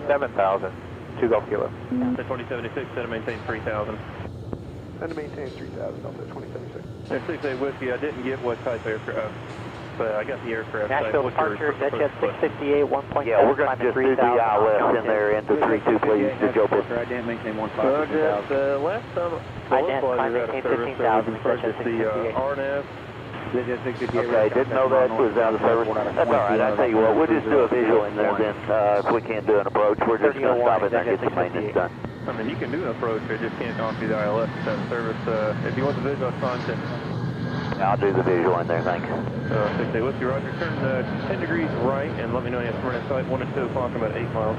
7,000, 2 Golf Kilo. 2076, set to maintain 3,000. Send to maintain 3,000, Delta 2076. There, 6-8 Whiskey, I didn't get what type aircraft, but I got the aircraft type. Nashville departure, Diecast 658, 1.7. Yeah, we're going to just do the ILS in there into 32, please, to Joe Bush. I didn't maintain 1.5. Last time, the RNAV. Okay, didn't know that was out of service. That's all right, I tell you what, we'll just do a visual in there then. If we can't do an approach, we're just going to stop it and get the maintenance done. I mean, you can do an approach, I just can't offer you the ILS out of service. If you want the visual, it's fine. I'll do the visual in there, thanks. 6-8 Whiskey, Roger. Turn 10 degrees right and let me know you have Smyrna in sight. 1 and 2 o'clock, about 8 miles.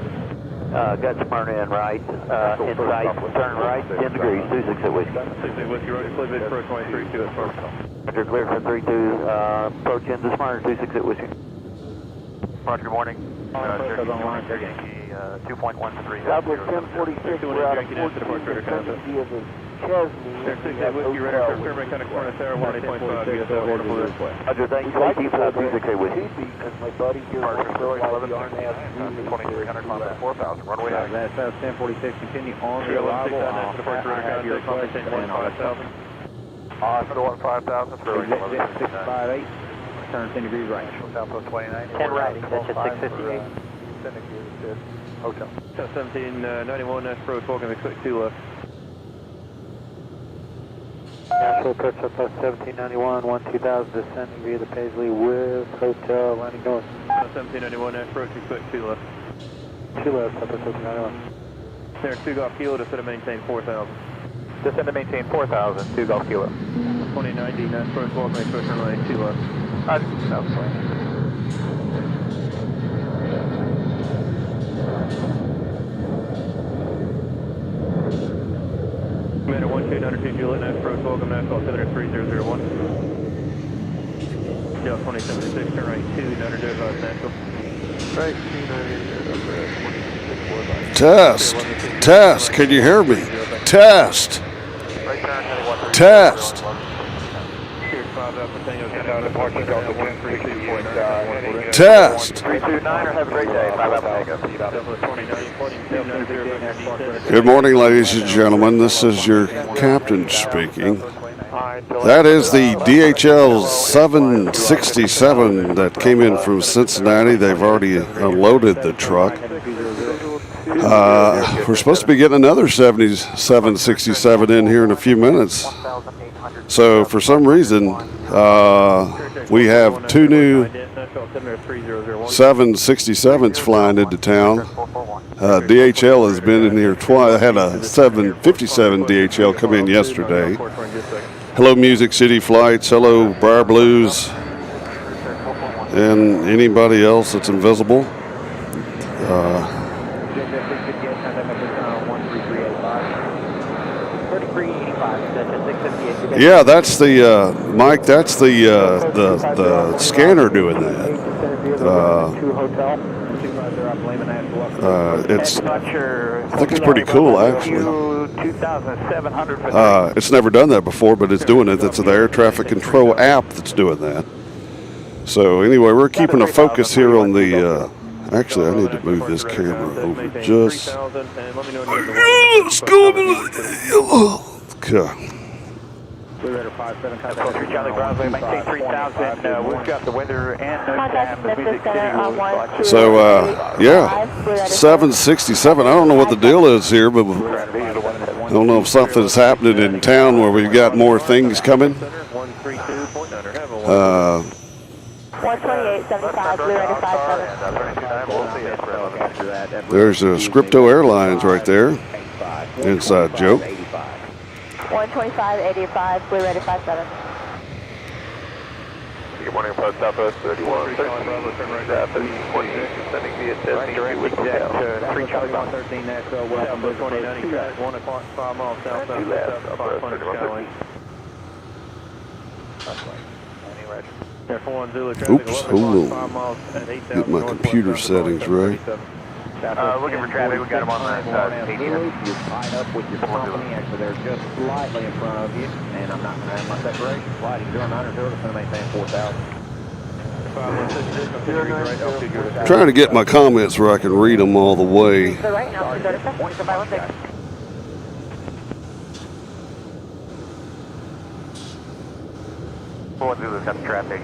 Got Smyrna in right. In sight, turn right, 10 degrees, 268 Whiskey. 6-8 Whiskey, Roger. Clear bid for 23-2 at Smyrna. Roger, clear for 32, approach into Smyrna, 268 Whiskey. Roger, good morning. 2.13. Southwest 1046, we're out of 14, via the Chesney. 6-8 Whiskey, radar, survey kind of corner tower, 1.5, US order for this way. Roger, thank you. Keep it up, 268 Whiskey. Because my buddy here wants to fly the RNAV 2300 kilometers, 4,000, runway out. That's 1046, continue on the arrival. I'll have your approach plan on it. For the 15000, for 658, turn 10 degrees right. Southwest 29. 10 right, that's just 658. Hotel. 1791, approach, welcome, expect 2 left. Nashville approach Southwest 1791, 2000, descending via the Paisley with hotel, landing north. 1791, approach, expect 2 left. 2 left, Southwest 1791. There, 2 Golf Kilo, descend to maintain 4,000. Descend to maintain 4,000, 2 Golf Kilo. 2090, approach, welcome, expect runway 2 left. South Plane. Commander 1292 Juliet, nice approach, welcome, Nashville 73001. Delta 2076, turn right 2, 905 Nashville. Right, 298, Test, can you hear me? Test, test. Test. 329, or have a great day. 5 Alpha Tango. Good morning, ladies and gentlemen. This is your captain speaking. That is the DHL 767 that came in from Cincinnati. They've already unloaded the truck. We're supposed to be getting another 767 in here in a few minutes. So for some reason, we have 2 new 767s flying into town. DHL has been in here twice. I had a 757 DHL come in yesterday. Hello, Music City Flights. Hello, Briar Blues. And anybody else that's invisible. Yeah, that's the Mike. That's the scanner doing that. It's. I think it's pretty cool, actually. It's never done that before, but it's doing it. It's the air traffic control app that's doing that. So anyway, we're keeping a focus here on the. Actually, I need to move this camera over just. Let's go. Okay. So, yeah, 767. I don't know what the deal is here, but I don't know if something's happening in town where we've got more things coming. 128.75, Blue Raider 57. There's a Scripto Airlines right there. Inside joke. 125.85, Blue Raider 57. Good morning, Post Southwest 31. 13.8, descending via Chesney with hotel. 3 Charlie 113 Nashville, welcome, Blue 2090, track 1 o'clock, 5 miles south, south, 500 Skylane. Oops, hold on. Get my computer settings right. Looking for traffic, we got him on the side. You're tied up with your company, actually they're just slightly in front of you, and I'm not going to have my separation. Sliding 09 or 0 to maintain 4,000. Trying to get my comments where I can read them all the way. So right now, 236, goodbye, 16. One Zulu, got traffic.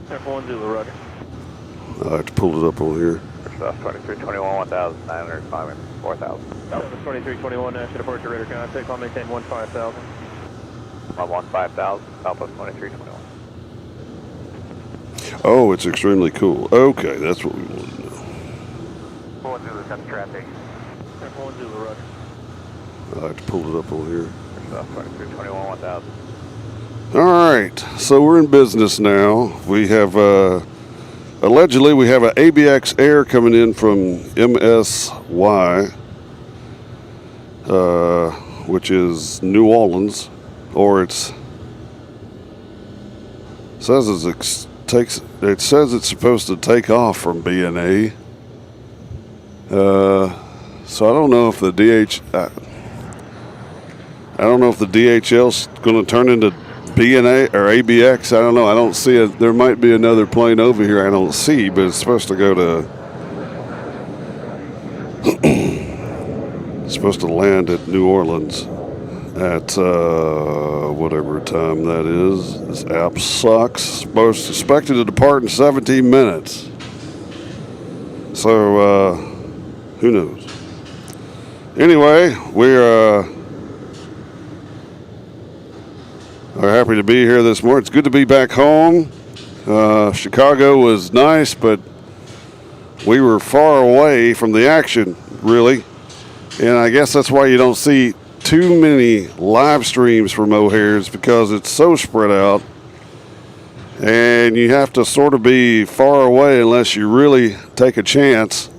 F1 Zulu, roger. I have to pull it up on here. South 2321, 1,905 and 4,000. 2321, national departure radar contact, call maintain 15,000. 15,000, Southwest 2321. Oh, it's extremely cool. Okay, that's what we want to know. One Zulu, got traffic. F1 Zulu, roger. I have to pull it up on here. South 2321, 1,000. All right, so we're in business now. We have, allegedly, we have an ABX Air coming in from MSY, which is New Orleans, or it says it says it's supposed to take off from BNA. So I don't know if the I don't know if the DHL's going to turn into BNA or ABX. I don't know. I don't see it. There might be another plane over here I don't see, but it's supposed to go to. It's supposed to land at New Orleans at whatever time that is. This app sucks. Expected to depart in 17 minutes. So who knows? Anyway, we're happy to be here this morning. It's good to be back home. Chicago was nice, but we were far away from the action, really. And I guess that's why you don't see too many live streams from O'Hare's, because it's so spread out. And you have to sort of be far away unless you really take a chance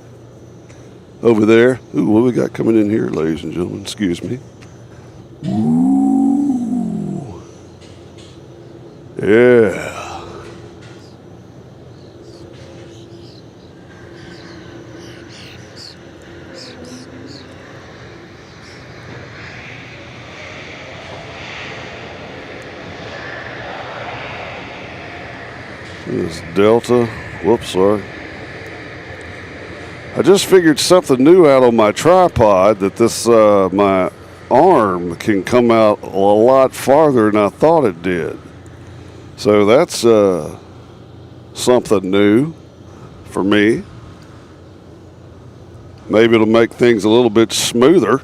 over there. Ooh, what we got coming in here, ladies and gentlemen? Excuse me. Ooh. Yeah. This Delta. Whoops, sorry. I just figured something new out on my tripod, that this my arm can come out a lot farther than I thought it did. So that's something new for me. Maybe it'll make things a little bit smoother.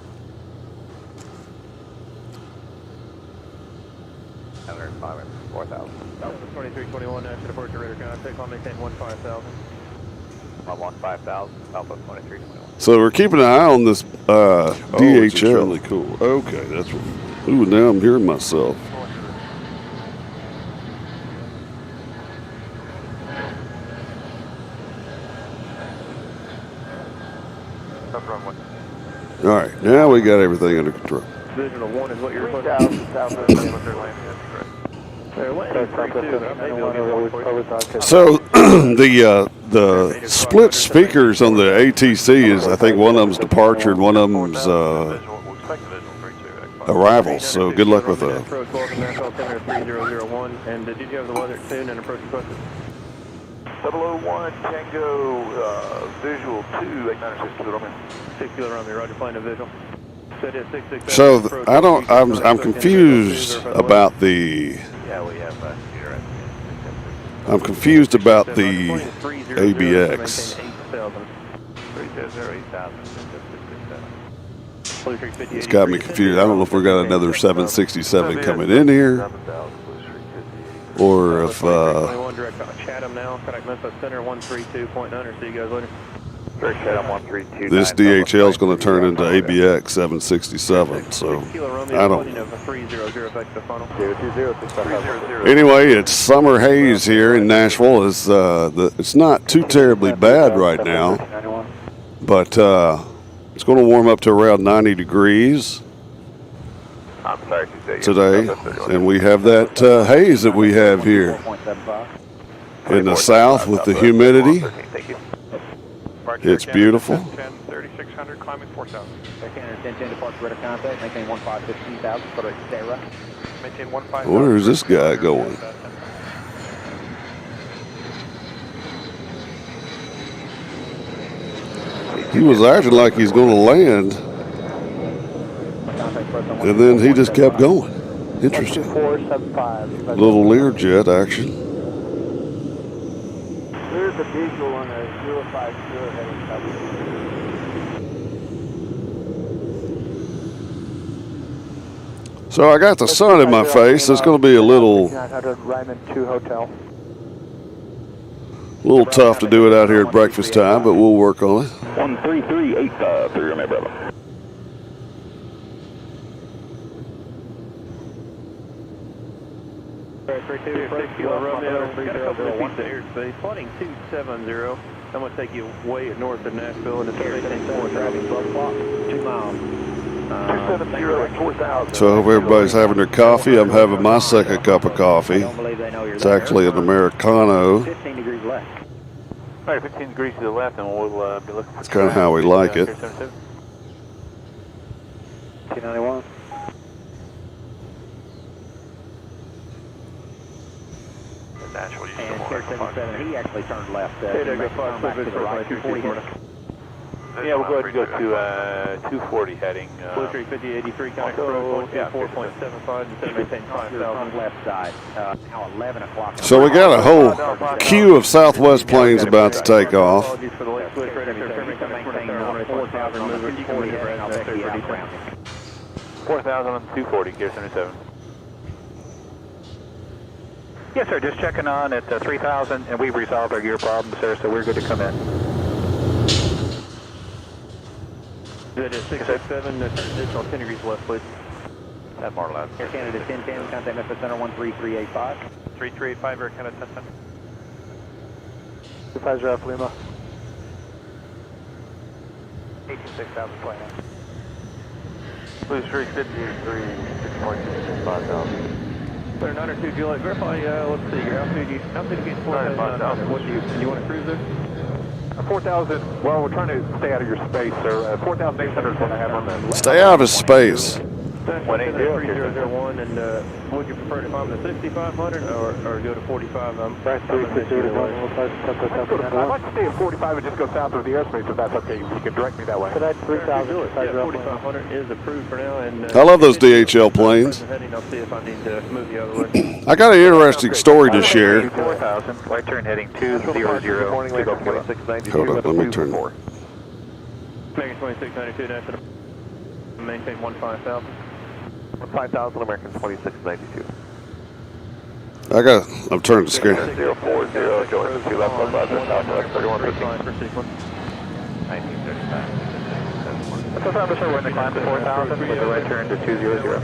So we're keeping an eye on this DHL. Really cool. Okay, that's what. Ooh, now I'm hearing myself. All right, now we got everything under control. Visual 1 is what you're supposed So the split speakers on the ATC is, I think one of them's departure and one of them's arrival. So good luck with that. And did you have the weather at 2 and approach requested? 001 Tango visual 2 896 kilo Romeo. 6 kilo Romeo, roger, plane of visual. So I'm confused about the. Yeah, we have I'm confused about the ABX. It's got me confused. I don't know if we got another 767 coming in here, or if this DHL is going to turn into ABX 767. So I don't know. Anyway, it's summer haze here in Nashville. It's not too terribly bad right now, but it's going to warm up to around 90 degrees today, and we have that haze that we have here in the south with the humidity. It's beautiful. 3600 climbing 4000. Where is this guy going? He was acting like he's going to land, and then he just kept going. Interesting. 2475. Little Learjet action. There's a visual on a 050 heading south. So I got the sun in my face. It's going to be a little 900 Ryman 2 Hotel. tough to do it out here at breakfast time, but we'll work on it. 13385, my brother. Flooding 270. I'm going to take you way north of Nashville and it's 2 miles. 270 4000. So I hope everybody's having their coffee. I'm having my second cup of coffee. It's actually an Americano. 15 degrees left. All right, 15 degrees to the left, and we'll be looking for... That's kind of how we like it. 291. Nashville, And 477, he actually turned left. Back to the right, 240 heading. Yeah, we'll go ahead and go to 240 heading. Blue 5083, contact approach 124.75 and maintain 5,000 left side. Now 11 o'clock. So we got a whole queue of Southwest planes about to take off. Apologies for the late switch. Maintain 4,000 movers, 40 heading. I'll take the outbound. 4,000 on 240, gear 77. Yes, sir. Just checking on at 3,000, and we've resolved our gear problem, sir, so we're good to come in. Good, 667, additional 10 degrees left, please. At more left. Air Canada 1010, contact Memphis Center 13385. 3385, Air Canada 1010. 250 Alpha Lima. 186,000 plane. Blue 353, 6.5,000. Clear 902 Juliet, verify, let's see, your altitude against 4,000. What do you want to cruise there? 4,000, well, we're trying to stay out of your space, sir. 4,800 is what I have on the left. Stay out of his space. 180 and would you prefer to climb the 6,500 or go to 45? I'd like to stay at 45 and just go south of the airspace if that's okay. You can direct me that way. So that's 3,000. 4,500 is approved for now. And I love those DHL planes. I'll see if I need to move you out of the way. I got an interesting story to share. 4,000, right turn heading 200 to go Kilo. Hold up, let me turn. American 2692, National. Maintain 15,000. 5,000, American 2692. I'm turning the screen. 040, join 2 left, southwest 31 for sequence. 1935. So, sir, we're in the climb to 4,000 with the right turn to 200.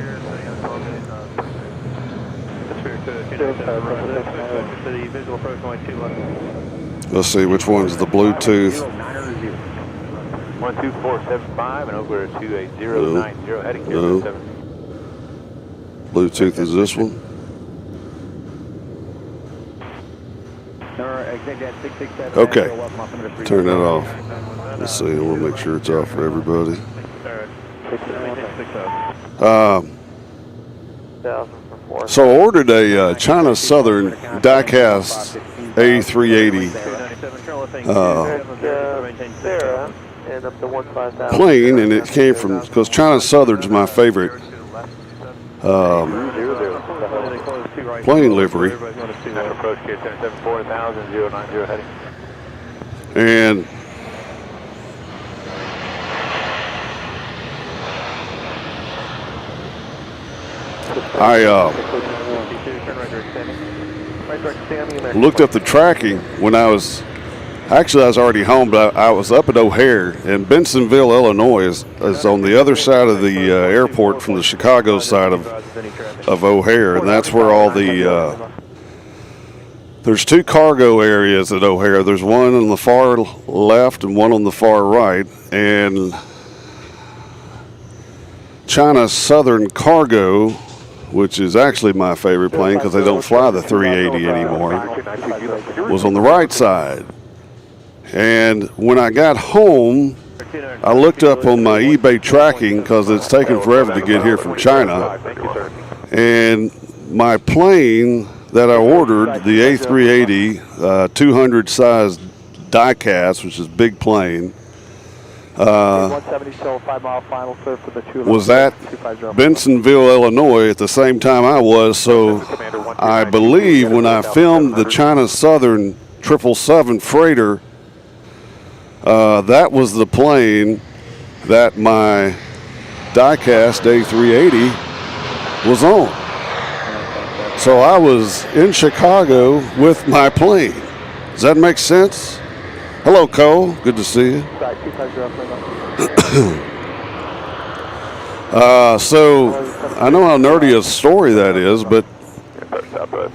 The visual approach only 2 left. Let's see which one's the Bluetooth. 12475 and over to 28090 heading gear 7. Bluetooth is this one. Okay, turn that off. Let's see, I want to make sure it's off for everybody. So I ordered a China Southern Diecast A380 plane, and it came from, because China Southern's my favorite plane livery. And I looked up the tracking when I was already home, but I was up at O'Hare, and Bensonville, Illinois is on the other side of the airport from the Chicago side of O'Hare, and that's where all the there's 2 cargo areas at O'Hare. There's one on the far left and one on the far right, and China Southern Cargo, which is actually my favorite plane because they don't fly the 380 anymore, was on the right side. And when I got home, I looked up on my eBay tracking because it's taken forever to get here from China, and my plane that I ordered, the A380 200 size diecast, which is a big plane, 170 till 5 mile final, sir, for the 2. Was at Bensonville, Illinois at the same time I was, so I believe when I filmed the China Southern 777 freighter, that was the plane that my Diecast A380 was on. So I was in Chicago with my plane. Does that make sense? Hello, Cole. Good to see you. So I know how nerdy a story that is, but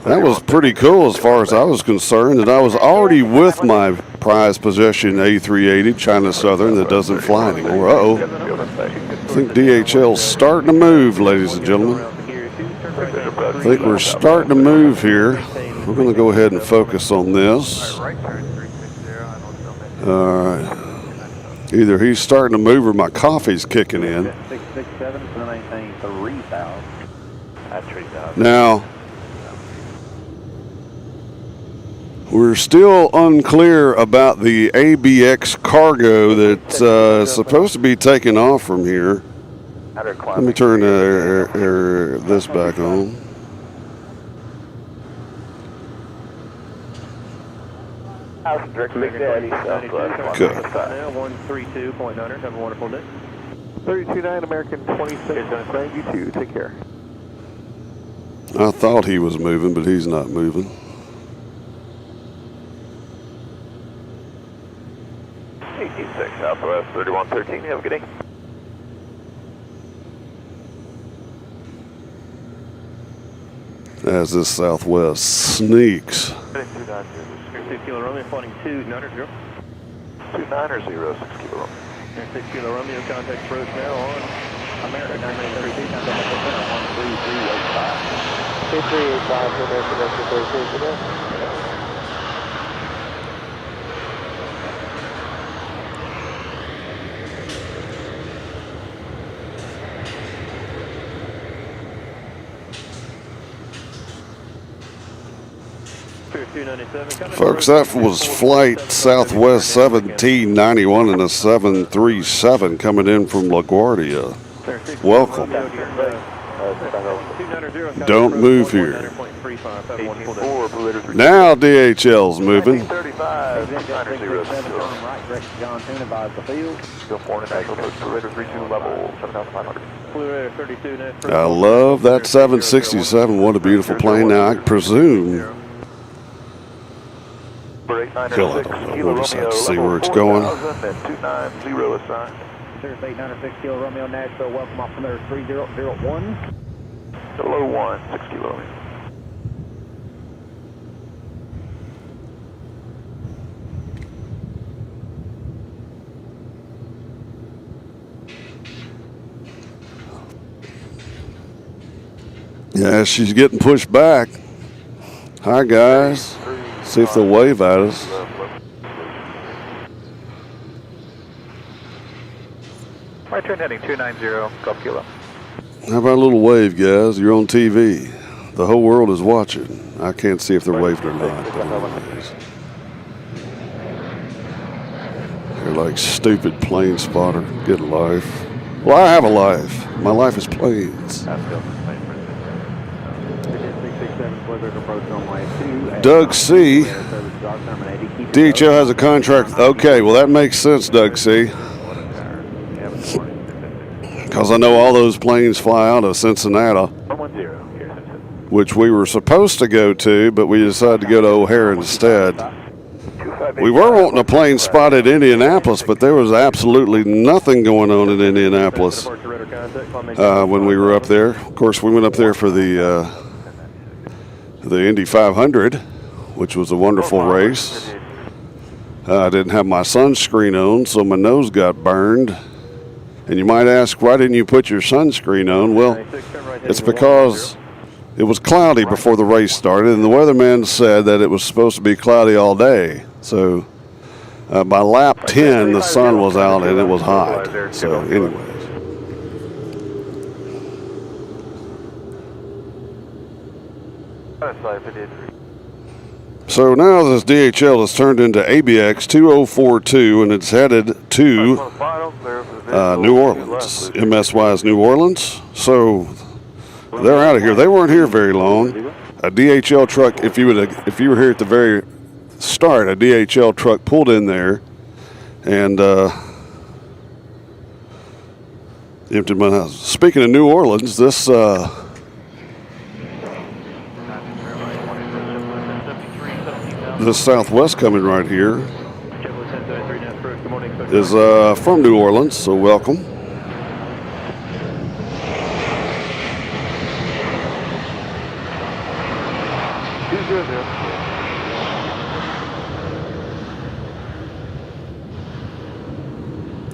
that was pretty cool as far as I was concerned. And I was already with my prized possession A380 China Southern that doesn't fly anymore. Uh-oh. I think DHL's starting to move, ladies and gentlemen. I think we're starting to move here. We're going to go ahead and focus on this. Either he's starting to move or my coffee's kicking in. 667 to maintain 3,000. At 3,000. Now, we're still unclear about the ABX cargo that's supposed to be taking off from here. Let me turn this back on. Good. 132.9. Have a wonderful day. 329 American 2692. Take care. I thought he was moving, but he's not moving. Southwest 3113. Have a good day. As this Southwest sneaks. 6 Kilo Romeo, flighting 290. 290, 6 Kilo Romeo. 6 Kilo Romeo, contact approach now on American 932, contact approach on 13385. 3385 for American 932 today. Folks, that was flight Southwest 1791 and a 737 coming in from LaGuardia. Welcome. Don't move here. Now DHL's moving. I love that 767. What a beautiful plane. Now I presume. Hell, I don't know. We'll just have to see where it's going. 896 Kilo Romeo, Nashville, welcome off number 3001. Hello, 1, 6 Kilo Romeo. Yeah, she's getting pushed back. Hi, guys. See if they'll wave at us. My turn heading 290, Golf Kilo. How about a little wave, guys? You're on TV. The whole world is watching. I can't see if they're waving or not. They're like stupid plane spotter. Get a life. Well, I have a life. My life is planes. Doug C. DHL has a contract. Okay, well that makes sense, Doug C. Because I know all those planes fly out of Cincinnati, which we were supposed to go to, but we decided to go to O'Hare instead. We were wanting a plane spot at Indianapolis, but there was absolutely nothing going on in Indianapolis when we were up there. Of course, we went up there for the Indy 500, which was a wonderful race. I didn't have my sunscreen on, so my nose got burned. And you might ask, why didn't you put your sunscreen on? Well, it's because it was cloudy before the race started, and the weatherman said that it was supposed to be cloudy all day. So by lap 10, the sun was out and it was hot. So anyways. So now this DHL has turned into ABX 2042 and it's headed to New Orleans. MSY is New Orleans. So they're out of here. They weren't here very long. A DHL truck, if you were here at the very start, a DHL truck pulled in there and emptied my house. Speaking of New Orleans, this Southwest coming right here is from New Orleans, so welcome.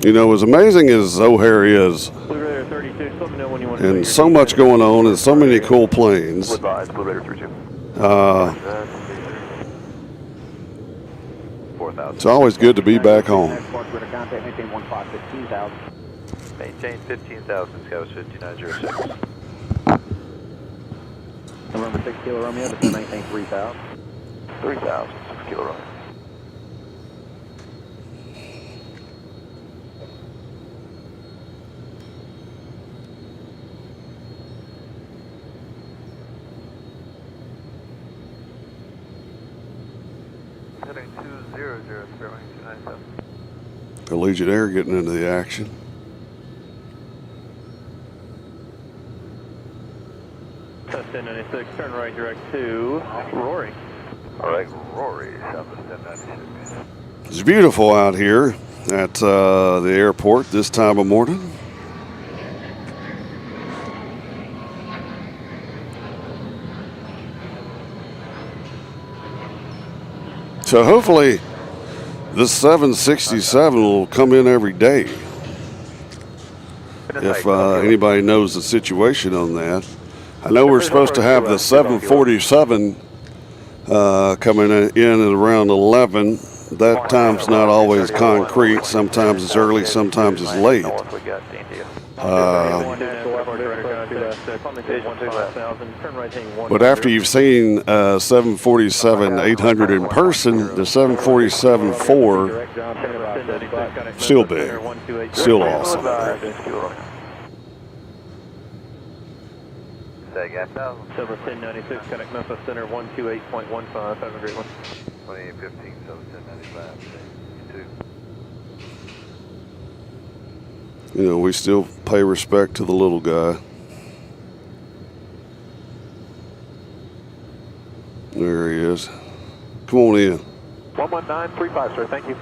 You know, as amazing as O'Hare is, and so much going on, and so many cool planes, it's always good to be back home. Maintain 15,000, Scouts 5906. November 6 Kilo Romeo, this is maintain 3,000. 3,000, 6 Kilo Romeo. Heading 200, Fairway 297. Collegiate Air getting into the action. South 1096, turn right direct to Rory. All right, Rory, South 1096. It's beautiful out here at the airport this time of morning. So hopefully this 767 will come in every day. If anybody knows the situation on that. I know we're supposed to have the 747 coming in at around 11. That time's not always concrete. Sometimes it's early, sometimes it's late. But after you've seen 747-800 in person, the 747-4 still big, still awesome. Silver 1096, connect Memphis Center 128.15. Have a great one. 2815, Silver 1095. You know, we still pay respect to the little guy. There he is. Come on in. 11935, sir. Thank you.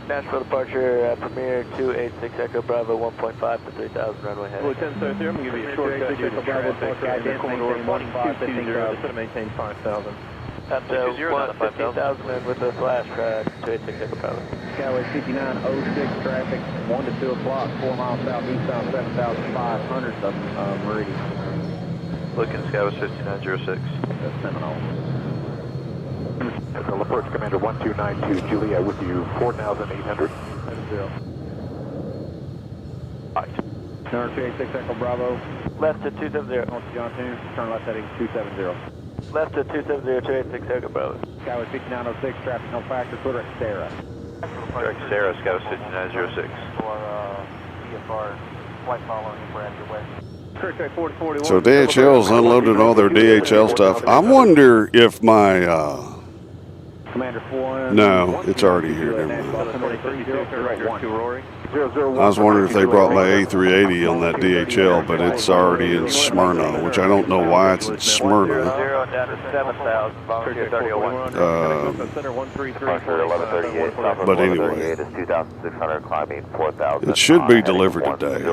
Nashville departure, Premier 286 Echo Bravo 1.5 to 3000 runway heading. 1073, I'm going to give you a short cut due to traffic in the corridor 1220 instead of maintain 5,000. Up to 15,000 and with a flash track, 286 Echo Bravo. Skyway 5906 traffic, 1 to 2 o'clock, 4 miles southeast on 7,500 of Meridian. Looking Skyway 5906. That's Seminole. LaPorte Commander 1292, Juliet with you, 4,800. 0. Right. Number 286 Echo Bravo. Left to 270. North John Toon, turn left heading 270. Left to 270, 286 Echo Bravo. Skyway 5906, traffic no factor, Twitter at Sarah. Direct Sarah, Skyway 5906. For CFR, flight following Brad your way. So DHL's unloaded all their DHL stuff. I wonder if my Commander 4. no, it's already here. Never mind. I was wondering if they brought my A380 on that DHL, but it's already in Smyrna, which I don't know why it's in Smyrna. 0 down to 7,000, volunteer 3001. But anyway, is 2,600, climbing 4,000. it should be delivered today.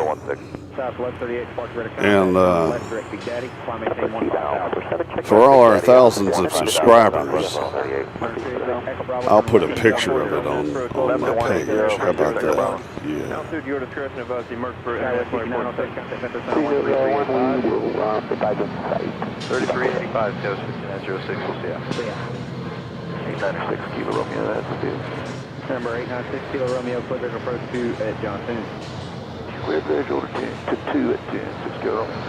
And for all our thousands of subscribers, I'll put a picture of it on my page. How about that? Yeah. Altitude, your discretion of the Merck for 3385, Coast 5906, we'll see you. 896 Kilo Romeo, that's due. Number 896 Kilo Romeo, clear visual approach 2 at John Toon. Clear visual to 2 at 10, 6 Kilo Romeo.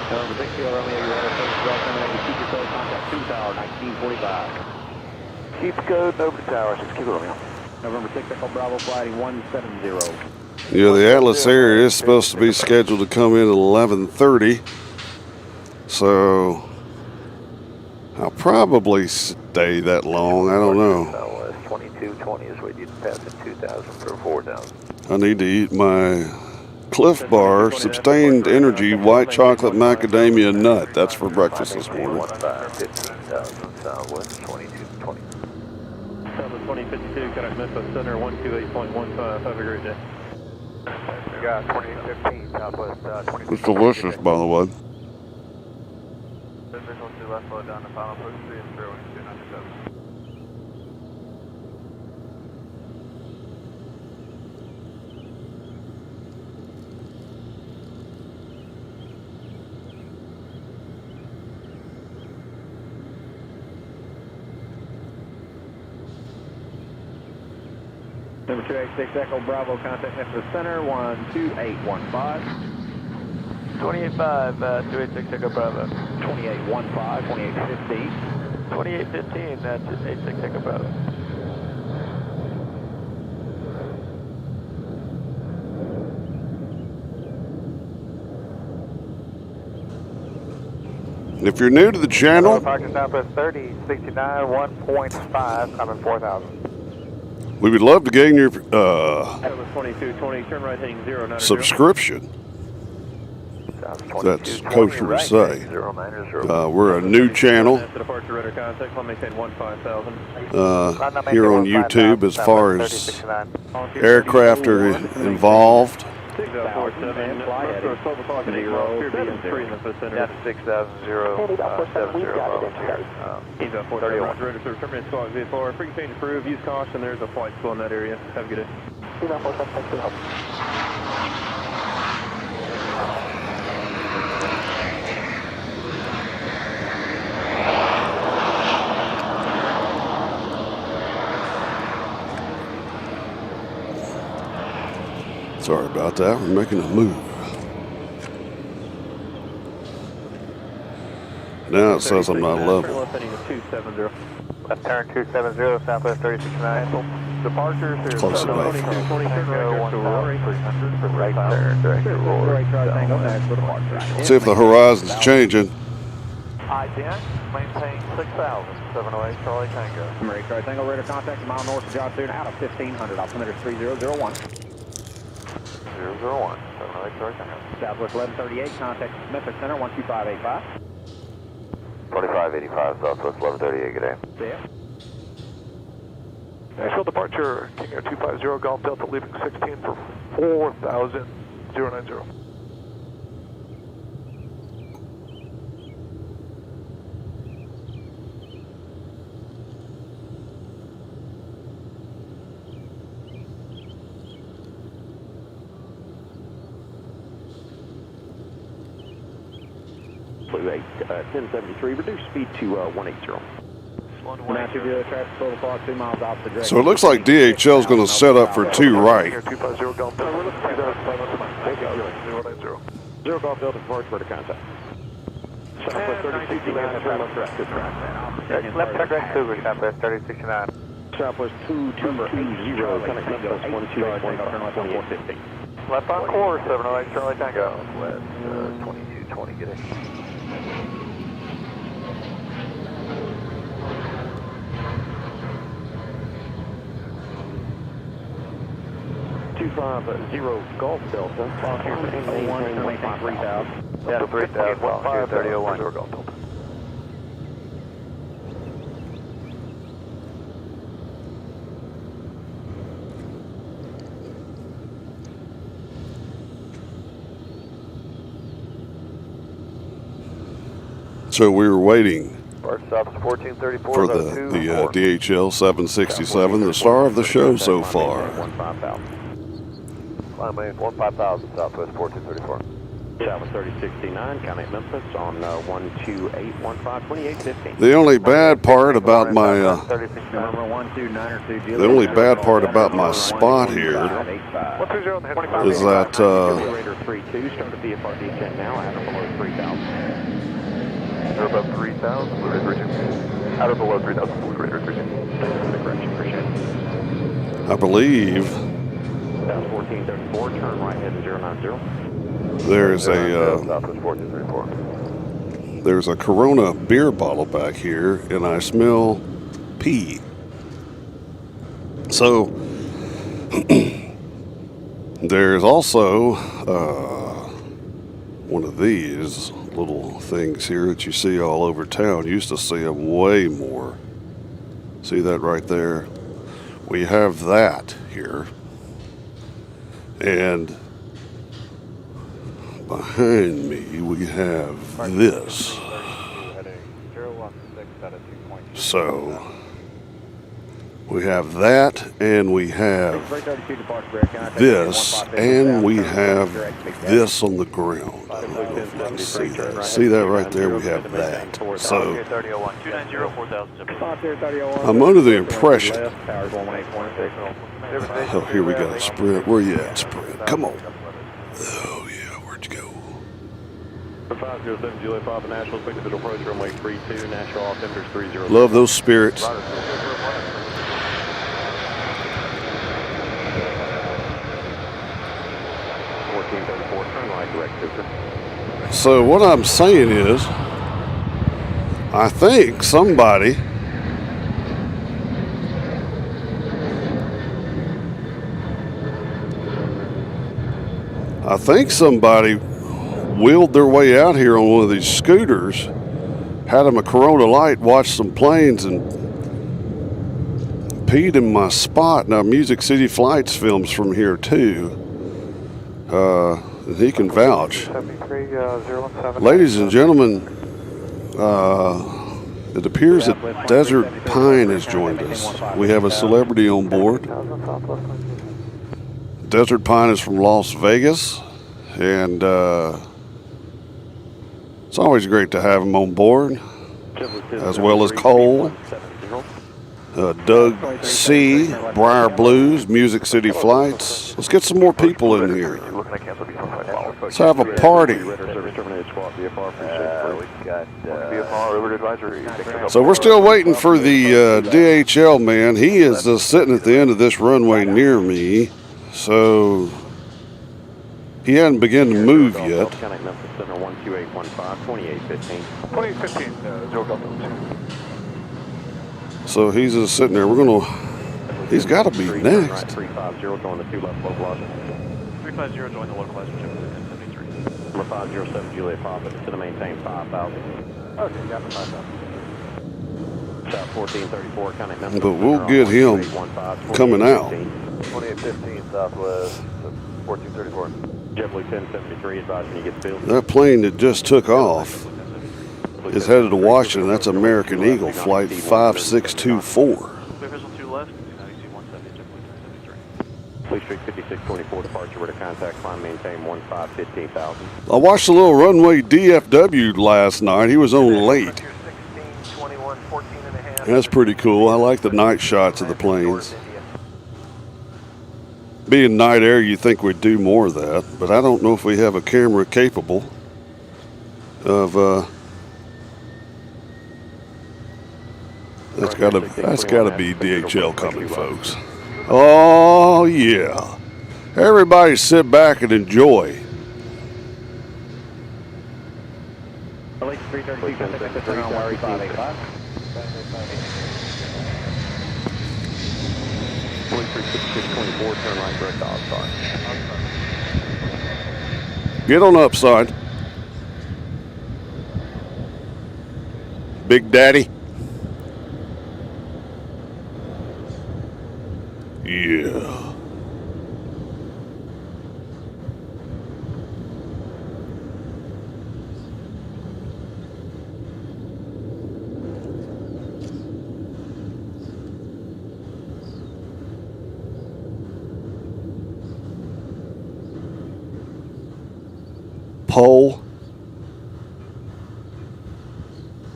Number 6 Kilo Romeo, you're at a first well terminated. Keep your code contact 2 tower 1945. Keep the code and over the towers. Just keep it on. November 6 Echo Bravo flighting 170. Yeah, the Atlas area is supposed to be scheduled to come in at 11:30. So I'll probably stay that long. I don't know. Southwest 2220 is what you'd pass at 2,000 for 4,000. I need to eat my Cliff Bar, sustained energy, white chocolate macadamia nut. That's for breakfast this morning. 15,000 Southwest 2220. Southwest 2052, contact Memphis Center 128.15. Have a great day. Got 2815 Southwest 20. It's delicious, by the way. Visual 2 left low down to final push 3 and 0 and 297. Number 286 Echo Bravo, contact Memphis Center 12815. 28.5, 286 Echo Bravo. 2815, 2815. 2815, 286 Echo Bravo. If you're new to the channel, Parking Southwest 3069, 1.5, coming 4,000. we would love to gain your Southwest 2220, turn right heading 090. subscription. That's kosher to say. We're a new channel Departure radar contact, climb maintain 15,000. here on YouTube as far as aircraft are involved. 6047, Northwest 12 o'clock in April, Pier B and 3 in the Memphis Center. That's 6,070 volunteers. He's up 431. Radar service, terminate squawk VFR. Frequency change approved, use caution, there's a flight still in that area. Have a good day. Sorry about that. We're making a move. Now it says I'm not level. Left heading to 270. Left turn 270, Southwest 369. Departure, Close enough. 2220, turn right to Rory. Right turn, direct to Rory. See if the horizon's changing. I-10, maintain 6,000, 708 Charlie Tango. Marie Charlie Tango, radar contact a mile north of Josh Soon out of 1500, altimeter 3001. 001, 708 Charlie Tango. Southwest 1138, contact Memphis Center 12585. 2585 Southwest 1138, good day. Yeah. National departure, King Air 250 Golf Delta, leaving 16 for 4,000, 090. Blue 8, 1073, reduce speed to 180. Traffic 12 o'clock, 2 miles off the direction. So it looks like DHL is going to set up for 2 right. 250 Golf Delta, we're looking for 090. 0 Golf Delta, departure to contact. Southwest 3069, turn left direct, good track. Left direct, Cougar, Southwest 3069. Southwest 2220, contact Memphis 128, turn left on 450. Left on course, 708 Charlie Tango. West 2220, get it. 250 Golf Delta. Volunteer for maintain 3000. Yeah, 3000, volunteer 3001. Golf Delta. So we were waiting First stop is 1434. for the DHL 767, the star of the show so far. Climb in 15,000 Southwest 1434. Southwest 3069, contact Memphis on 12815, 2815. The only bad part about my spot here is that They're above 3,000, Blue Ridge. Outer below 3,000 full radar 3. Correction, appreciate it. I believe South 1434, turn right heading 090. there's Southwest 1434. there's a Corona beer bottle back here, and I smell pee. So there's also one of these little things here that you see all over town. Used to see them way more. See that right there? We have that here. And behind me we have this. So we have that, and we have this, and we have this on the ground. I don't know if you can see that. See that right there? We have that. So I'm under the impression. Oh, here we go. Sprint. Where you at, Sprint? Come on. Oh, yeah. Where'd you go? 507 Juliet Papa National, quick digital approach runway 32, National altimeter 30. Love those spirits. So what I'm saying is, I think somebody wheeled their way out here on one of these scooters, had them a Corona Light, watched some planes, and peed in my spot. Now, Music City Flights films from here too. He can vouch. Ladies and gentlemen, it appears that Desert Pine has joined us. We have a celebrity on board. Desert Pine is from Las Vegas, and it's always great to have him on board, as well as Cole, Doug C., Briar Blues, Music City Flights. Let's get some more people in here. Let's have a party. So we're still waiting for the DHL man. He is sitting at the end of this runway near me, so he hadn't begun to move yet. 2815, So he's just sitting there. He's got to be next. 350 going to 2 left localized. 350 join the localized for 1073. 507 Juliet Papa to the maintain 5,000. Okay, got the 5,000. South 1434, contact number. But we'll get him coming out. 2815 Southwest 1434. JetBlue 1073 advising you get filled. That plane that just took off is headed to Washington. That's American Eagle Flight 5624. Police Street 5624 departure, where to contact, climb, maintain 15,000. I watched a little runway DFW last night. He was on late. That's pretty cool. I like the night shots of the planes. Being night air, you'd think we'd do more of that, but I don't know if we have a camera capable of that's gotta be DHL coming, folks. Oh yeah. Everybody sit back and enjoy. Turn right direct outside. Get on upside. Big Daddy. Yeah. Pole.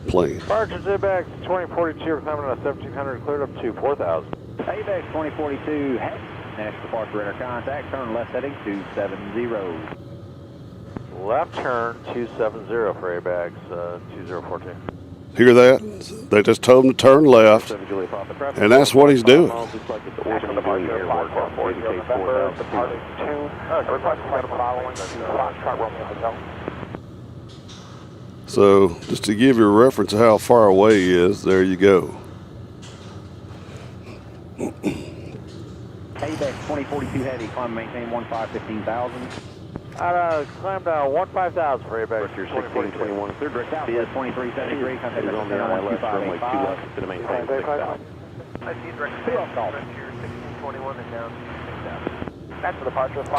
Plane. Departure J-Back 2042, we're climbing on a 1700, cleared up to 4,000. J-Back 2042, next departure enter contact, turn left heading 270. Left turn 270 for ABAX 2042. Hear that? They just told him to turn left, and that's what he's doing. So, just to give you a reference of how far away he is, there you go. Payback 2042 heavy, climb maintain 15,000. Climb down 15,000 for you, baby. You're 1621. Third direct out, 2373, contact on the runway left, runway 2 left to the maintain 6,000.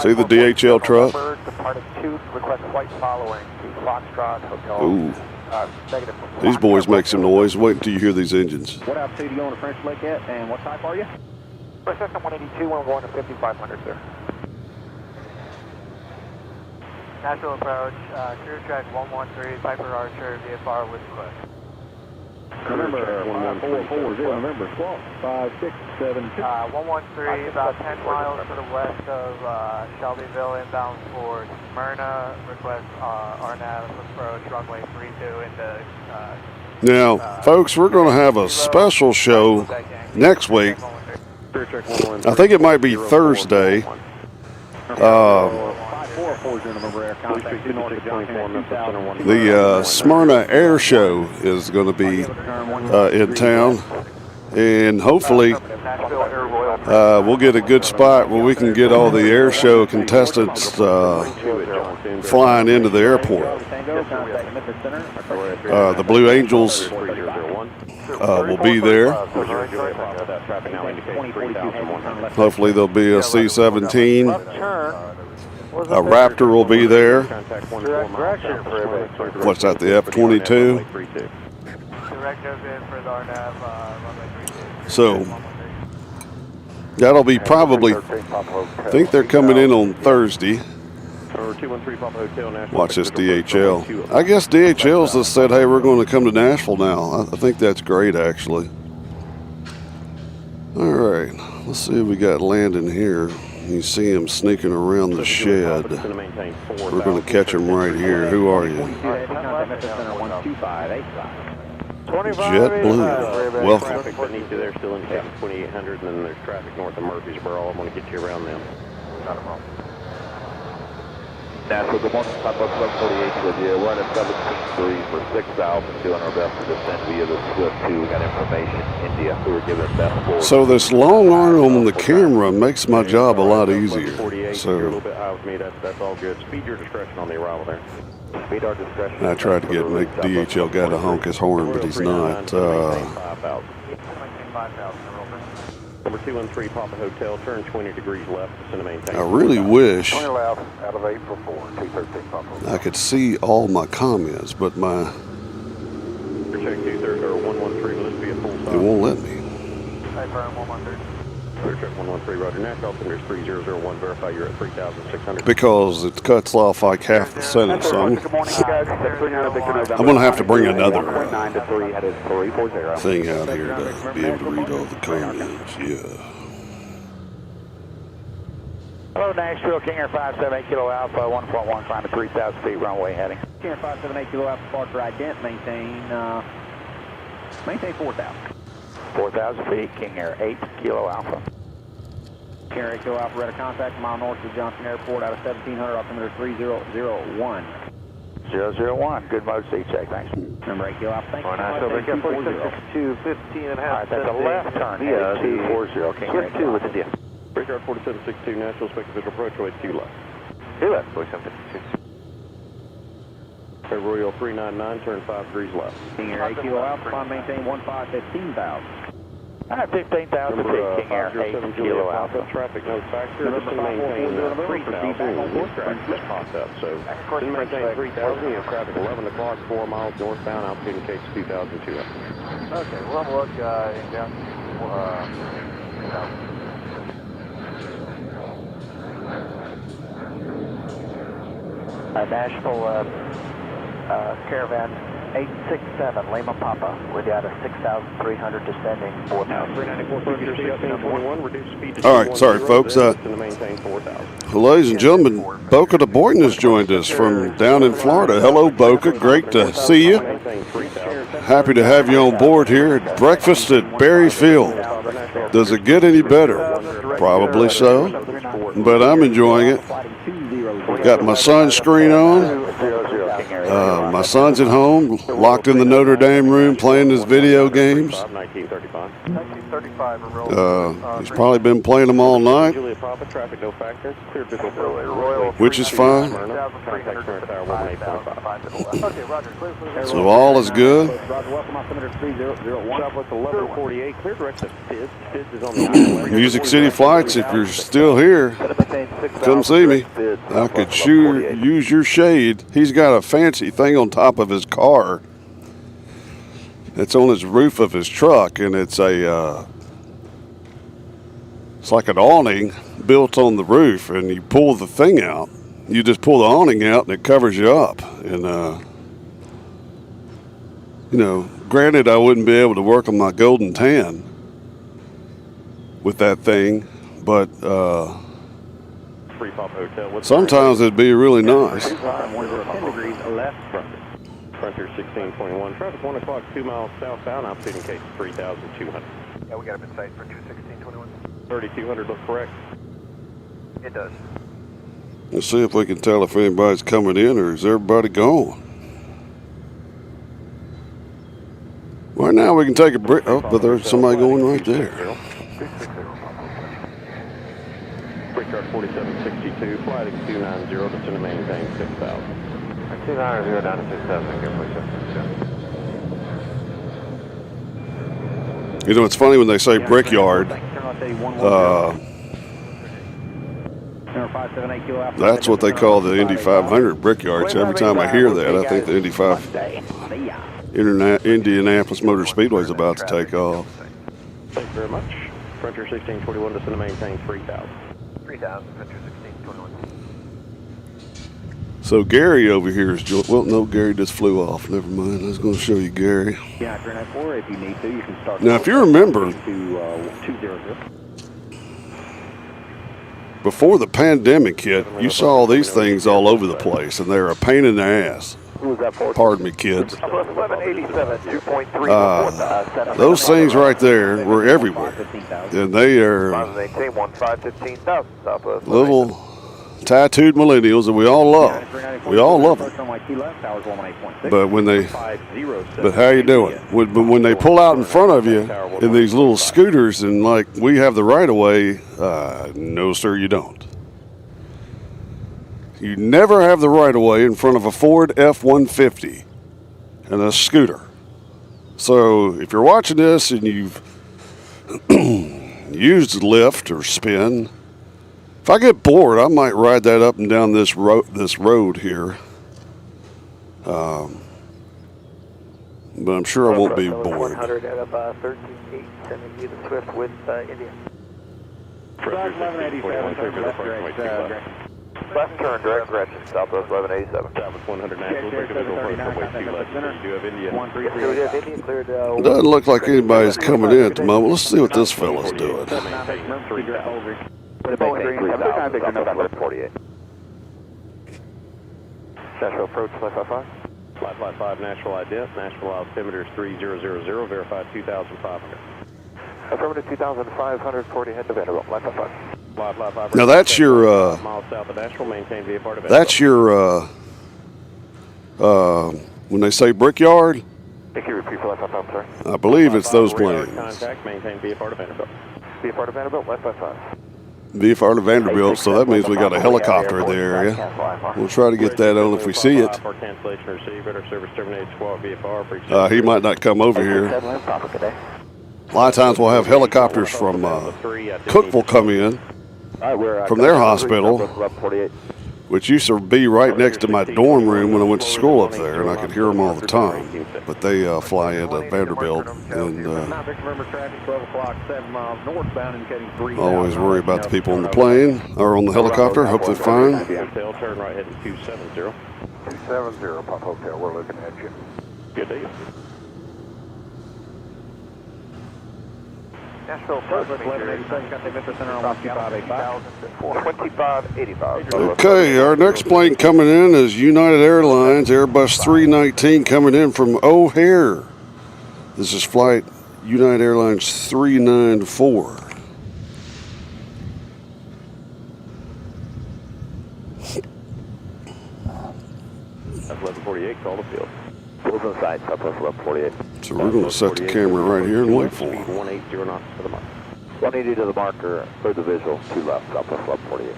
See the DHL truck? Departed 2, request flight following to Foxtrot Hotel. Ooh. These boys make some noise. Wait until you hear these engines. What altitude are you on the French Lake at, and what type are you? System 182, we're going to 5,500, sir. Natural approach, cruise track 113, Piper Archer, VFR with request. Remember, 5440, remember, squawk, 5672. 113, about 10 miles to the west of Shelbyville, inbound for Smyrna, request RNAV approach, runway 32 into... Now, folks, we're going to have a special show next week. I think it might be Thursday. The Smyrna Air Show is going to be in town, and hopefully we'll get a good spot where we can get all the air show contestants flying into the airport. The Blue Angels will be there. Hopefully there'll be a C-17. A Raptor will be there. What's that, the F-22? So that'll be probably, I think they're coming in on Thursday. Watch this DHL. I guess DHL's just said, hey, we're going to come to Nashville now. I think that's great, actually. All right, let's see if we got Landon here. You see him sneaking around the shed. We're going to catch him right here. Who are you? JetBlue. Welcome. Traffic beneath you there, still indicating 2800, and then there's traffic north of Murfreesboro. I'm going to get you around them. Not a problem. Nashville, good morning. Pop-up Club 48 with you. We're at 17.3 for 6,000, doing our best to descend via the Swift 2. We got information. India, who were given best forward. So this long arm on the camera makes my job a lot easier. So you're a little bit high with me. That's all good. Speed your discretion on the arrival there. Speed our discretion. I tried to make DHL guy to honk his horn, but he's not. Number 213 Papa Hotel, turn 20 degrees left, descend to maintain. I really wish 20 left, out of 8 for 4, 213 Papa Hotel. I could see all my comments, but my Check 230 or 113, will this be a full stop? it won't let me. Hey, Brian, 113. Check 113, Roger. National Altimeter 3001, verify you're at 3,600. Because it cuts off like half the sentence, so I'm going to have to bring another thing out here to be able to read all the comments. Yeah. Hello, Nashville, King Air 578 Kilo Alpha, 141, climb to 3,000 feet, runway heading. King Air 578 Kilo Alpha, departure ident, maintain 4,000. 4,000 feet, King Air 8 Kilo Alpha. King Air 8 Kilo Alpha, radar contact, a mile north of Johnson Airport, out of 1,700, altimeter 3001. 001, good mode, seat check, thanks. Number 8 Kilo Alpha, thank you. So they got 4662, 15 and a half. All right, that's a left turn, via 240, King Air 2 with the deal. Breaker 4762, National Spec Visual Approach, way 2 left. 2 left, 4762. Royal 399, turn 5 degrees left. King Air 8 Kilo Alpha, climb maintain 15,000. All right, 15,000 feet, King Air 8 Kilo Alpha. Traffic no factor, just to maintain 3,000. Just popped up, so to maintain 3,000, you have traffic 11 o'clock, 4 miles northbound, altitude indicates 2,200. Okay, we'll have a look in down. Nashville Caravan 867, Lima Papa, with you out of 6,300 descending 4,000. All right, sorry, folks. Ladies and gentlemen, Boca de Boynton has joined us from down in Florida. Hello, Boca. Great to see you. happy to have you on board here at breakfast at Berry Field. Does it get any better? Probably so, but I'm enjoying it. Got my sunscreen on. My son's at home, locked in the Notre Dame room playing his video games. He's probably been playing them all night, which is fine. So all is good. Music City Flights, if you're still here, come see me. I could sure use your shade. He's got a fancy thing on top of his car. It's on his roof of his truck, and it's like an awning built on the roof, and you pull the thing out. You just pull the awning out, and it covers you up. And you know, granted, I wouldn't be able to work on my golden tan with that thing, but sometimes it'd be really nice. Frontier 1621, traffic 1 o'clock, 2 miles southbound, altitude case 3,200. Yeah, we got him in sight for 21621. 3,200 looks correct. It does. Let's see if we can tell if anybody's coming in or is everybody gone. Right now we can take a break. Oh, but there's somebody going right there. Brickyard 4762, flight 290, descend to maintain 6,000. 290 down to 67, You know, it's funny when they say Brickyard. That's what they call the Indy 500 Brickyard. So every time I hear that, I think the Indianapolis Motor Speedway is about to take off. Thank you very much. Frontier 1621, descend to maintain 3,000. 3,000, Frontier 1621. So Gary over here is, well, no, Gary just flew off. Never mind. I was going to show you Gary. Yeah, Granite 4, if you need to, you can start. Now, if you remember, before the pandemic hit, you saw these things all over the place, and they're a pain in the ass. Pardon me, kids. Those things right there were everywhere, and they are little tattooed millennials that we all love. We all love them. But how you doing? When they pull out in front of you in these little scooters and like we have the right of way, no sir, you don't. You never have the right of way in front of a Ford F-150 and a scooter. So if you're watching this and you've used lift or spin, if I get bored, I might ride that up and down this road here. But I'm sure I won't be bored. 100 at about 13.8, sending you the Swift with India. Left turn direct correction, Southwest 1187. Southwest 100 national, visual approach from way 2 left. You do have India. India cleared. Doesn't look like anybody's coming in at the moment. Let's see what this fella's doing. Nashville approach 555. 555 Nashville ident, Nashville altimeter is 3000, verified 2,500. Affirmative 2,500, 40 head to Vanderbilt, 555. Now that's your, when they say Brickyard, Thank you, repeat for 555, sorry. I believe it's those planes. Contact, maintain VFR to Vanderbilt. VFR to Vanderbilt, 555. VFR to Vanderbilt, so that means we got a helicopter in the area. We'll try to get that on if we see it. He might not come over here. A lot of times we'll have helicopters from Cookville come in from their hospital, which used to be right next to my dorm room when I went to school up there, and I could hear them all the time. But they fly into Vanderbilt, and always worry about the people on the plane or on the helicopter. Hope they're fine. Hotel, turn right heading 270. 270, Pop Hotel, we're looking at you. Good deal. Nashville approach, 1187, got the Memphis Center on 2585. Okay, our next plane coming in is United Airlines Airbus 319 coming in from O'Hare. This is flight United Airlines 394. That's 1148, call the field. Full inside, Southwest 1148. So we're going to set the camera right here and wait for Speed him. 180 knots to the mark. 180 to the marker for the visual, 2 left, Southwest 1148.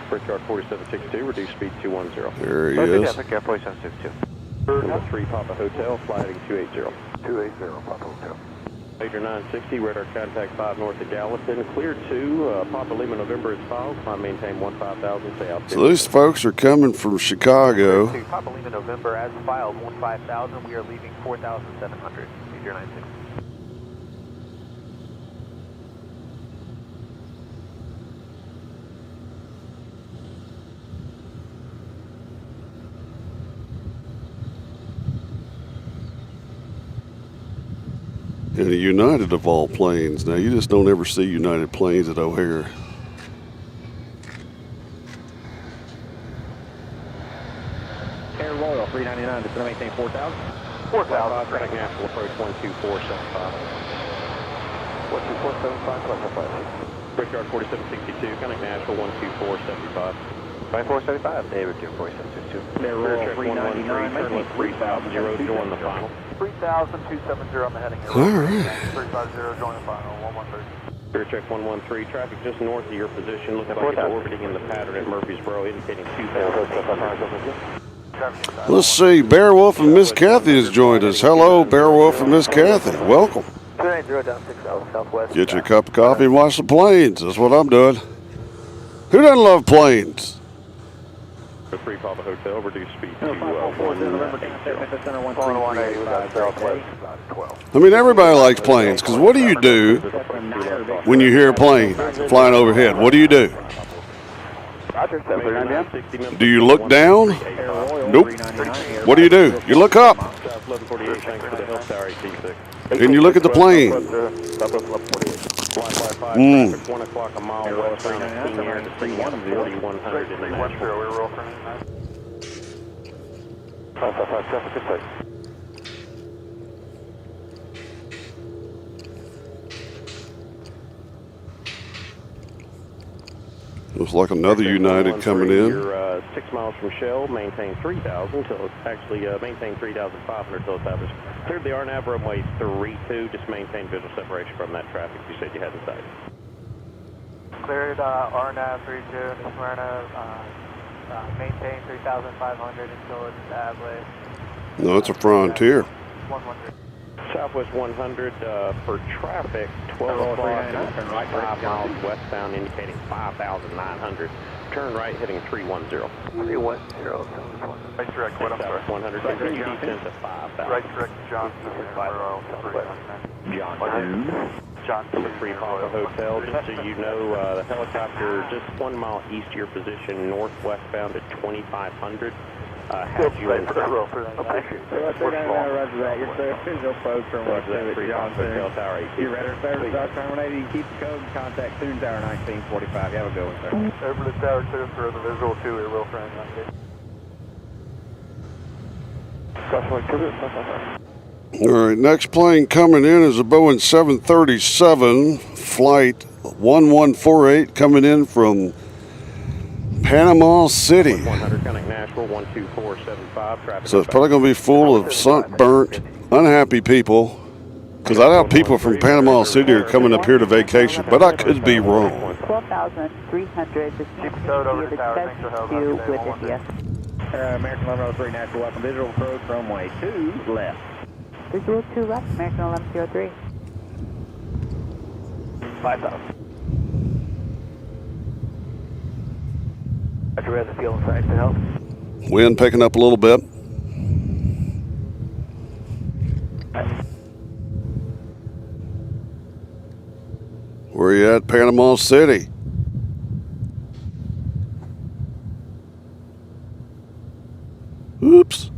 Brickyard 4762, reduce speed 210. There he is. Brickyard 4762. Number 3 Papa Hotel, fly heading 280. 280, Papa Hotel. Major 960, radar contact 5 north of Gallatin. Clear 2, Papa Lima November is filed. Climb maintain 15,000, stay out. So these folks are coming from Chicago. Papa Lima November as filed, 15,000. We are leaving 4,700. Major 960. And a United of all planes. Now, you just don't ever see United planes at O'Hare. Air Royal 399, just going to maintain 4,000. 4,000, traffic national approach 12475. 12475, Brickyard 4762, Connect Nashville 12475. 2475. David 4762. Air Royal 399, maintain 3,000. Join the final. 3,270 on the heading. All right. 350, join the final, 113. Air check 113, traffic just north of your position. Looks like it's orbiting in the pattern at Murfreesboro, indicating 2,800. Let's see. Beowulf and Miss Kathy has joined us. Hello, Beowulf and Miss Kathy. Welcome. 290 down 6000 southwest. Get your cup of coffee and watch the planes. That's what I'm doing. Who doesn't love planes? The 3 Papa Hotel, reduce speed to 180. I mean, everybody likes planes, because what do you do when you hear a plane flying overhead? What do you do? Do you look down? Nope. What do? You look up. And you look at the plane. 1 o'clock a mile west, 319 here to 4100 in the Nashville. Looks like another United coming in. You're 6 miles from Shell, maintain 3,000 till it's actually maintain 3,500 till established. Cleared the RNAV runway 32, just maintain visual separation from that traffic you said you had in sight. Cleared RNAV 32 to Smyrna, maintain 3,500 until it's established. No, it's a Frontier. 113. Southwest 100 for traffic, 12 o'clock, turn right 5 miles westbound, indicating 5,900. Turn right, heading 310. 310. Right direct, what I'm sorry. 100, continue descent to 5,000. Right direct, Johnson. Johnson. Number 3 Papa Hotel, just so you know, the helicopter just 1 mile east of your position, northwestbound at 2,500. Has you in front. Roger that. Your visual approach from West Johnson. You're ready to service our terminated. Keep the code and contact Student Tower 1945. You have a good one, sir. Over to Tower 2 for the visual 2 here, real friend. All right, next plane coming in is a Boeing 737 flight 1148 coming in from Panama City. 100 Connect Nashville 12475. So it's probably going to be full of burnt, unhappy people, because I doubt people from Panama City are coming up here to vacation, but I could be wrong. 12,300. This is the best view with India. American 1103 National Weapon visual approach runway 2 left. Visual 2 left, American 1103. 5,000. Roger, we have the field inside to help. Wind picking up a little bit. Where you at? Panama City. Oops.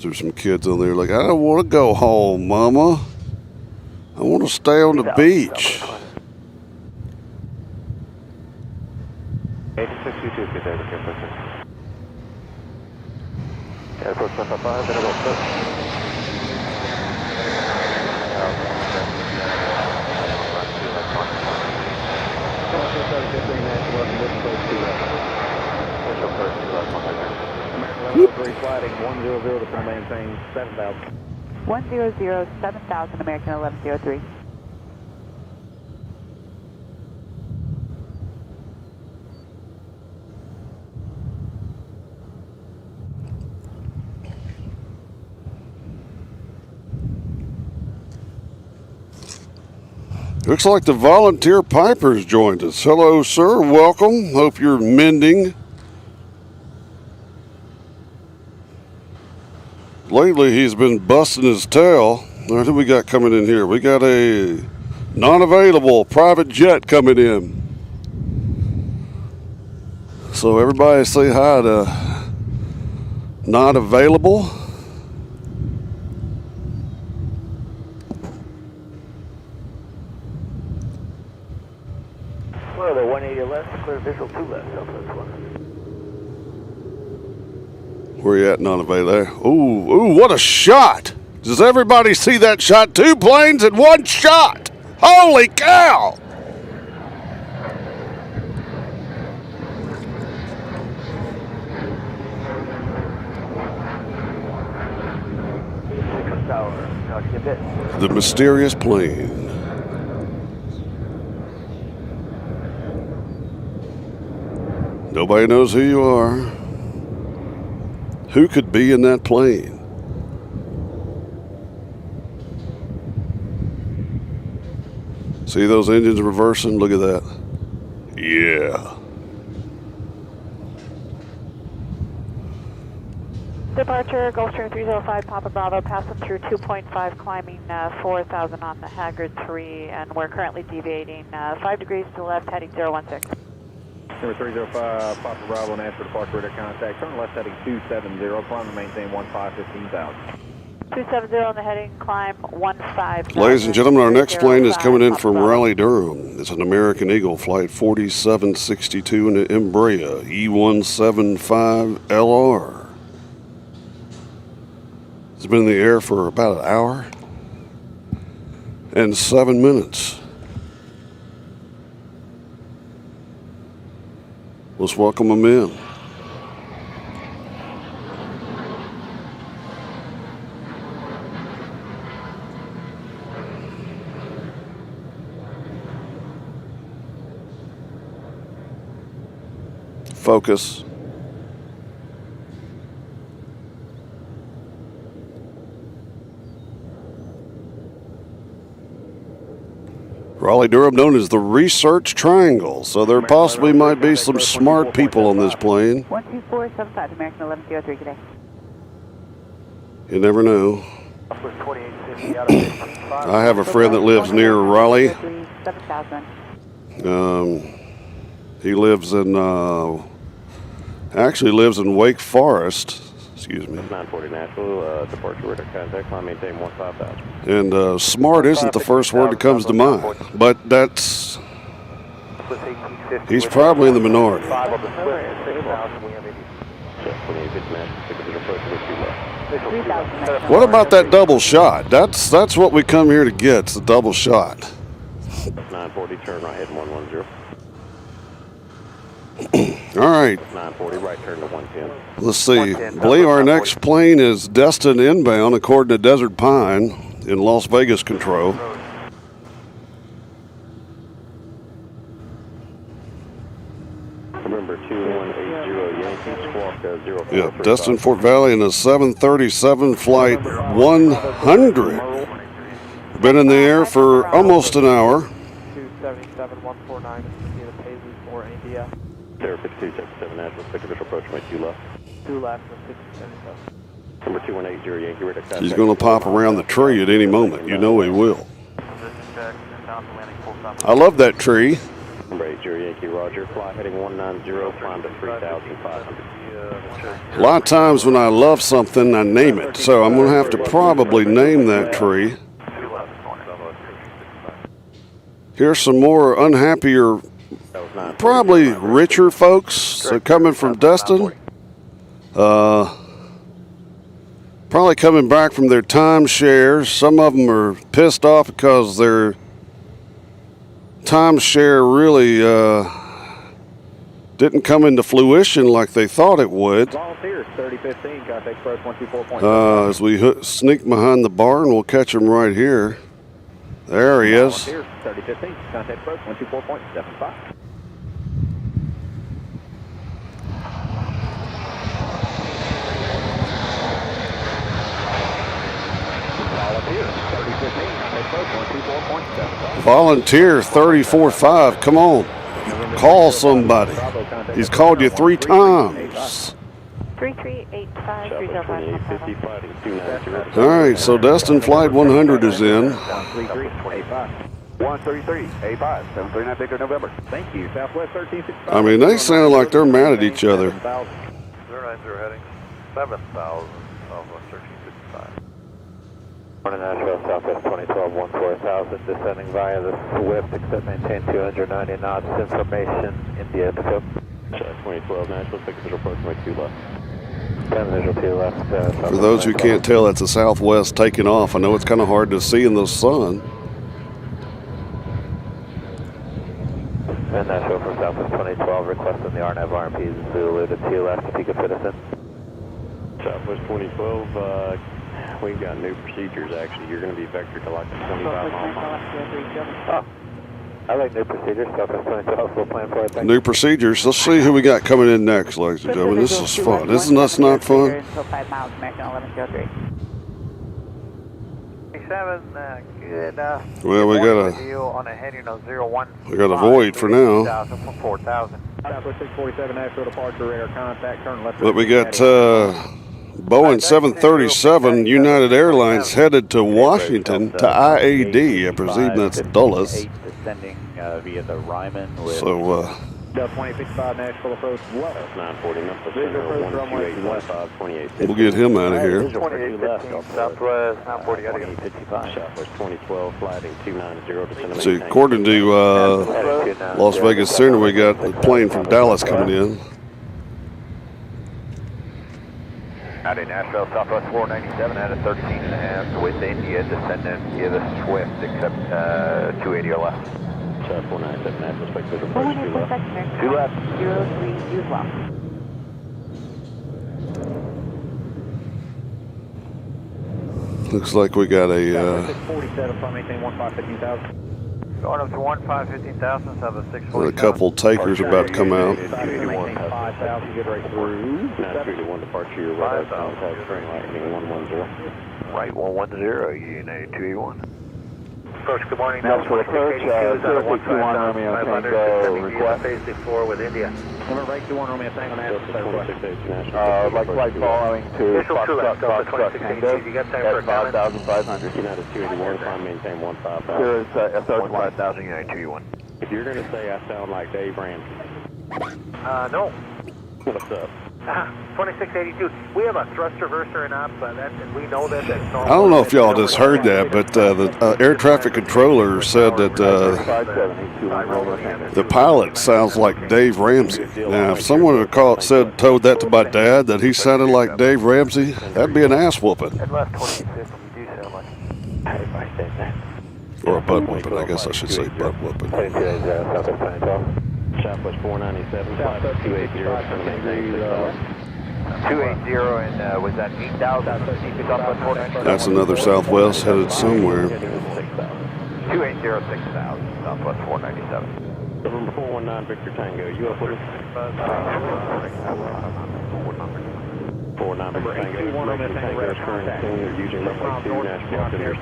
Because there's some kids on there like, I don't want to go home, Mama. I want to stay on the beach. 8622, good day, looking for Yeah, approach 155, then about foot. American 1103 sliding 100 to full maintain 7,000. 100, 7,000, American 1103. Looks like the volunteer piper's joined us. Hello, sir. Welcome. Hope you're mending. Lately, he's been busting his tail. What do we got coming in here? We got a non-available private jet coming in. So everybody say hi to not available. Clear the 180 left, clear visual 2 left, Southwest 1. Where you at, non-available there? Ooh, what a shot! Does everybody see that shot? 2 planes in 1 shot! Holy cow! The mysterious plane. Nobody knows who you are. Who could be in that plane? See those engines reversing? Look at that. Yeah. Departure, Gulfstream 305, Papa Bravo, passing through 2.5, climbing 4,000 on the Haggard 3, and we're currently deviating 5 degrees to the left, heading 016. Number 305, Papa Bravo, and for departure radar contact. Turn left heading 270, climb to maintain 15,000. 270 on the heading, climb 15,000. Ladies and gentlemen, our next plane is coming in from Raleigh-Durham. It's an American Eagle Flight 4762 in the Embraer E175LR. It's been in the air for about an hour and 7 minutes. Let's welcome them in. Focus. Raleigh-Durham known as the Research Triangle, so there possibly might be some smart people on this plane. 12475, American 1103, good day. You never know. I have a friend that lives near Raleigh. 7,000. He lives in, actually lives in Wake Forest. Excuse me. 940 Nashville, departure radar contact, climb maintain 15,000. And smart isn't the first word that comes to mind, but that's, he's probably in the minority. What about that double shot? That's what we come here to get, it's the double shot. 940, turn right, heading 110. All right. 940, right turn to 110. Let's see. I believe our next plane is destined inbound, according to Desert Pine in Las Vegas control. Remember 2180 Yankee Squawk 04. Yeah, destined Fort Valley in a 737 flight 100. Been in the air for almost an hour. 277-149 is the Paisley for India. 5277 Nashville, quick official approach, make 2 left. 2 left with 677. Number 2180 Yankee radar contact. He's going to pop around the tree at any moment. You know he will. I love that tree. Number 80 Yankee Roger, fly heading 190, climb to 3,500. A lot of times when I love something, I name it. So I'm going to have to probably name that tree. Here's some more unhappier, probably richer folks coming from Destin. Probably coming back from their timeshares. Some of them are pissed off because their timeshare really didn't come into fruition like they thought it would. As we sneak behind the barn, we'll catch him right here. There he is. 3015, contact approach 124.75. Volunteer 34-5, come on. Call somebody. He's called you 3 times. 3385 All right, so Destin Flight 100 is in. 13385 739 Victor November. Thank you. Southwest 1365. I mean, they sound like they're mad at each other. 090 heading 7,000 Southwest 1355. Morning Nashville, Southwest 2012 14,000, descending via the Swift, except maintain 290 knots. Information, Indy at the tip. 2012 Nashville, 6 visual approach, 2 left. 10 visual 2 left. For those who can't tell, that's the Southwest taking off. I know it's kind of hard to see in the sun. And Nashville from Southwest 2012, requesting the RNAV RMPs Zulu to 2 left, if you could fit us in. Southwest 2012, we've got new procedures actually. You're going to be vectored to like 25 miles. Oh, I like new procedures. Southwest 2012, we'll plan for it. New procedures. Let's see who we got coming in next, ladies and gentlemen. This is fun. Isn't that not fun? Until 5 miles, American 1103. 27, good. Well, we got on a heading of 01. We got a void for now. 4,000. Southwest 647 Nashville departure radar contact. Turn left. But we got Boeing 737 United Airlines headed to Washington to IAD. I presume that's Dulles. Descending via the Ryman with So, Delta 2055 Nashville approach left. 940 Memphis, 12815, we'll get him out of here. 2815 Southwest 940 Southwest 2012, flighting 290, descending. See, according to Las Vegas Center, we got a plane from Dallas coming in. Out in Nashville, Southwest 497 at a 13.5 with India descending via the Swift, except 280 or left. South 497, Nashville, spec visual approach, 2 left. 2 left. 03, use well. Looks like we got a 647 from maintain 15,000. Going up to 15,000, have a 640. a couple takers about to come out. 5,000, get right through. 931 departure, your radar contact, train lightning 110. Right 110, Unit 281. Approach, good morning. Nashville approach, 021 Romeo Tango, request. Phase 4 with India. Number right 21 Romeo Tango Nashville. Like flight following to Foxtrot Tango at 5,500. United 281, climb maintain 15,000. Here is SR 5,000, Unit 281. If you're going to say I sound like Dave Ramsey. No. What's up? 2682. We have a thrust reverser in op, and we know that that's normal. I don't know if y'all just heard that, but the air traffic controller said that the pilot sounds like Dave Ramsey. Now, if someone had told that to my dad that he sounded like Dave Ramsey, that'd be an ass whooping. At left 2850, you do sound like. Or a butt whooping, I guess I should say butt whooping. Southwest 497, flight 280, 280 and was that 8,000? That's another Southwest headed somewhere. 280, 6,000, Southwest 497. November 419, Victor Tango, you up with us? 49 Victor Tango, Victor Tango, current team, using runway 2, Nashville, altimeter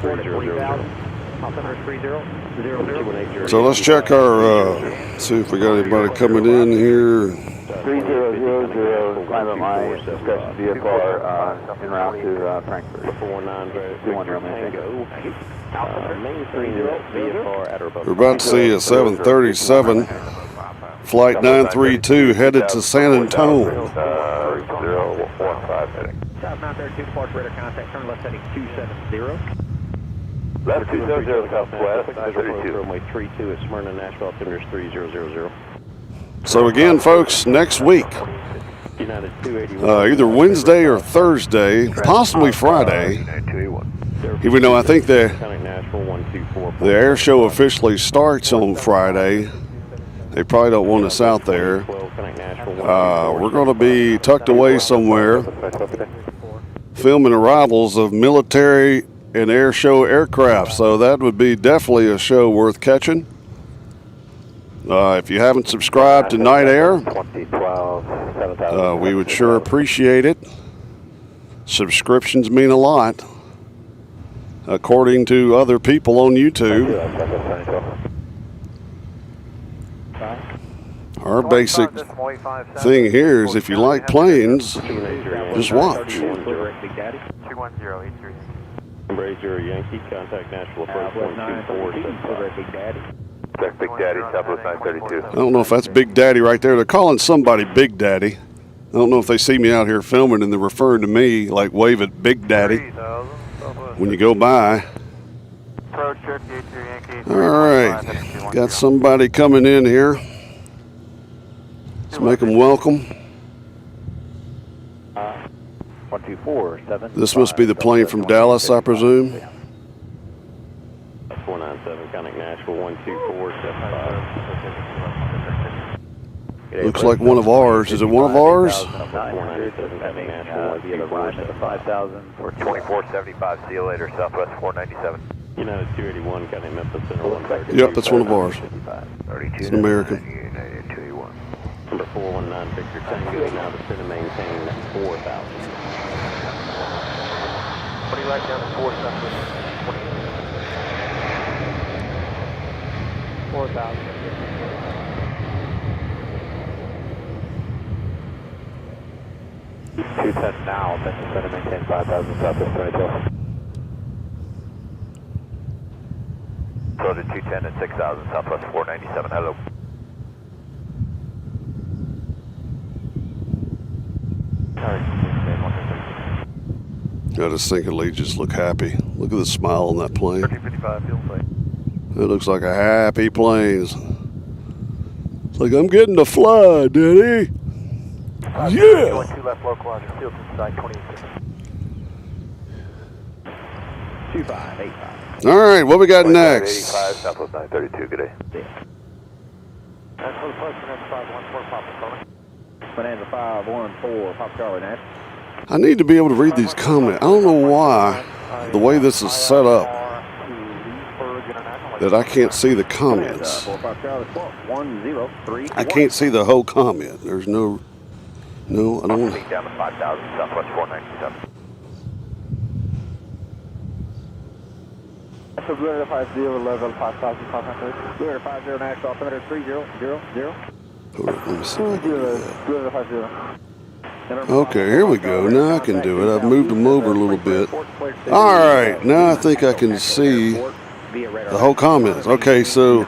3000. So let's check our, see if we got anybody coming in here. 3000, climb up my discussion VFR en route to Frankfurt. 49 Victor Tango, main 30 VFR at or above. We're about to see a 737. Flight 932 headed to San Antonio. 015 heading. South 932, departure radar contact, turn left heading 270. Left 270 southwest, Visual 932. runway 32 at Smyrna, Nashville, altimeter 3000. So again, folks, next week, United 281. either Wednesday or Thursday, possibly Friday, even though I think the Nashville 124. air show officially starts on Friday. They probably don't want us out there. We're going to be tucked away somewhere filming arrivals of military and air show aircraft. So that would be definitely a show worth catching. If you haven't subscribed to Night Air, we would sure appreciate it. Subscriptions mean a lot, according to other people on YouTube. Our basic thing here is if you like planes, just watch. 21083. Embrace your Yankee, contact Nashville approach 124. Check Big Daddy, Southwest 932. I don't know if that's Big Daddy right there. They're calling somebody Big Daddy. I don't know if they see me out here filming and they're referring to me, like wave at Big Daddy when you go by. All right, got somebody coming in here. Let's make them welcome. 124, This must be the plane from Dallas, I presume. 497, contact Nashville 12475. Looks like one of ours. Is it one of ours? 497, contact Nashville 5,000 for 2475. See you later, Southwest 497. United 281, contact Memphis Center 130. Yep, that's one of ours. It's an American. United 281. Number 419, Victor Tango is now descend and maintain 4,000. What do you like down to 4,000? 4,000. now, then descend and maintain 5,000 Southwest 22. Go to 210 at 6,000 Southwest 497. Hello. Got us thinking they just look happy. Look at the smile on that plane. 1355, fuel safe. It looks like a happy plane. It's like, I'm getting to fly, Daddy. Yeah. 2 left localizer, field inside 28. 2585. All right, what we got next? 85, Southwest 932, good day. That's for the first, next 514, Papa Charlie. Bonanza 514, Papa Charlie, Nash. I need to be able to read these comments. I don't know why, the way this is set up, that I can't see the comments. I can't see the whole comment. There's no, I don't want to. Down to 5,000 Southwest 497. So Blue 50, level 5,500. Blue 50, Nashville, altimeter 3000. Hold on, let me see. Blue 50. Okay, here we go. Now I can do it. I've moved them over a little bit. All right, now I think I can see the whole comments. Okay, so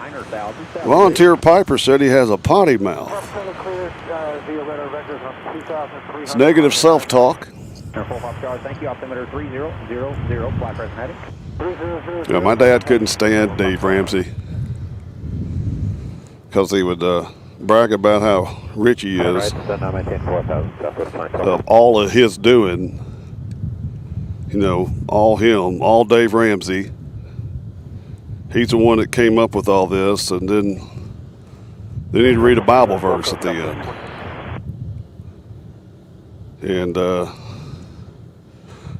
Volunteer Piper said he has a potty mouth. It's negative self-talk. Thank you, altimeter 3000, flight present heading. Yeah, my dad couldn't stand Dave Ramsey because he would brag about how rich he is of all of his doing. You know, all him, all Dave Ramsey. He's the one that came up with all this, and then they need to read a Bible verse at the end. And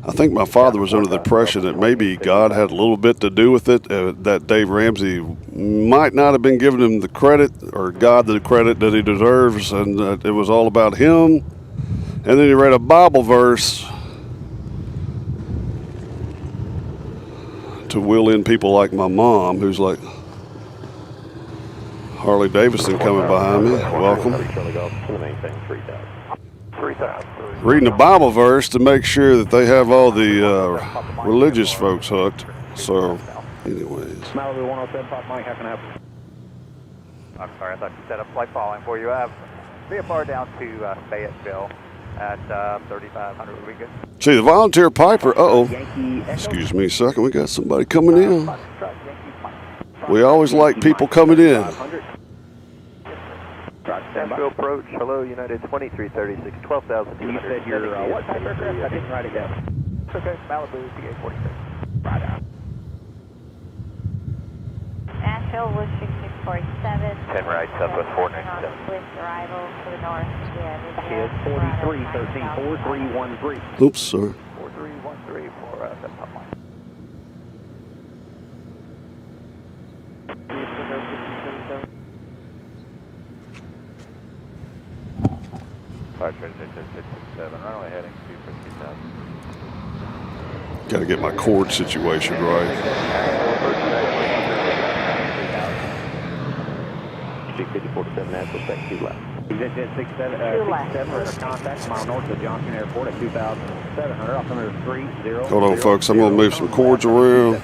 I think my father was under the impression that maybe God had a little bit to do with it, that Dave Ramsey might not have been giving him the credit, or God the credit that he deserves, and that it was all about him. And then he read a Bible verse to wheel in people like my mom, who's like Harley Davidson coming behind me. Welcome. Reading the Bible verse to make sure that they have all the religious folks hooked. So, anyways. Malibu 107, Pop Mike, how can I help I'm sorry, I thought you set up flight following for you. VFR down to Fayetteville at 3,500 would be good. See, the volunteer piper, excuse me a second, we got somebody coming in. We always like people coming in. Nashville approach, hello, United 2336, 12,200. You said you're, what type of aircraft? I didn't write it down. It's okay, Malibu, TA-46. Right out. Nashville, Wishing 647. 10 right, Southwest 497. Swift arrival to the north. Kid 43, 13, 4313. Oops, sorry. 4313 for that top line. Runway heading 250,000. Got to get my cord situation right. G5047 Nashville, spec 2 left. Exit 67, 67, contact, mile north of Johnson Airport at 2,700, altimeter 30. Hold on, folks. I'm going to move some cords around.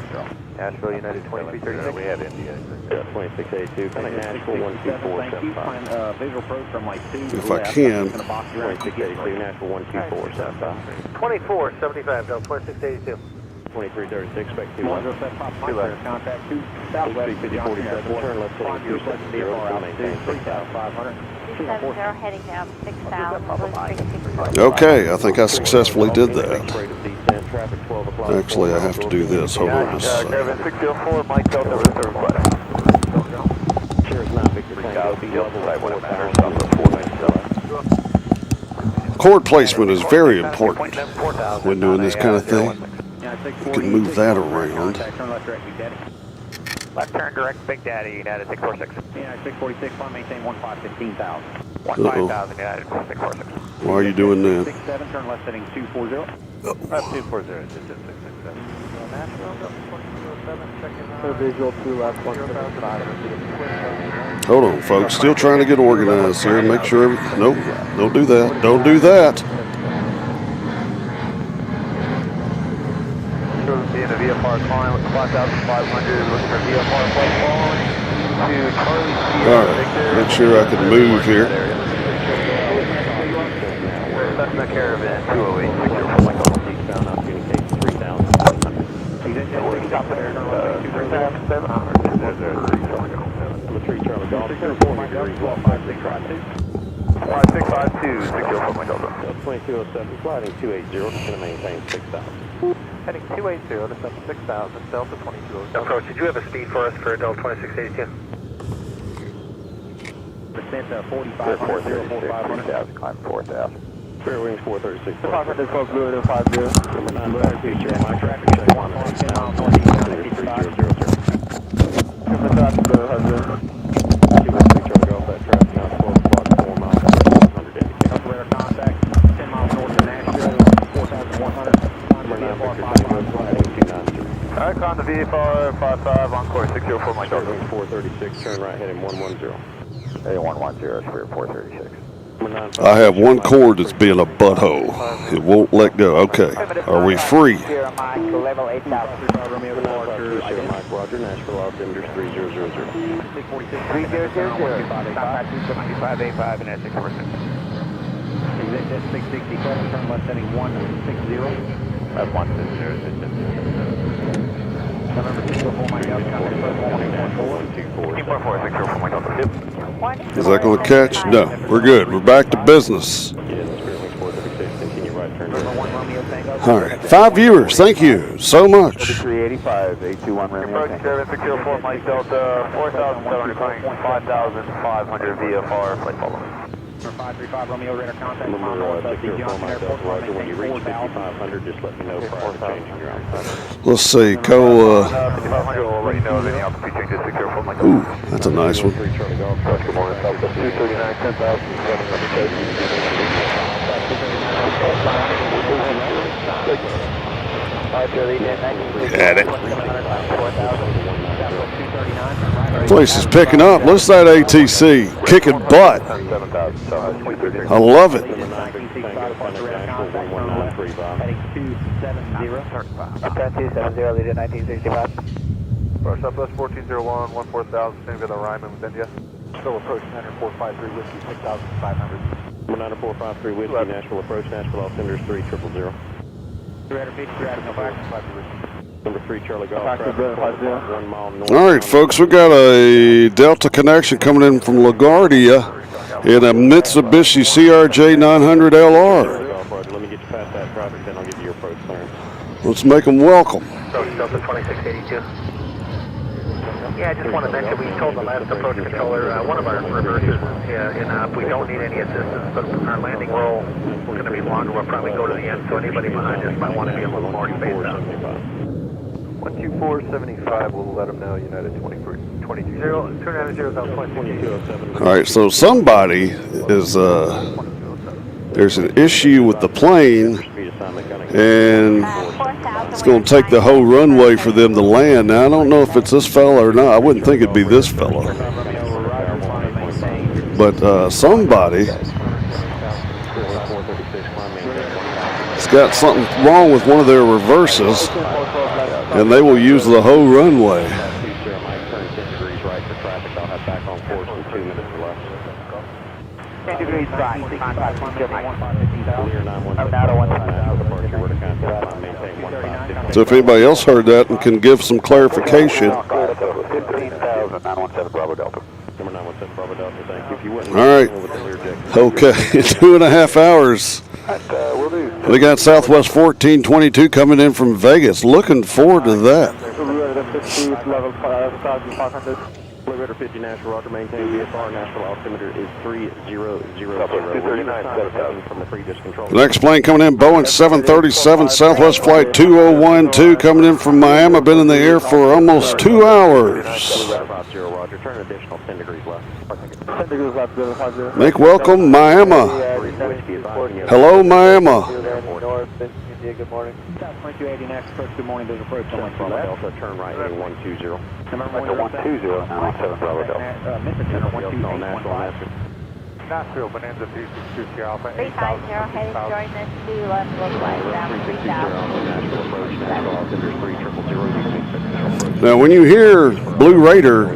Nashville, United 2336. We have Indy. 2682, coming Nashville, 12475. Visual approach from like 2 If I can. 2682, Nashville, 12475. 2475, Del 2682. 2336, spec 2 left. Contact 2 southwest of Johnson Airport. Turn left heading 260, maintain 3,500. 270 heading down 6,000. Okay, I think I successfully did that. Actually, I have to do this. Hold on just a second. Caravan 604, Mike Delta, reserve flight. Cord placement is very important when doing this kind of thing. You can move that around. Left turn direct, Big Daddy, United 646. United 646, maintain 15,000. 15,000, United 646. Why are you doing that? 67, turn left heading 240. 240, 667. Visual 2 left, 175. Hold on, folks. Still trying to get organized here. Make sure. Nope. Don't do that. Don't do that. Being a VFR calling with 5,500, looking for VFR flight following to Charlie Sierra. All right. Make sure I can move here. Cessna Caravan 208. The 3 Charlie Golf, 5652, secure from Delta. 2207, sliding 280, going to maintain 6,000. Heading 280 to 6,000, Delta 2207. Approach, did you have a speed for us for Delta 2682? Percent 4,500, 4,500. Climb 4,000. Fair wings 436. 500, 50, 50. Number 9, picture, my traffic check 1 at 6,000, 3000. Give the top to the 100. 213 Charlie Golf, that traffic now 12 o'clock, 4 miles, 100 indicated. Operator contact, 10 miles north of Nashville, 4,100. Number 9, picture, Tango, sliding 293. Alright, con the VFR 55, encore 604, Mike Start Delta. wings 436, turn right heading 110. Hey, 110, Spirit 436. I have one cord that's being a butthole. It won't let go. Okay. Are we free? Sierra Mike, level 8,000. Romeo departure, Sierra Mike, Roger, Nashville, altimeter 3000. 3000, contact 27585 and at 646. Exit 667, turn left heading 160. That's 160. Number 204, Mike Delta, contact 114. Team 14, 604, Mike Delta. Is that going to catch? No. We're good. We're back to business. All right. 5 viewers. Thank you so much. 385, 821 Romeo. Approach Caravan 604, Mike Delta, 4,700, 5,500 VFR, flight following. Number 535, Romeo, radar contact. Number 604, Mike Delta, Roger, when you reach 5,500, just let me know prior to changing your altitude. Let's see. 5,500 will let you know of any altitude changes, 604, Mike Delta. Ooh, that's a nice one. 3 Charlie Golf, Good morning, Delta 239, 10,000. Had it. Place is picking up. Listen to that ATC kicking butt. I love it. Contact 270, lead at 1965. For Southwest 1401, 14,000, same for the Ryman with India. Still approaching 9453 Whiskey 6500. 9453 Whiskey, Nashville approach, Nashville altimeter is 3000. 350, Number 3 Charlie Golf, Fox, traffic 1 mile north. All right, folks, we got a Delta connection coming in from LaGuardia in a Mitsubishi CRJ 900 LR. Let me get you past that traffic, then I'll give you your approach clearance. Let's make them welcome. Delta 2682. Yeah, I just want to mention, we told the last approach controller, one of our reversers if we don't need any assistance, but our landing roll is going to be longer, we'll probably go to the end, so anybody behind us might want to be a little more spaced out. 12475, we'll let them know, United 290 All right, so somebody is, there's an issue with the plane, and it's going to take the whole runway for them to land. Now, I don't know if it's this fella or not. I wouldn't think it'd be this fella. But somebody has got something wrong with one of their reverses, and they will use the whole runway. 10 degrees right, 65. So if anybody else heard that and can give some clarification. 15,000, 917 Bravo Delta. Number 917 Bravo Delta, thank you. If you wouldn't, All right. Okay, 2.5 hours. We got Southwest 1422 coming in from Vegas. Looking forward to that. Blue Raider 50 Nashville, Roger, maintain VFR, Nashville altimeter is 3000. From the previous control. The next plane coming in, Boeing 737 Southwest Flight 2012 coming in from Miami. Been in the air for almost 2 hours. Roger, turn additional 10 degrees left. 10 degrees left, Make welcome Miami. Hello, Miami. Good morning. 2280 next approach, good morning, there's approach on Delta, turn right heading 120. Number 120, 917 Bravo Delta. Nashville, Bonanza 262 Sierra Alpha. 350, heading join this to left, look like down 3000. Now, when you hear Blue Raider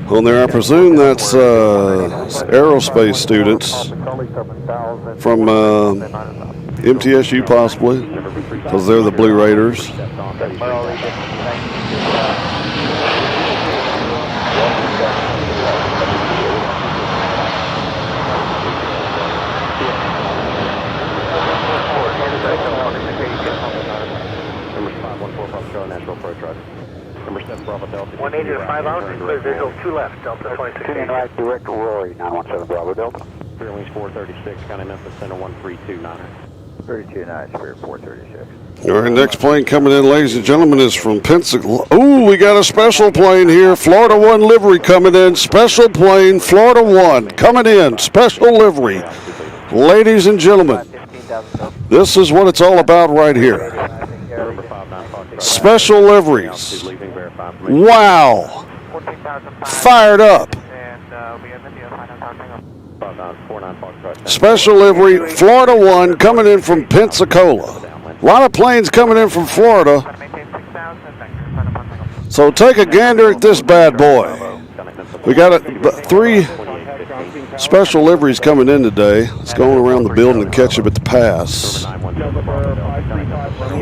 on there, I presume that's aerospace students from MTSU possibly, because they're the Blue Raiders. Number 7 Bravo Delta. 180 to 5 out, clear visual 2 left, Delta 26. Turning right, direct to Rory, 917 Bravo Delta. Clear wings 436, counting Memphis Center 1329. 32-9, Spirit 436. All right, next plane coming in, ladies and gentlemen, is from Pensacola. Oh, we got a special plane here. Florida 1 livery coming in. Special plane, Florida 1 coming in. Special livery. Ladies and gentlemen, this is what it's all about right here. Special liveries. Wow. Fired up. Special livery, Florida 1 coming in from Pensacola. A lot of planes coming in from Florida. So take a gander at this bad boy. We got 3 special liveries coming in today. Let's go around the building and catch him at the pass.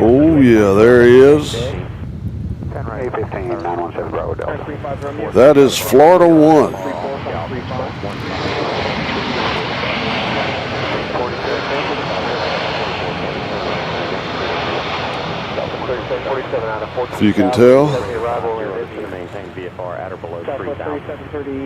Oh yeah, there he is. That is Florida 1. If you can tell. Maintain VFR at or below 3,000.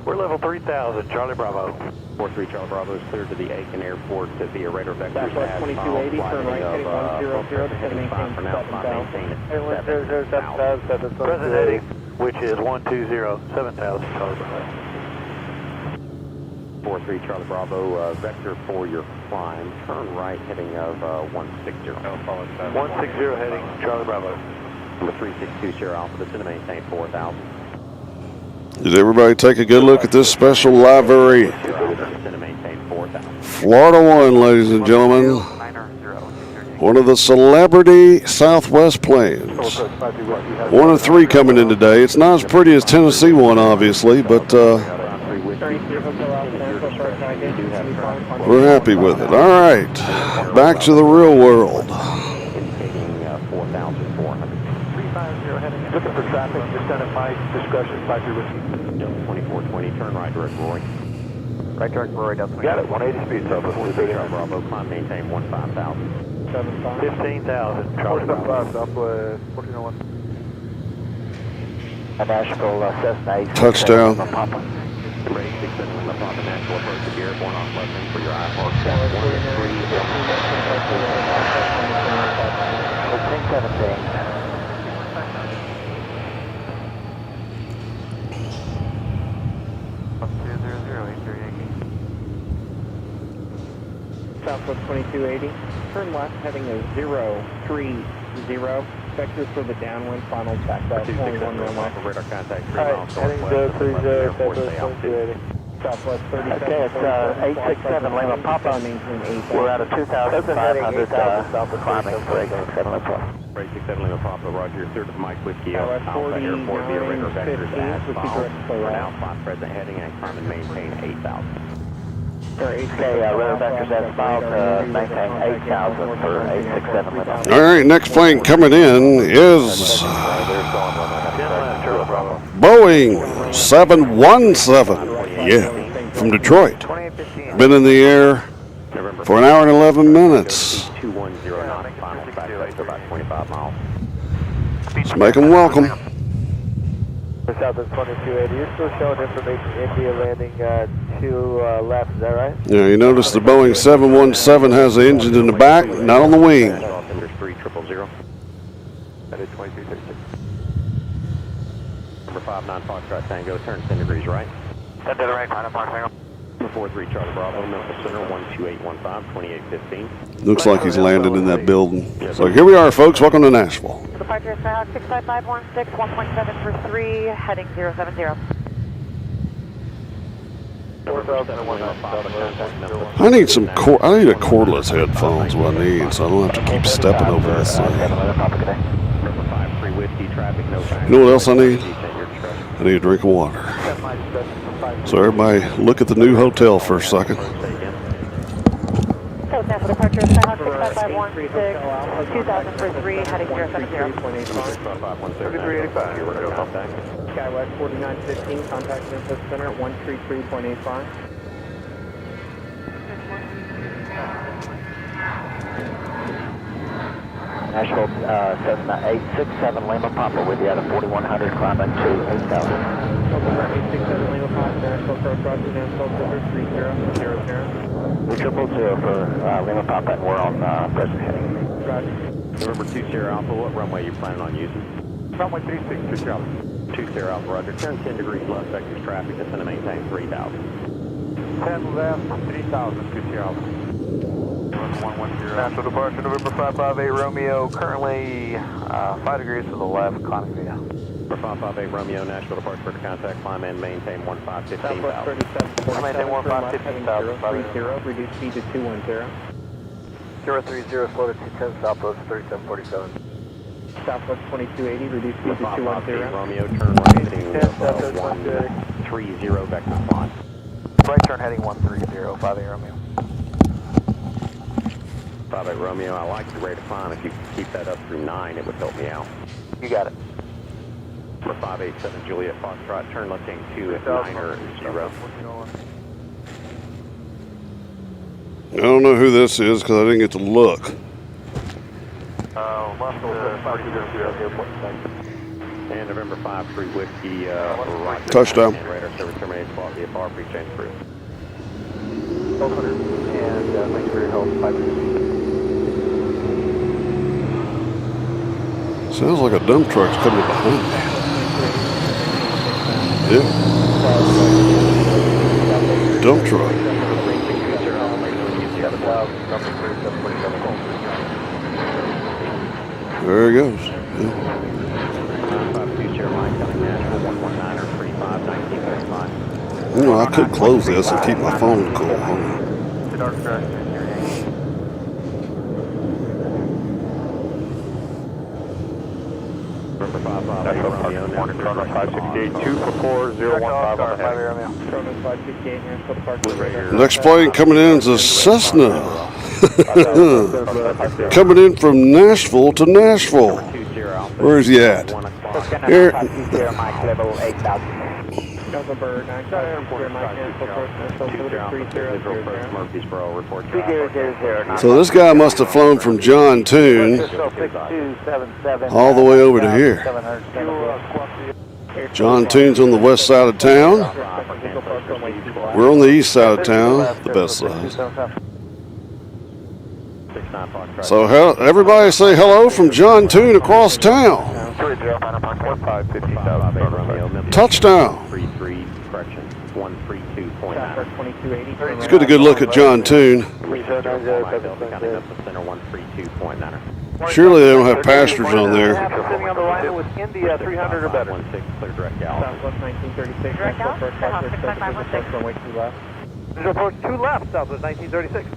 We're level 3000, Charlie Bravo. 43 Charlie Bravo is cleared to the Aiken Airport to via radar vectors. 2280, turn right heading 100, for now, maintain it. Present heading, which is 120, 7000, Charlie Bravo. 43 Charlie Bravo, vector for your climb. Turn right heading of 160. 160 heading, Charlie Bravo. Number 362 Sierra Alpha, that's going to maintain 4,000. Did everybody take a good look at this special livery? Florida 1, ladies and gentlemen. One of the celebrity Southwest planes. 1 of 3 coming in today. It's not as pretty as Tennessee one, obviously, but we're happy with it. All right, back to the real world. Looking for traffic, just send it my discretion, 2420, turn right direct Roy. Right direct Roy, down 20. Got it, 180 speed, Southwest 40 Bravo, climb, maintain 15,000. 15,000. Southwest 1401. Nashville, Cessna 8. Touchdown. Brake 67 Lima Papa, Nashville approach the airborne on left wing for your I-Park. 1517. Southwest 2280. Turn left heading a 030. Vector for the downwind, final back up 21 runway. Radar contact 3 Alright, miles heading northwest. 030, Southwest 2280. Southwest 37. Okay, it's 867 Lima Papa. We're out of 2,500 climbing for 867 Lima Papa. 867 Lima Papa, roger, you're third of Mike Whiskey, Alpha Airport via radar vectors as follows. We're now spot present heading and climb and maintain 8,000. Okay, radar vectors as filed to maintain 8,000 for 867 Lima. All right, next plane coming in is Boeing 717. Yeah, from Detroit. Been in the air for an hour and 11 minutes. 210 knots, final back to about 25 miles. Let's make them welcome. Southwest 2280, you're still showing information India landing to left, is that right? Yeah, you notice the Boeing 717 has the engine in the back, not on the wing. Altimeter 3000. That is 2236. Number 59 Foxtrot Tango, turn 10 degrees right. 10 to the right, final Fox Tango. Number 43 Charlie Bravo, Memphis Center, 12815, 2815. Looks like he's landed in that building. So here we are, folks. Welcome to Nashville. Departure Skyhawk 65516, 1.7 for 3, heading 070. I need some I need a cordless headphones. What I need, so I don't have to keep stepping over this thing. You know what else I need? I need a drink of water. So everybody, look at the new hotel for a second. So Nashville departure Skyhawk 65516, 2000 for 3, heading 070. Skywest 4915, contact Memphis Center 133.85. Nashville Cessna 867 Lima Papa with you out of 4100 climbing to 8,000. Open 867 Lima Papa, Nashville Cross Roger, Nashville Center 3000. 000 for Lima Papa, and we're on present heading. Roger. November 2 Sierra Alpha, what runway you planning on using? Runway 36, 2 Sierra Alpha. 2 Sierra Alpha, roger. Turn 10 degrees left, vectors traffic, descend and maintain 3,000. 10 left, 3,000, 2 Sierra Alpha. 110. National departure, November 558 Romeo, currently 5 degrees to the left, climbing via. For 558 Romeo, Nashville departure for contact, climb and maintain 15,000. Southwest 37, Maintain 15,000, 30, reduce speed to 210. 030, slow to 210, Southwest 3747. Southwest 2280, reduce speed to 210. Romeo, turn right, heading 130, vector flight. Right turn heading 130, 58 Romeo. 58 Romeo, I like the rate of climb. If you keep that up through 9, it would help me out. You got it. For 587 Juliet Foxtrot, turn left heading 2 at 9er 0. I don't know who this is because I didn't get to look. And November 53 Whiskey, right. Touchdown. And radar service terminated, spot VFR, pre-change crew. 1200, and thanks for your help. 5 Sounds like a dump truck's coming behind me. Yeah. Dump truck. There he goes. Yeah. You know, I could close this and keep my phone cool. Hold on. Morning, Chronos 568, 244-015 on the head. Chronos 568, Nashville Park. Next plane coming in is a Cessna. Coming in from Nashville to Nashville. Where is he at? Here. So this guy must have flown from John Toon all the way over to here. John Toon's on the west side of town. We're on the east side of town, the best side. So everybody say hello from John Toon across town. Touchdown. Let's get a good look at John Toon. Surely they don't have pastors on there. Sitting on the line with Indy 300 or better. Southwest 1936. Direct out, Southwest 65516. Visual approach 2 left, Southwest 1936.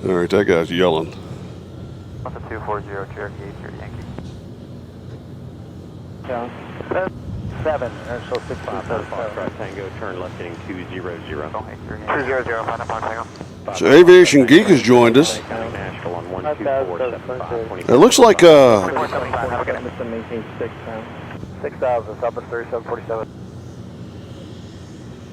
All right, that guy's yelling. Alpha 240 Cherokee 830 Yankee. Yeah. 7, so 657. Tango, turn left heading 200. 200, final Tango. So Aviation Geek has joined us. It looks like 6,000, Southwest 3747.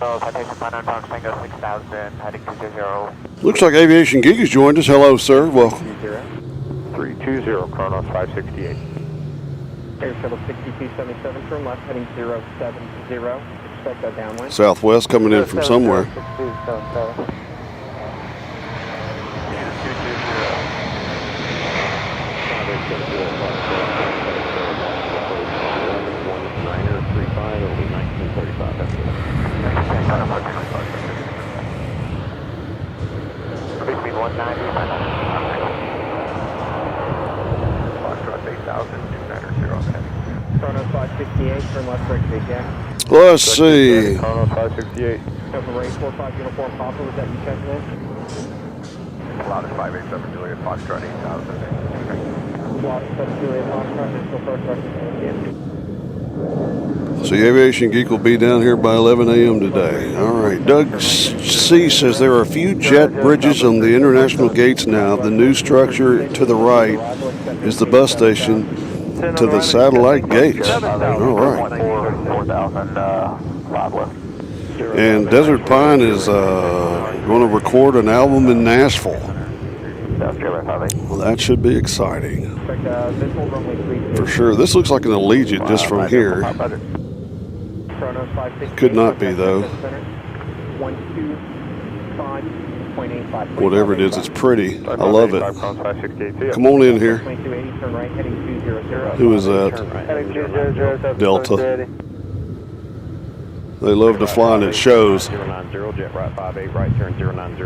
Citation final Tango 6000, heading 200. looks like Aviation Geek has joined us. Hello, sir. Welcome. 320, Chronos 568. Air Shuttle 6277 from left heading 070. Expect that downwind. Southwest coming in from somewhere. 6277. Between 190 and 900. Chronos 568 from left correct Diecast. Let's see. Chronos 568. Delta Ray 45 Uniform Papa, was that you checking in? Lotus 587 Juliet Foxtrot 8000. Lotus 7 Juliet Foxtrot, National First Record. So Aviation Geek will be down here by 11 a.m. today. All right. Doug C. says there are a few jet bridges on the international gates now. The new structure to the right is the bus station to the satellite gates. All right. 4,000 left. And Desert Pine is going to record an album in Nashville. Well, that should be exciting. For sure. This looks like an Allegiant just from here. Could not be, though. Whatever it is, it's pretty. I love it. Come on in here. Who is that? Delta. They love to fly and it shows. 090, jet right 58, right turn 090.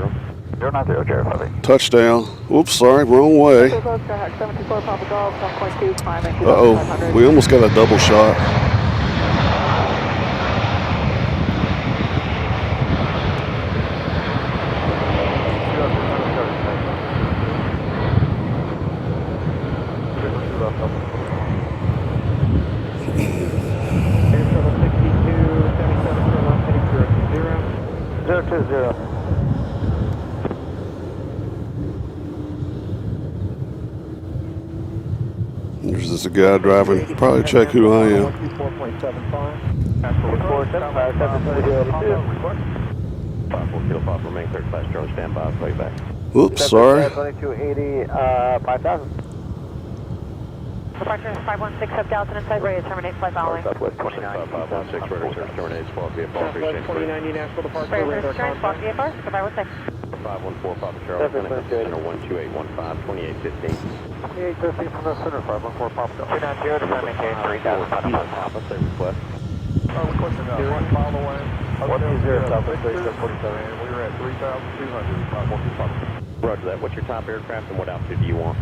090, Jet 58. Touchdown. Oops, sorry, wrong way. Uh-oh, we almost got a double shot. There's this guy driving. Probably check who I am. 475. Oops, sorry. 2280, 5,000. Departure 516 up Delta inside radio, terminate flight following. Southwest 29. 516, radar service terminates, 12 VFR, Southwest 2090 Nashville departure, radar Insurance, block contact. VFR, goodbye 16. 514, Papa Charles, center 12815, 2815. 2815 from the center, 514 Papa. 290 to maintain 3,000. Papa, say request. Requesting 1 mile away. 120 Southwest 3747. And we were at 3,200, 514 Papa. Roger that. What's your top aircraft and what altitude do you want?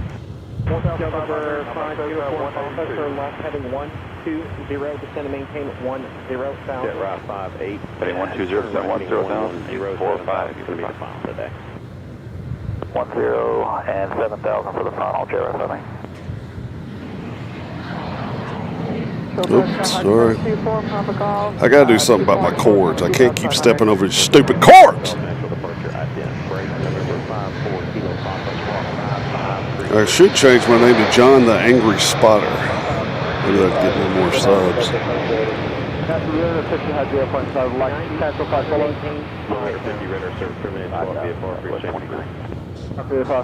Delta 5 Uniform Papa, turn left heading 120, descend and maintain 10,000. Jet right 58. Heading 120, descend 10,000, 45. It's going to be the final today. 10 and 7,000 for the final, Jet 58. Oops, sorry. I gotta do something about my cords. I can't keep stepping over these stupid cords. I should change my name to John the Angry Spotter. Maybe that'd get me more subs.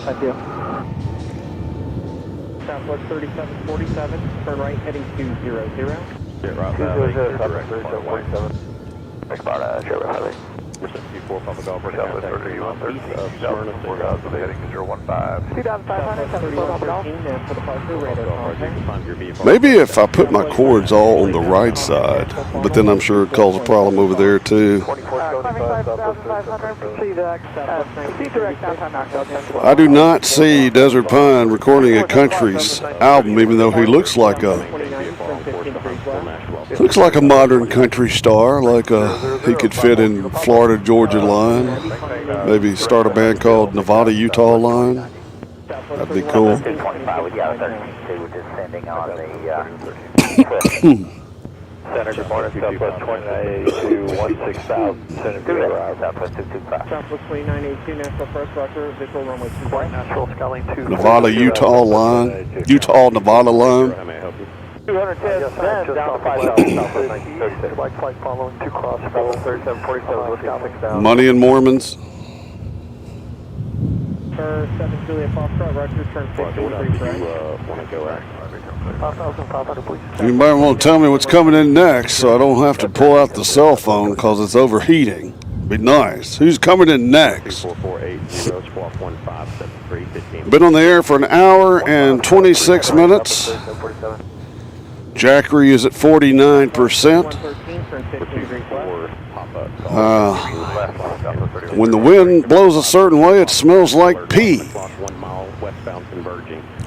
Thank you. Southwest 3747, turn right heading 200. Get route 200, Next bar, Sherwood Highway. 4 Papa Golf, Southwest 3113, Smyrna, 4000, heading 015. 2,500, for departure, radar contact. Maybe if I put my cords all on the right side, but then I'm sure it causes a problem over there too. climbing 5,500, proceed direct downtown Knoxville. I do not see Desert Pine recording a country's album, even though he looks like a modern country star, like he could fit in Florida-Georgia line. Maybe start a band called Nevada-Utah line. That'd be cool. We got a 13-2 descending on the Center, good morning, Southwest 2982, 16,000, Southwest 225. Southwest 2982, National First Roger, visual runway 2 Natural Sculling 2. Nevada-Utah line. Utah-Nevada line. 210, down to 5,000, Southwest 1936. Like flight following 2 cross, 3747, Wisconsin down. Money and Mormons. Sir, 7 Juliet Foxtrot, Roger, turn 53 right. want to go at? 5,500, please. You might want to tell me what's coming in next so I don't have to pull out the cell phone because it's overheating. Be nice. Who's coming in next? Been on the air for an hour and 26 minutes. Jackery is at 49%. When the wind blows a certain way, it smells like pee.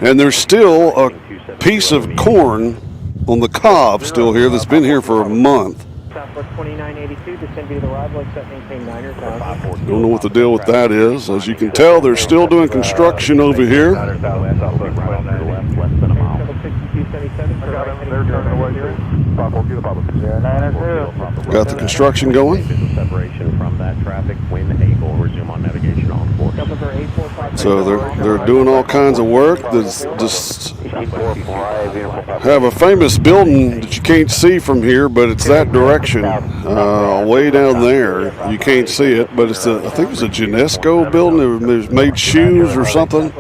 And there's still a piece of corn on the cob still here that's been here for a month. Southwest 2982, descend via the arrival, except maintain 9 Don't know what the deal with that is. As you can tell, they're still doing construction over here. Got the construction going. So they're doing all kinds of work. There's just have a famous building that you can't see from here, but it's that direction, way down there. You can't see it, but it's I think it's a Genesco building. It was made shoes or something.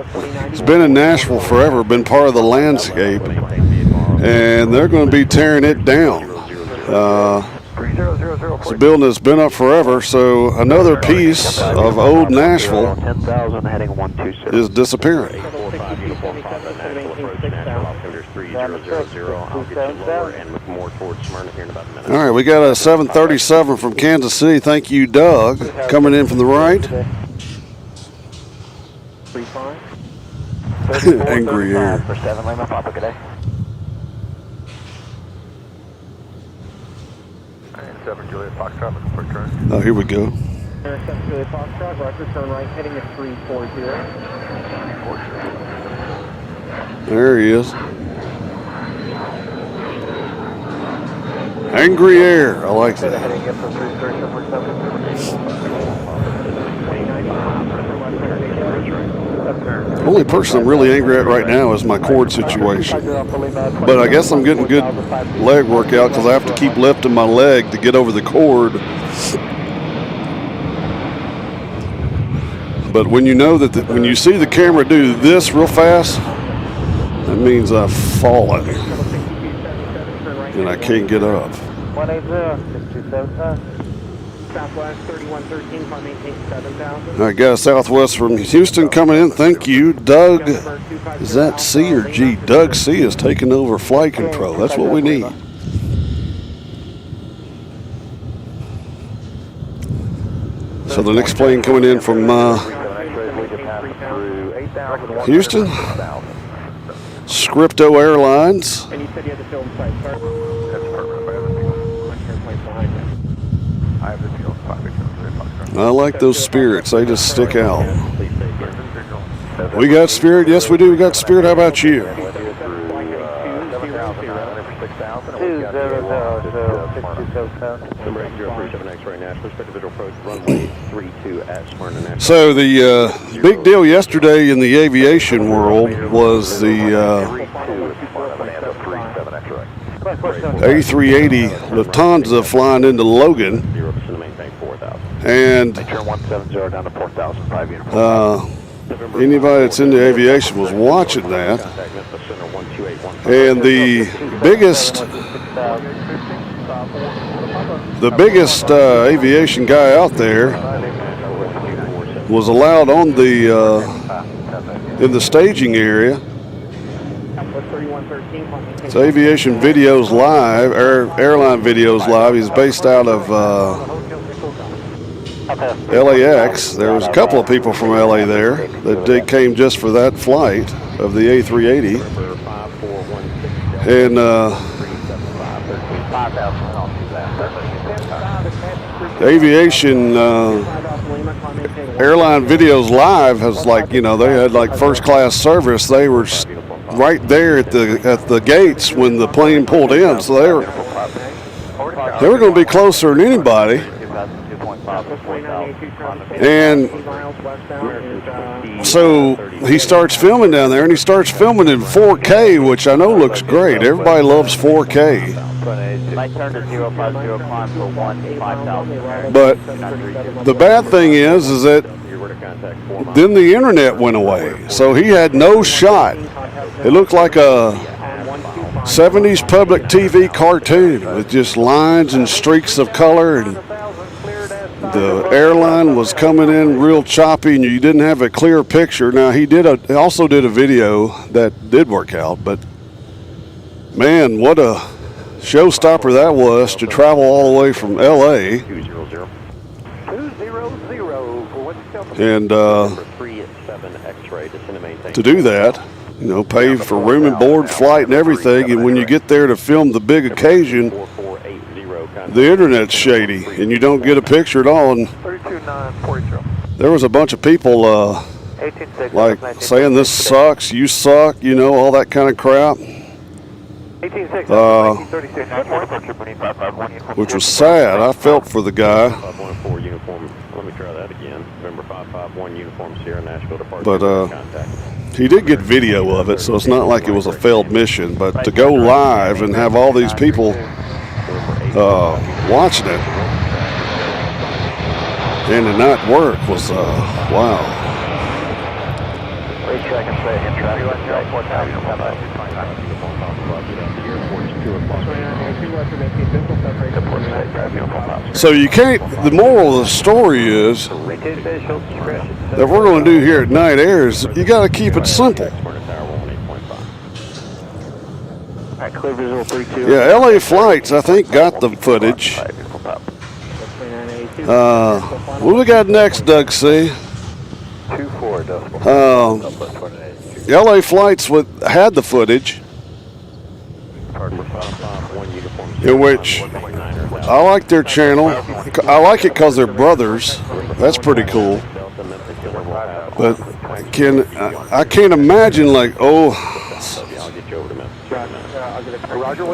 It's been in Nashville forever, been part of the landscape, and they're going to be tearing it down. It's a building that's been up forever, so another piece of old Nashville is disappearing. All right, we got a 737 from Kansas City. Thank you, Doug. Coming in from the right. Angry air. Oh, here we go. 7 Juliet Foxtrot, Roger, turn right, heading at 340. There he is. Angry air. I like that. The only person I'm really angry at right now is my cord situation. But I guess I'm getting good leg workout because I have to keep lifting my leg to get over the cord. But when you know that when you see the camera do this real fast, that means I've fallen and I can't get up. 180-6279. Southwest 3113, climb maintain 7,000. I got a Southwest from Houston coming in. Thank you, Doug. Is that C or G? Doug C is taking over flight control. That's what we need. So the next plane coming in from Houston, Scripto Airlines. And you said you had the film site, sir? I like those Spirits. They just stick out. We got Spirit. Yes, we do. We got Spirit. How about you? Number 8037 X-ray National, expected visual approach runway 32 at Smyrna National. So the big deal yesterday in the aviation world was the A380 Lufthansa flying into Logan, and anybody that's into aviation was watching that, and the biggest aviation guy out there was allowed on the in the staging area. It's Aviation Videos Live, Airline Videos Live. He's based out of LAX. There was a couple of people from LA there that came just for that flight of the A380. And Aviation Airline Videos Live has, like, you know, they had like first class service. They were right there at the gates when the plane pulled in, so they were going to be closer than anybody. And so he starts filming down there, and he starts filming in 4K, which I know looks great. Everybody loves 4K. But the bad thing is that then the internet went away, so he had no shot. It looked like a 70s public TV cartoon with just lines and streaks of color, and the airline was coming in real choppy, and you didn't have a clear picture. Now he also did a video that did work out, but man, what a showstopper that was to travel all the way from LA and to do that, you know, pay for room and board, flight and everything, and when you get there to film the big occasion, the internet's shady and you don't get a picture at all. And there was a bunch of people like saying this sucks, you suck, you know, all that kind of crap, which was sad. I felt for the guy. But he did get video of it, so it's not like it was a failed mission. But to go live and have all these people watching it and to not work was wow. So you can't, the moral of the story is that we're going to do here at Night Airs, you got to keep it simple. Yeah, LA Flights, I think, got the footage. What do we got next, Doug C? LA Flights had the footage, in which I like their channel. I like it because they're brothers. That's pretty cool. But I can't imagine, like, oh,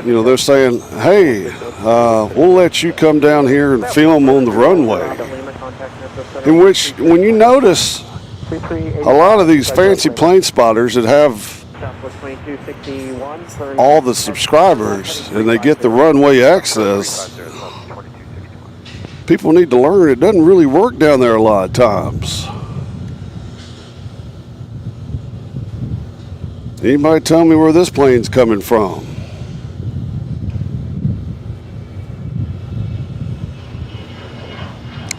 you know, they're saying, hey, we'll let you come down here and film on the runway. In which, when you notice, a lot of these fancy plane spotters that have all the subscribers and they get the runway access, people need to learn it doesn't really work down there a lot of times. Anybody tell me where this plane's coming from?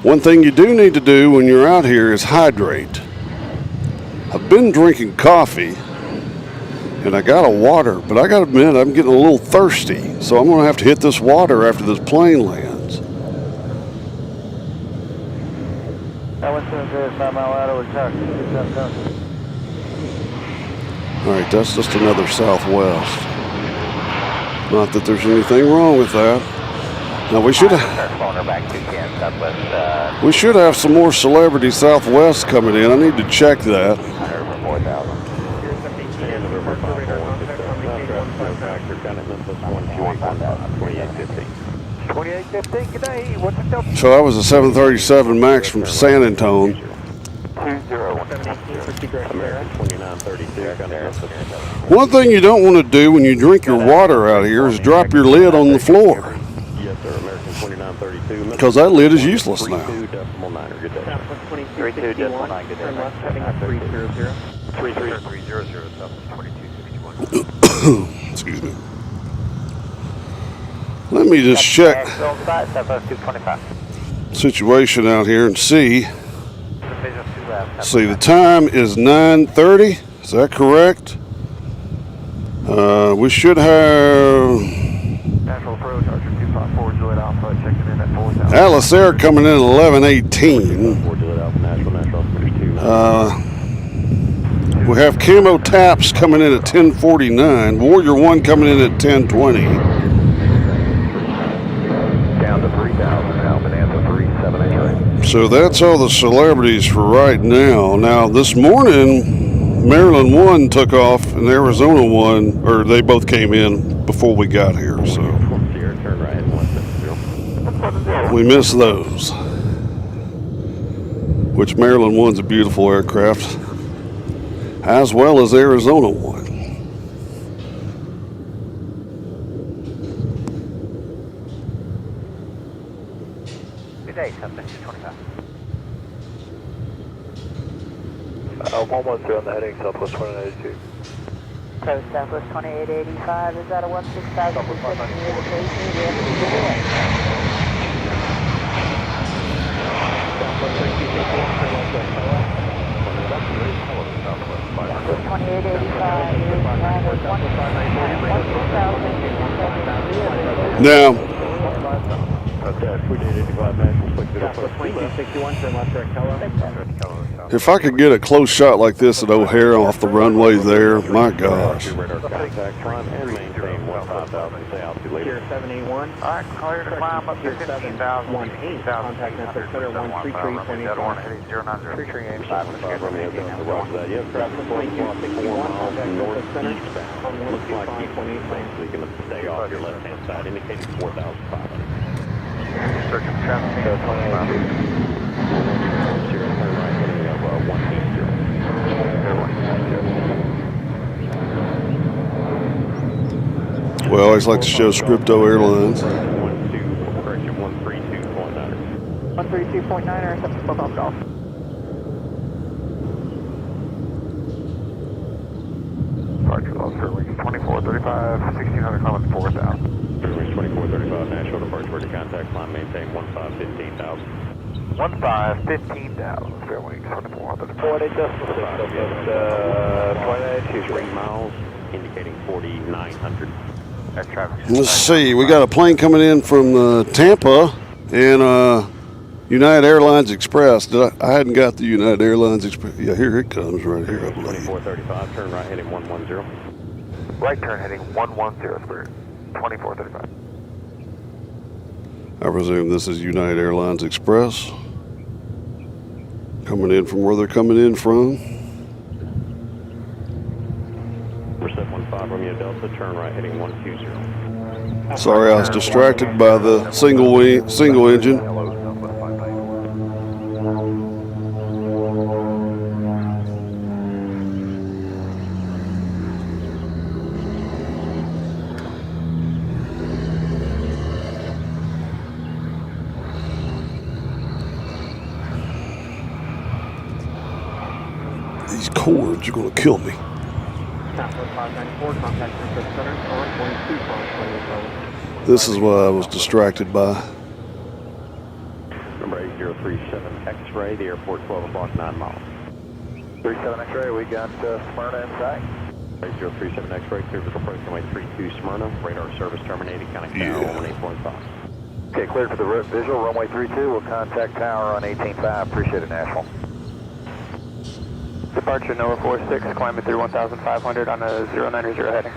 One thing you do need to do when you're out here is hydrate. I've been drinking coffee and I got a water, but I gotta admit I'm getting a little thirsty, so I'm gonna have to hit this water after this plane lands. Alright, that's just another Southwest. Not that there's anything wrong with that. Now we should have some more Celebrity Southwest coming in. I need to check that. Vector, Connect Memphis 1215, 2815. 2815, good day. What's the delta? So that was a 737 MAX from San Antonio. 20118 American 2932, Connect Memphis. One thing you don't want to do when you drink your water out here is drop your lid on the floor, Yes, sir, American 2932. because that lid is useless now. 32.9, good day. 32.9, good day. Heading up 300. 300, Southwest 2261. Excuse me. Let me just check Southwest 225. situation out here and see. See, the time is 9:30. Is that correct? We should have National approach, Archer 254, Juliet Alpha, checking in at 4,000. Alice Air coming in at 11:18. We have Camo Taps coming in at 10:49. Warrior 1 coming in at 10:20. Down to 3,000 now, Bonanza 378. So that's all the celebrities for right now. Now, this morning, Maryland 1 took off and Arizona 1, or they both came in before we got here, so we missed those. Which Maryland 1's a beautiful aircraft, as well as Arizona 1. Good day, Southwest 225. 113 on the heading, Southwest 2982. So Southwest 2885, is that a 16,000 indication? We have to be good. Southwest 2885, is that a 16,000 Now, if I could get a close shot like this at O'Hare off the runway there, my gosh. Pier 781. Alright, clear to climb up to 15,000. Contact Memphis Center 133.8. Heading 090. Featuring aim 5 on schedule. Contact Memphis Center on 125.8. So you can stay off your left-hand side, indicating 4,500. Search and traffic. 180. Well, I always like to show Scripto Airlines. 132.9. 132.9 or something for bump golf. Departure loss for wings 2435, 1600 climbing 4,000. Wings 2435, Nashville departure to contact climb, maintain 15,000. 15,000, fair wings 2400. 3 miles, indicating 4,900. Air traffic. Let's see, we got a plane coming in from Tampa and United Airlines Express. I hadn't got the United Airlines Express. Yeah, here it comes right here, I believe. 2435, turn right heading 110. Right turn heading 110, Spirit. 2435. I presume this is United Airlines Express. Coming in from where they're coming in from. Reset 15 Romeo Delta, turn right heading 120. Sorry, I was distracted by the single engine. These cords are going to kill me. Southwest 594, contact Memphis Center on 125.8. This is what I was distracted by. Number 8037 X-ray, the airport 12 o'clock, 9 miles. 37 X-ray, we got Smyrna in sight. 8037 X-ray, clear for approach runway 32 Smyrna, radar service terminated, connect tower 18.5. Okay, cleared for the visual, runway 32, we'll contact tower on 18.5, appreciate it, Nashville. Departure NOAA 46, climbing through 1,500 on a 090 heading.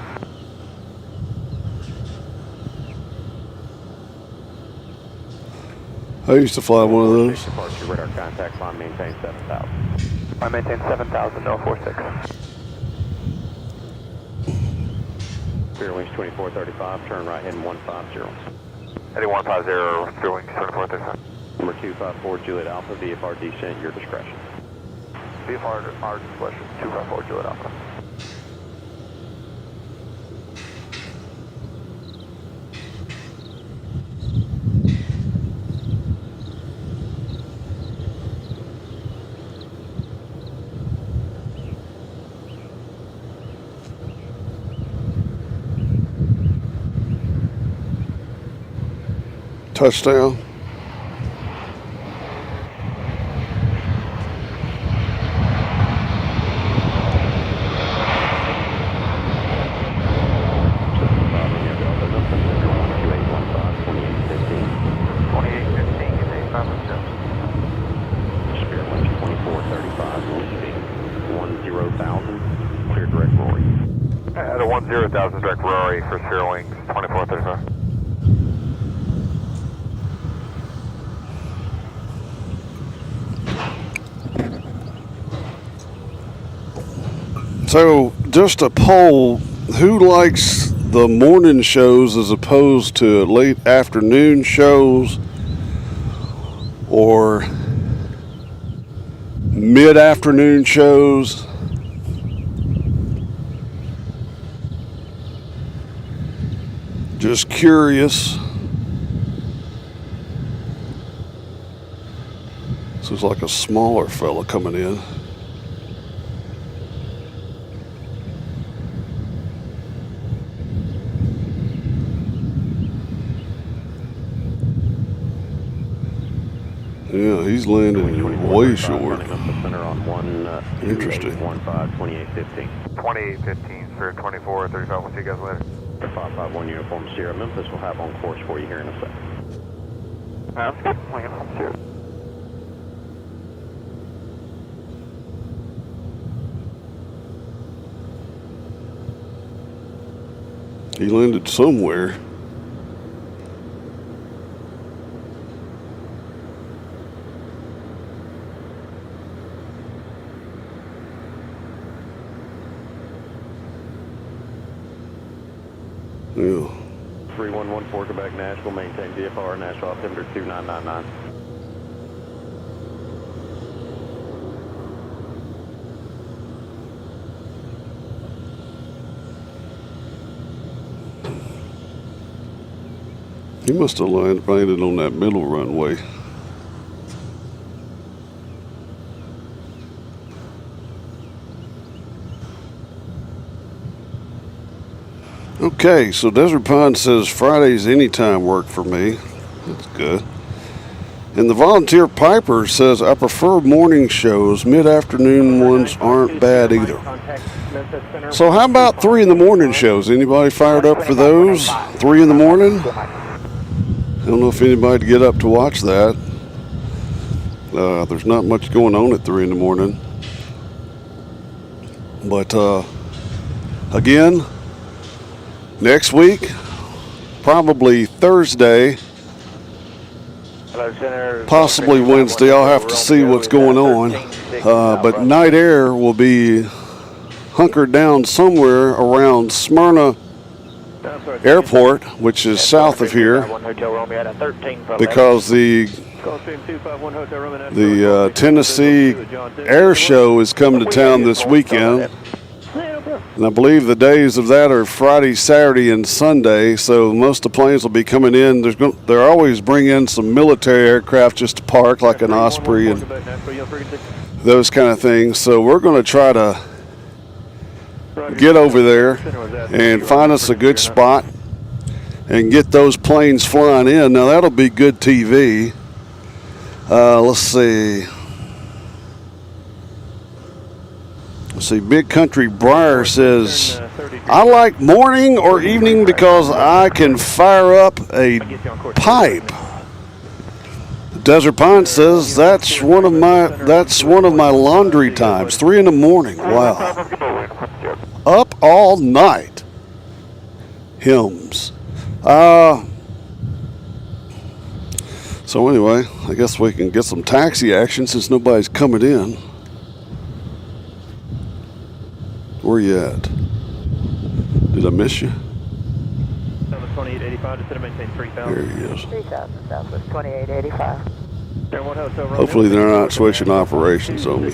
I used to fly one of those. Departure radar contact, climb maintain 7,000. I maintain 7,000, NOAA 46. Spearwings 2435, turn right heading 150. Heading 150, Spearwings 2435. Number 254 Juliet Alpha, VFR descent, your discretion. VFR, our discretion, 254 Juliet Alpha. Touchdown. At a 10,000 direct Rory for Spearwings 2435. So, just a poll, who likes the morning shows as opposed to late afternoon shows or mid-afternoon shows? Just curious. This is like a smaller fella coming in. Yeah, he's landing way short. Interesting. 2815. 2815, sir, 2435. We'll see you guys later. 551 Uniform Sierra. Memphis will have on course for you here in a second. He landed somewhere. Yeah. 3114 Quebec Nashville, maintain VFR Nashville altimeter 2999. He must have landed on that middle runway. Okay, so Desert Pine says Fridays anytime work for me. That's good. And the Volunteer Piper says I prefer morning shows. Mid-afternoon ones aren't bad either. So how about 3 in the morning shows? Anybody fired up for those? 3 in the morning? I don't know if anybody'd get up to watch that. There's not much going on at 3 in the morning. But again, next week, probably Thursday, possibly Wednesday. I'll have to see what's going on. But Night Air will be hunkered down somewhere around Smyrna Airport, which is south of here, because the Tennessee Air Show is coming to town this weekend. And I believe the days of that are Friday, Saturday, and Sunday. So most of the planes will be coming in. They're always bring in some military aircraft just to park, like an Osprey and those kind of things. So we're going to try to get over there and find us a good spot and get those planes flying in. Now that'll be good TV. Let's see. Big Country Briar says, I like morning or evening because I can fire up a pipe. Desert Pine says that's one of my laundry times. 3 in the morning. Wow. Up all night. Hymns. So anyway, I guess we can get some taxi action since nobody's coming in. Where you at? Did I miss you? 2885, just to maintain 3000. There he is. 3000, Southwest 2885. Hopefully they're not switching operations on me.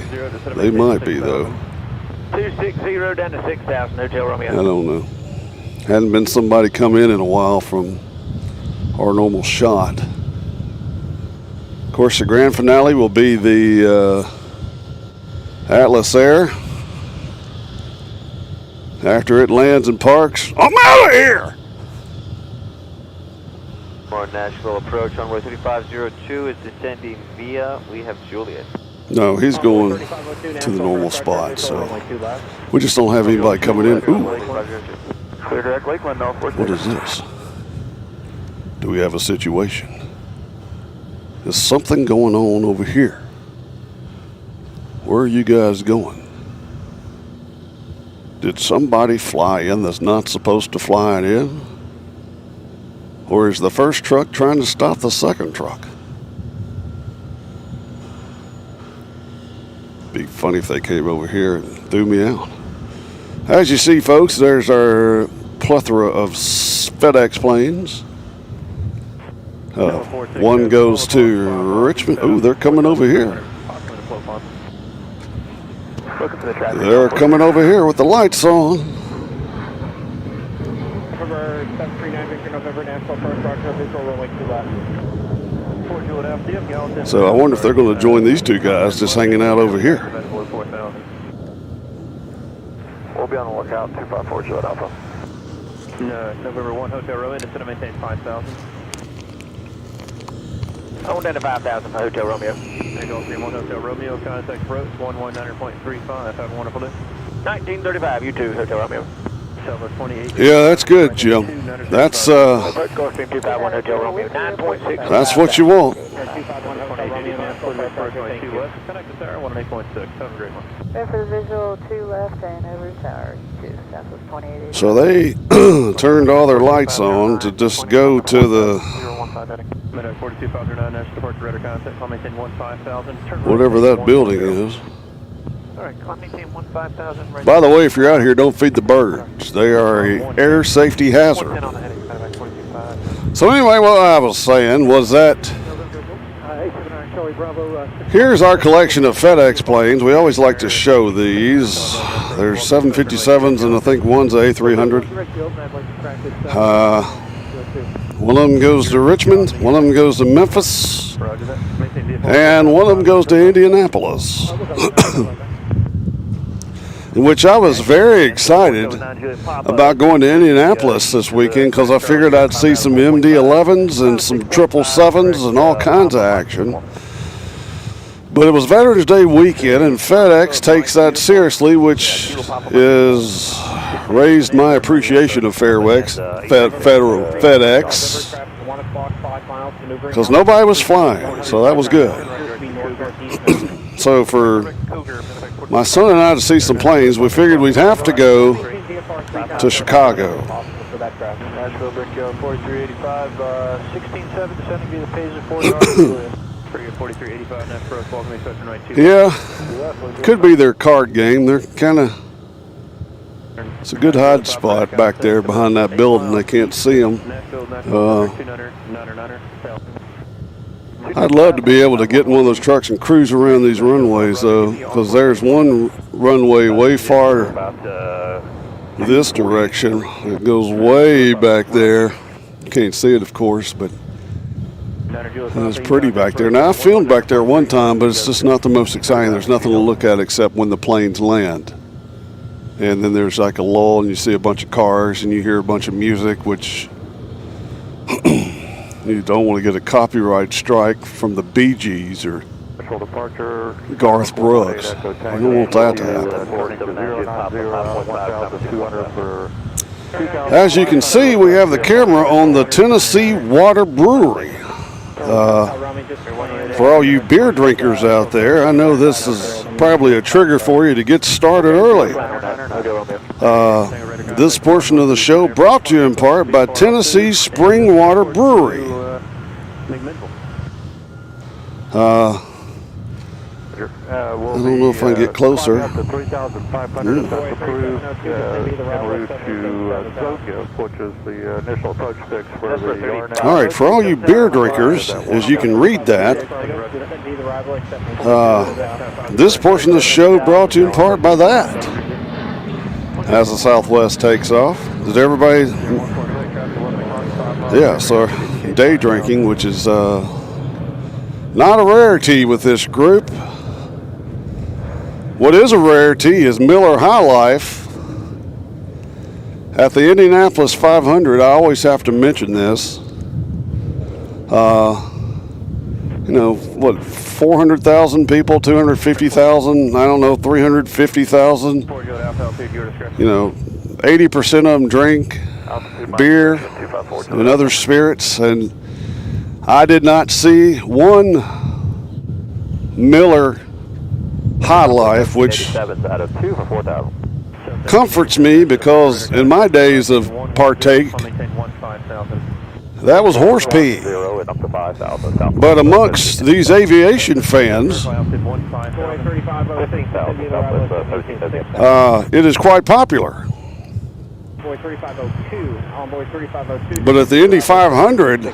They might be, though. 260 down to 6000, Hotel Romeo. I don't know. Hadn't been somebody come in a while from our normal shot. Of course, the grand finale will be the Atlas Air. After it lands and parks, I'm out of here! More Nashville approach, runway 3502 is descending via, we have Juliet. No, he's going to the normal spot, so we just don't have anybody coming in. Ooh, Clear direct Lakeland, Northwest. what is this? Do we have a situation? There's something going on over here. Where are you guys going? Did somebody fly in that's not supposed to fly in? Or is the first truck trying to stop the second truck? Be funny if they came over here and threw me out. As you see, folks, there's our plethora of FedEx planes. One goes to Richmond. Oh, they're coming over here. They're coming over here with the lights on. November 739 Victor, November Nashville, first Roger, visual runway 2 left. So I wonder if they're going to join these two guys just hanging out over here. We'll be on the lookout, 254 Juliet Alpha. No, November 1 Hotel Romeo, just to maintain 5000. Hold down to 5000 for Hotel Romeo. Eagle 31 Hotel Romeo, contact approach 119.35. Have a wonderful day. 1935, you too, Hotel Romeo. Southwest 28. Yeah, that's good, Jim. That's Gulfstream 251 Hotel Romeo, 9.6. that's what you want. 251 Hotel Romeo, Nashville, first Roger, thank you. Connect the tower, 18.6. Have a great one. Go for the visual 2 left and over tower 2, Southwest 2885. So they turned all their lights on to just go to the Minute 42509, National Departure Radar contact, climb maintain 15,000. whatever that building is. Alright, climb maintain 15,000. Right. By the way, if you're out here, don't feed the birds. They are an air safety hazard. So anyway, what I was saying was that here's our collection of FedEx planes. We always like to show these. There's 757s and I think one's a A300. One of them goes to Richmond, one of them goes to Memphis, and one of them goes to Indianapolis. In which I was very excited about going to Indianapolis this weekend because I figured I'd see some MD-11s and some 777s and all kinds of action. But it was Veterans Day weekend, and FedEx takes that seriously, which is raised my appreciation of FedEx, because nobody was flying, so that was good. So for my son and I to see some planes, we figured we'd have to go to Chicago. Nashville, Brickyard, 4385, 16-7, descending via the Phaser 4 yard. 4385, Nash approach, welcome to Section Right 2. Yeah, could be their card game. They're kind of, it's a good hide spot back there behind that building. They can't see them. I'd love to be able to get in one of those trucks and cruise around these runways, though, because there's one runway way far this direction. It goes way back there. You can't see it, of course, but it's pretty back there. Now, I filmed back there one time, but it's just not the most exciting. There's nothing to look at except when the planes land. And then there's like a lull, and you see a bunch of cars, and you hear a bunch of music, which you don't want to get a copyright strike from the Bee Gees or Garth Brooks. I don't want that to happen. As you can see, we have the camera on the Tennessee Water Brewery. For all you beer drinkers out there, I know this is probably a trigger for you to get started early. This portion of the show brought to you in part by Tennessee Spring Water I don't know if I can get closer. Up to 3,500 if that's approved, en route to Zogif, which is the initial approach fix for the RNAV. All right, for all you beer drinkers, as you can read that, this portion of the show brought to you in part by that. As the Southwest takes off, did everybody? Yeah, so day drinking, which is not a rarity with this group. What is a rarity is Miller High Life. At the Indianapolis 500, I always have to mention this. You know, what, 400,000 people, 250,000, I don't know, 350,000. You know, 80% of them drink beer and other spirits, and I did not see one Miller High Life, which comforts me because in my days of partake, that was horse pee. But amongst these aviation fans, it is quite popular. But at the Indy 500,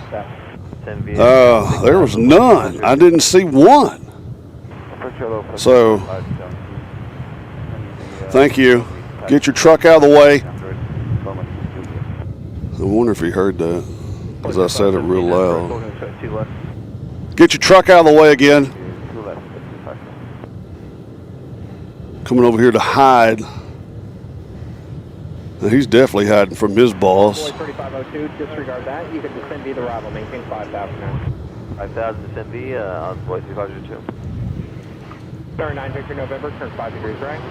there was none. I didn't see one. So, thank you. Get your truck out of the way. I wonder if he heard that, because I said it real loud. Get your truck out of the way again. Coming over here to hide. Now, he's definitely hiding from his boss. 3502, disregard that. You can descend via the arrival, maintain 5,000 now. 5,000 descend via on Boy 3502. 39 Victor November, turn 5 degrees right.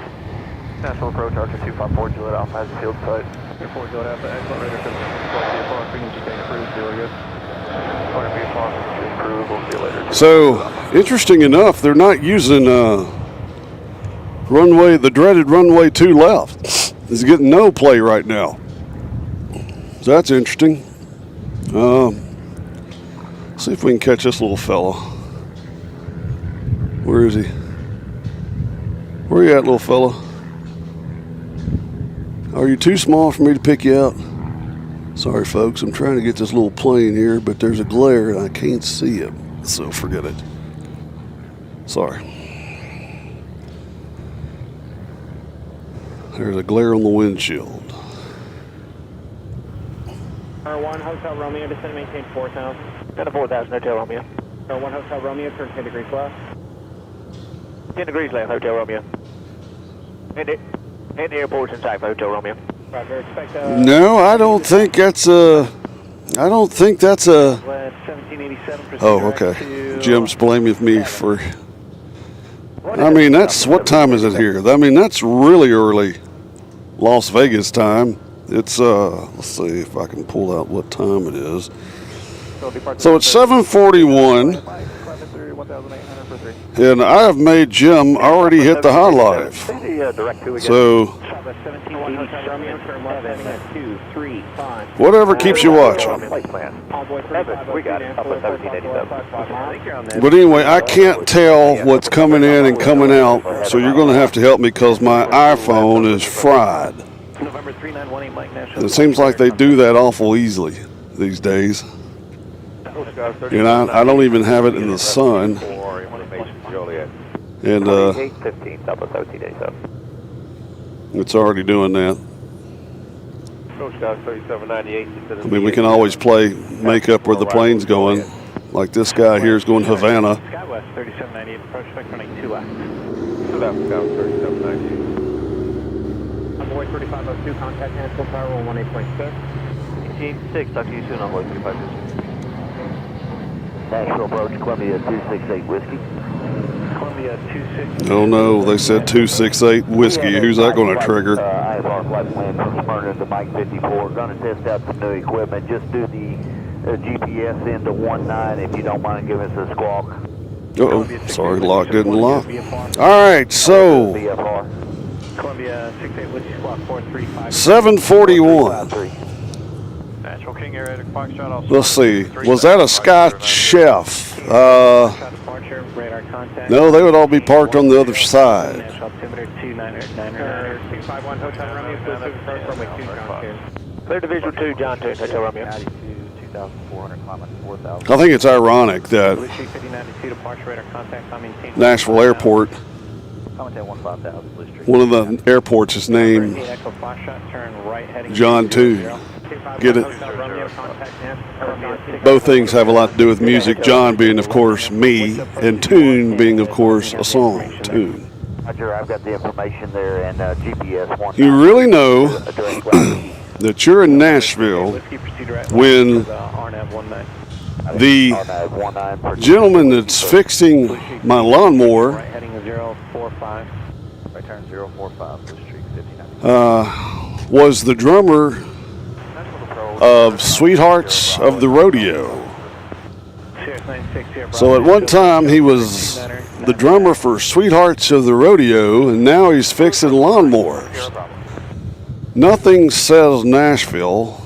National approach, Archer 254, Juliet Alpha has a field site. 4 Juliet Alpha, excellent radar system. Flight VFR, frequency change approved, zero good. Flight VFR, frequency approved, we'll see you later. So, interesting enough, they're not using runway, the dreaded runway 2 left. It's getting no play right now. So that's interesting. See if we can catch this little fella. Where is he? Where you at, little fella? Are you too small for me to pick you out? Sorry, folks. I'm trying to get this little plane here, but there's a glare and I can't see it. So forget it. Sorry. There's a glare on the windshield. R1 Hotel Romeo, descend maintain 4,000. Down to 4,000, Hotel Romeo. R1 Hotel Romeo, turn 10 degrees left. 10 degrees left, Hotel Romeo. Hit the airport's in sight for Hotel Romeo. Roger, expect No, I don't think that's a. I don't think that's a. 1787. Oh, okay. Jim's blaming me for. I mean, that's what time is it here? I mean, that's really early, Las Vegas time. It's let's see if I can pull out what time it is. So it's 7:41, and I have made Jim already hit the high life. So whatever keeps you watching. But anyway, I can't tell what's coming in and coming out, so you're going to have to help me because my iPhone is fried. It seems like they do that awful easily these days. And I don't even have it in the sun. And it's already doing that. I mean, we can always make up where the plane's going. Like this guy here is going Havana. Skywest 3798, approach spec running 2 left. Envoy 3502, contact Nashville Tower 18.6. 18.6, talk to you soon on Boy 3502. National approach, Columbia 268 Whiskey. Columbia 268. Oh no, they said 268 whiskey. Who's that going to trigger? ISR flight plan from Smyrna to Mike 54. Going to test out some new equipment. Just do the GPS into 19 if you don't mind giving us a squawk. Uh-oh, sorry, lock didn't lock. All right, so Columbia 68 Whiskey Squawk 435. 7:41. Natural King Area, Foxtrot. Let's see, was that a Sky Chef? departure, radar contact. No, they would all be parked on the other side. Altimeter 251 Hotel Romeo, please approach runway 2, John 2. Clear to visual 2, John 2, Hotel Romeo. 92, 2,400, climbing 4,000. I think it's ironic that Blue Street 5092 departure, radar contact, I maintain. Nashville Airport, Climbing 15,000, Blue Street. one of the airports is named Echo Foxtrot, turn right heading John 2. 250. Get it? Hotel Romeo, contact Nashville. Both things have a lot to do with music. John being, of course, me, and tune being, of course, a song, tune. Roger, I've got the information there and GPS 1. You really know that you're in Nashville when the gentleman that's fixing my lawnmower Right heading 045. Right turn 045, Blue Street 59. was the drummer of Sweethearts of the Rodeo. So at one time he was the drummer for Sweethearts of the Rodeo, and now he's fixing lawnmowers. Nothing says Nashville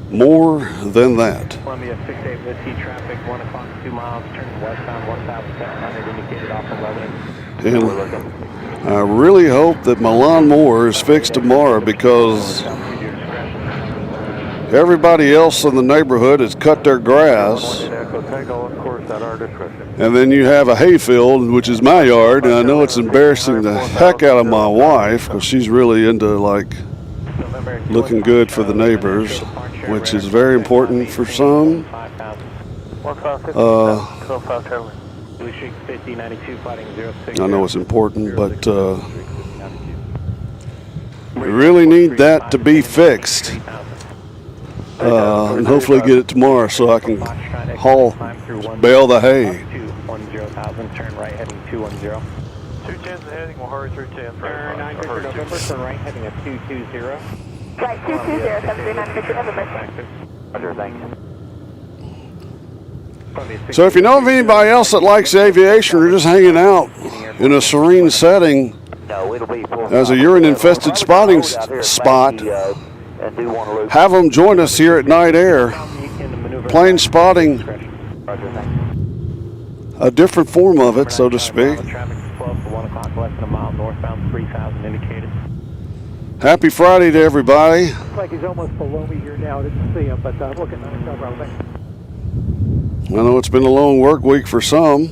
more than that. Columbia 68 Whiskey traffic, 1 o'clock, 2 miles, turning westbound 1,700, indicated off 11. And I really hope that my lawnmower is fixed tomorrow, because everybody else in the neighborhood has cut their grass. And then you have a hayfield, which is my yard, and I know it's embarrassing the heck out of my wife, because she's really into, like, looking good for the neighbors, which is very important for some. I know it's important, but we really need that to be fixed. And hopefully get it tomorrow so I can bale the hay. 210,000, turn right heading 210. 210's heading, we'll hurry through 10. Turn 9 Victor November, turn right heading at 220. Right, 220, 739 Victor November. Roger, thank you. So if you know of anybody else that likes aviation or just hanging out in a serene setting as a urine-infested spotting spot, have them join us here at Night Air. Plane spotting, a different form of it, so to speak. Happy Friday to everybody. Looks like he's almost below me here now. I didn't see him, but looking at him. I know it's been a long work week for some.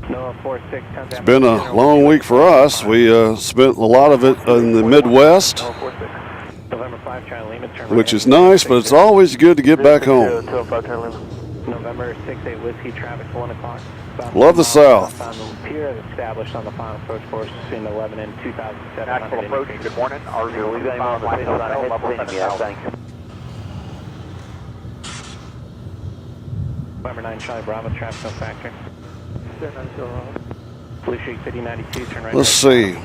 It's been a long week for us. We spent a lot of it in the Midwest, which is nice, but it's always good to get back home. November 68 Whiskey traffic 1 o'clock. Love the South. Pier established on the final approach course between 11 and 2,700. Actual approach, good morning. We've got him on the finish line. I hadn't seen him yet, thank you. November 9 Charlie Bravo traffic no factor. Blue Street 5092, turn right. Let's see.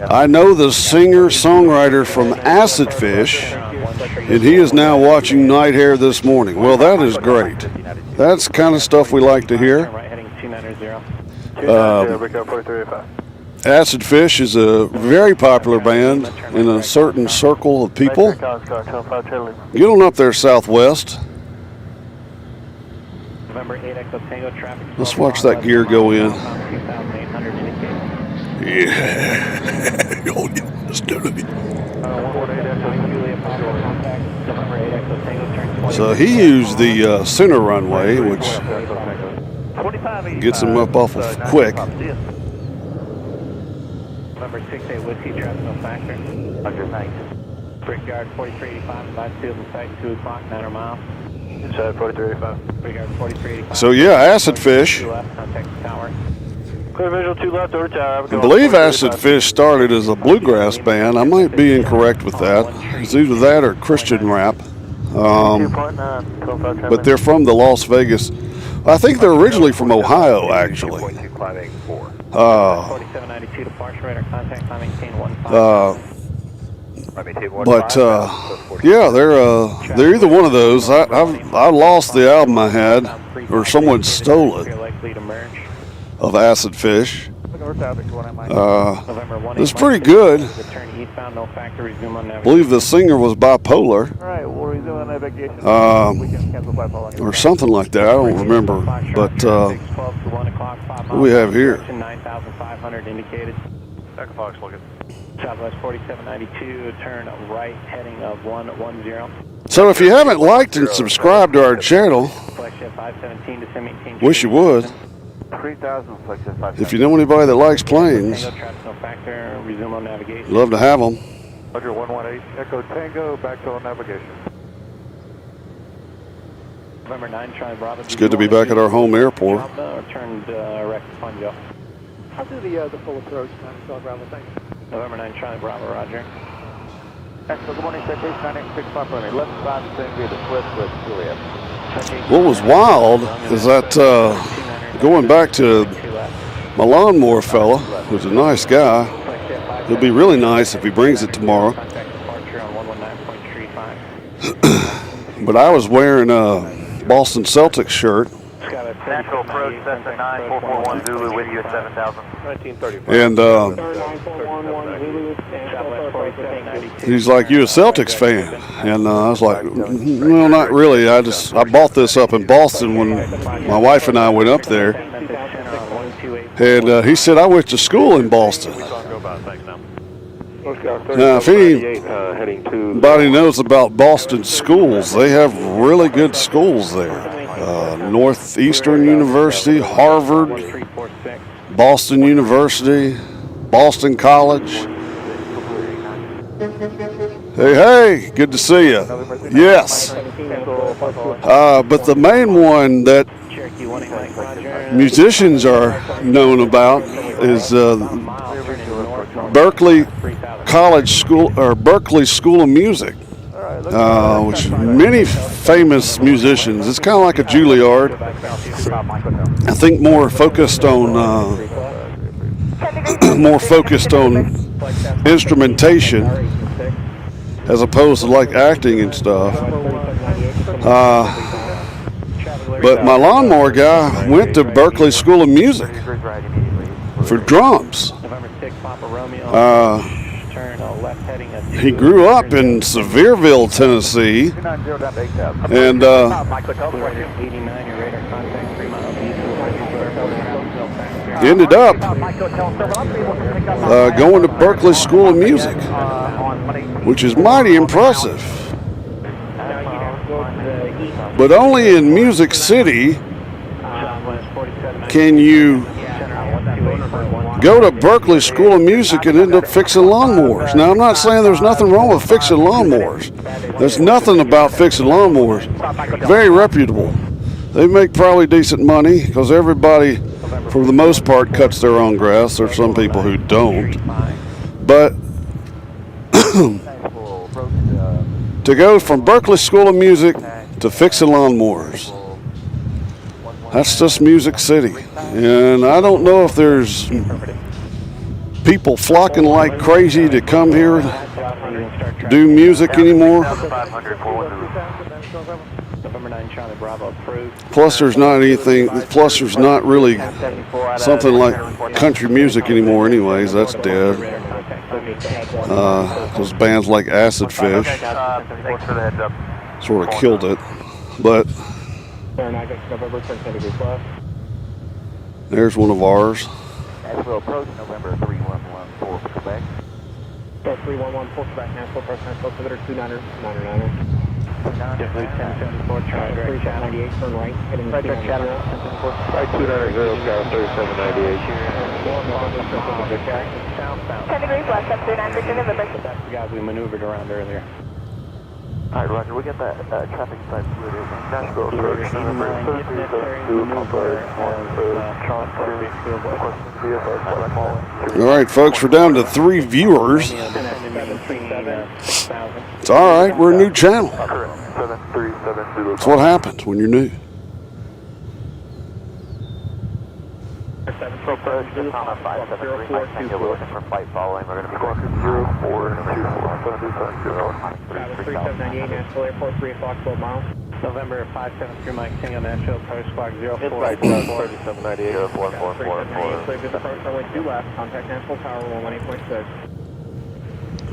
I know the singer-songwriter from Acid Fish, and he is now watching Night Air this morning. Well, that is great. That's the kind of stuff we like to hear. Acid Fish is a very popular band in a certain circle of people. Get on up there, Southwest. Let's watch that gear go in. Yeah. Oh, yeah. Let's do it. So he used the center runway, which gets him up awful quick. Number 68 Whiskey traffic no factor. Roger, thanks. Brickyard 4385, last field in sight, 2 o'clock, 9 miles. Inside 4385. Brickyard 4385. So yeah, Acid Fish. Contact the tower. Clear visual 2 left over tower. I believe Acid Fish started as a bluegrass band. I might be incorrect with that. It's either that or Christian rap. But they're from the Las Vegas. I think they're originally from Ohio, actually. $47.92 departure radar contact timing 1015. But yeah, they're either one of those. I lost the album I had, or someone stole it, of Acid Fish. It's pretty good. I believe the singer was bipolar. Alright, we'll or something like that. I don't remember. But what do we have here? 9,500 indicated. Echo Fox looking. Southwest 4792, turn right, heading of 110. So if you haven't liked and subscribed to our channel, wish you would. 3,000, If you know anybody that likes planes, love to have them. Roger, 118, Echo Tango, back to navigation. November 9, Charlie Bravo. It's good to be back at our home airport. Turned direct to Funjo. I'll do the full approach time, Charlie Bravo, thanks. November 9, Charlie Bravo, roger. Excellent, good morning, citation 965 for me. Left side, same via the Swift with Juliet. What was wild is that going back to my lawnmower fella, who's a nice guy, he'll be really nice if he brings it tomorrow. But I was wearing a Boston Celtics shirt. Natural approach, Cessna 9441 Zulu with you at 7,000. 1935. And he's like, "You a Celtics fan?" And I was like, "Well, not really. I bought this up in Boston when my wife and I went up there." And he said, "I went to school in Boston." Now, if anybody knows about Boston schools, they have really good schools there. Northeastern University, Harvard, Boston University, Boston College. Hey, good to see you. Yes. But the main one that musicians are known about is Berkeley College School, or Berkeley School of Music, which many famous musicians. It's kind of like a Juilliard. I think more focused on instrumentation as opposed to like acting and stuff. But my lawnmower guy went to Berkeley School of Music for drums. He grew up in Sevierville, Tennessee, and ended up going to Berkeley School of Music, which is mighty impressive. But only in Music City can you go to Berkeley School of Music and end up fixing lawnmowers. Now, I'm not saying there's nothing wrong with fixing lawnmowers. There's nothing about fixing lawnmowers. Very reputable. They make probably decent money because everybody, for the most part, cuts their own grass. There's some people who don't. But to go from Berkeley School of Music to fixing lawnmowers, that's just Music City. And I don't know if there's people flocking like crazy to come here to do music anymore. Plus there's not really something like country music anymore anyways. That's dead. Those bands like Acid Fish sort of killed it. But there's one of ours. Nashville approach, November 3114 for Quebec. 3114 Quebec, Nashville approach, Nashville altimeter 29er, 9er. Lieutenant 1074, Charlie direct channel. 98, turn right, heading to direct channel. Right 290, Scout 3798. 10 degrees west, up 39 for November. That's the guys we maneuvered around earlier. Alright, Roger, we got that traffic site fluid. Nashville approach, November 32, All right, folks, we're down to 3 viewers. It's all right. We're a new channel. That's what happens when you're new. Approach, just on a 573, Mike Tango, we're looking for flight following. We're going to be going from 3798 Nashville Airport, 3 o'clock, 12 miles. November 573 Mike Tango, Nashville approach, squawk 04. 3798, 444. Clear this approach, runway 2 left, contact Nashville Tower, 118.6.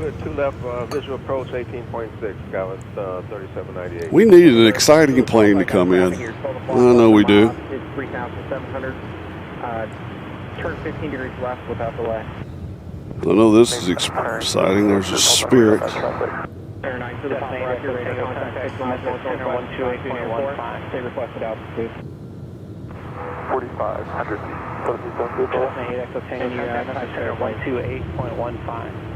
clear 2 left, visual approach 18.6, Scotland 3798. We need an exciting plane to come in. I know we do. It's 3,700. Turn 15 degrees left without delay. I know this is exciting. There's a Spirit. Air 9 to the top right, your radar contact 6 miles north, 128.15. Stay requested altitude. 4,500 feet. And you're at 128.15.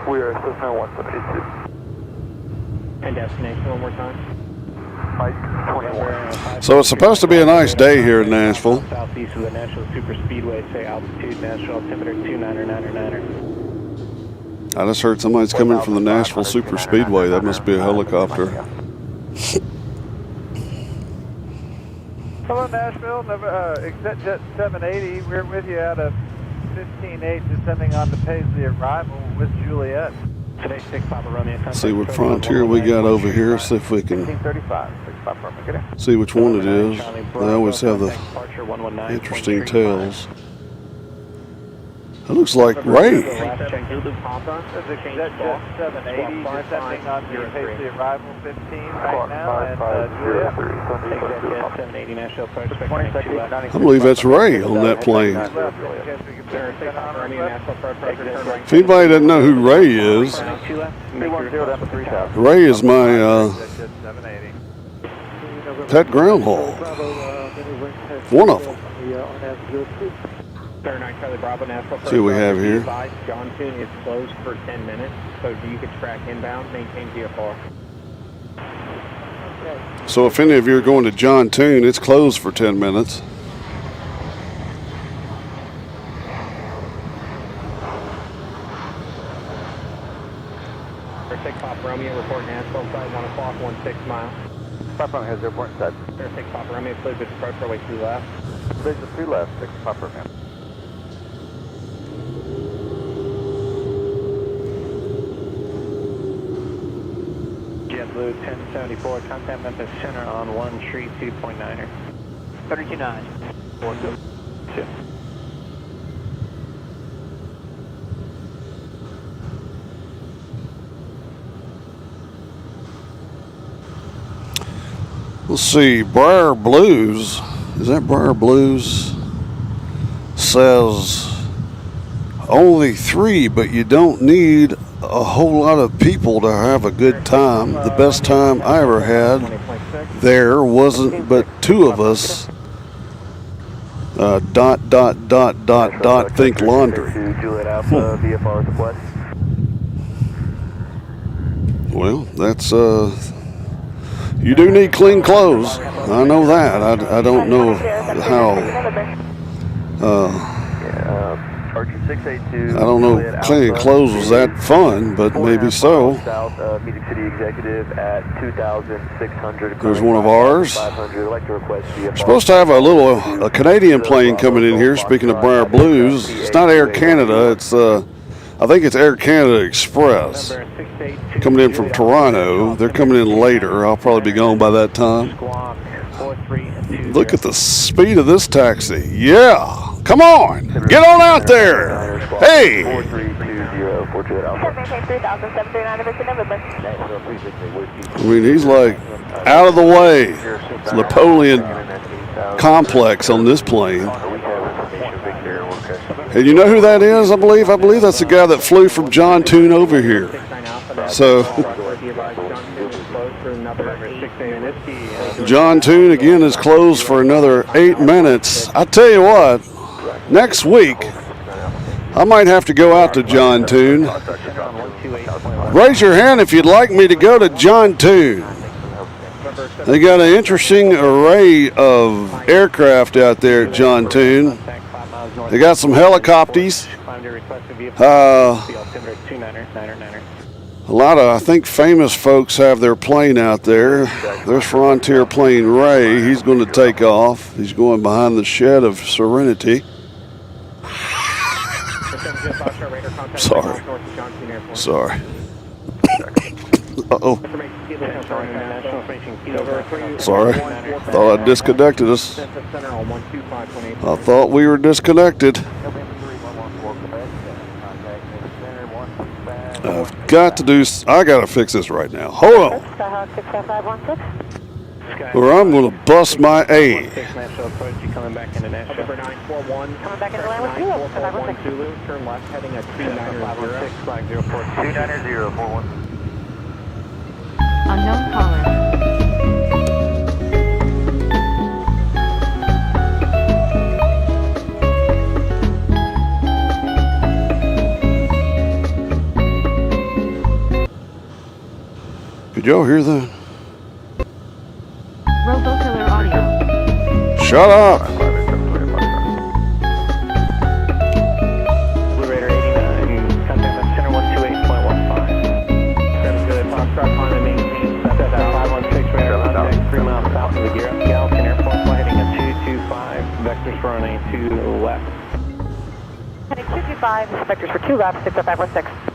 We are Cessna 172. And destination one more time. Mike 21. So it's supposed to be a nice day here in Nashville. Southeast of the National Super Speedway, say altitude, national altimeter 299er. I just heard somebody's coming from the Nashville Super Speedway. That must be a helicopter. Hello, Nashville. Exit Jet 780. We're with you out of 15-8, descending on the Paisley arrival with Juliet. Today, 6 Papa Romeo. See what Frontier we got over here. See if we can 1535. 6 Papa Romeo. Get in. see which one it is. They always have the interesting tails. That looks like Ray. This is Exit Jet 780, descending on the Paisley arrival 15 right now, and Juliet. I believe that's Ray on that plane. If anybody doesn't know who Ray is, Ray is my pet groundhog. One of them. See what we have here. John Tune is closed for 10 minutes, so you can track inbound, maintain VFR. So if any of you are going to John Tune, it's closed for 10 minutes. Air 6 Papa Romeo, report Nashville, side 1 o'clock, 16 miles. Papa Romeo has airport inside. Air 6 Papa Romeo, clear good approach, runway 2 left. There's a 3 left, 6 Papa Romeo. JetBlue 1074, contact Memphis Center on 132.9er. 32.9. 4-2. Let's see, Briar Blues, is that Briar Blues? Says only 3, but you don't need a whole lot of people to have a good time. The best time I ever had there wasn't but 2 of us. ... Think laundry. Well, that's you do need clean clothes. I know that. I don't know how. I don't know cleaning clothes was that fun, but maybe so. There's one of ours. We're supposed to have a Canadian plane coming in here. Speaking of Briar Blues, it's not Air Canada. It's I think it's Air Canada Express coming in from Toronto. They're coming in later. I'll probably be gone by that time. Look at the speed of this taxi. Yeah. Come on, get on out there. Hey. I mean, he's like out of the way. It's Napoleon complex on this plane. And you know who that is, I believe? I believe that's the guy that flew from John Tune over here. So, John Tune again is closed for another 8 minutes. I tell you what, next week, I might have to go out to John Tune. Raise your hand if you'd like me to go to John Tune. They got an interesting array of aircraft out there at John Tune. They got some helicopters. A lot of, I think, famous folks have their plane out there. There's Frontier plane Ray. He's going to take off. He's going behind the shed of Serenity. Sorry. Uh-oh. Sorry. Thought I disconnected us. I thought we were disconnected. I've got to do. I got to fix this right now. Hold on. Skyhawk 65516. Or I'm going to bust my A. Coming back into Nashville. Number 941. Coming back into line with you. 441 Zulu. Turn left heading at 290. 29041. Unknown caller. Did y'all hear that? Robo-killer audio. Shut up! Blue Raider 89, contact with center 128.15. 7 good, Foxtrot, climb and maintain, set that 516 radar, contact 3 miles south of the Gallatin Airport, flight heading at 225, vectors for runway 2 left. Heading 225, vectors for 2 left, 60516.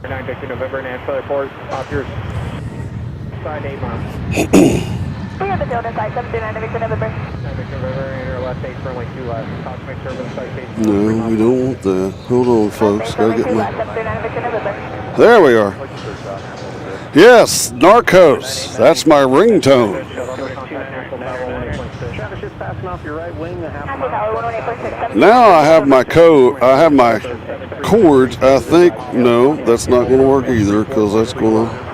9 Victor November, Nashville Airport, off your side 8 miles. We have the Delta side, 729 Victor November. 9 Victor November, enter left 8, runway 2 left. Talk to make sure with the site station. No, we don't want that. Hold on, folks. Gotta get my. 729 Victor November. There we are. Yes, Narcos. That's my ringtone. Travis, just passing off your right wing, a half Happy Tower 118.67. Now I have my code. I have my cords. I think no, that's not going to work either because that's going to.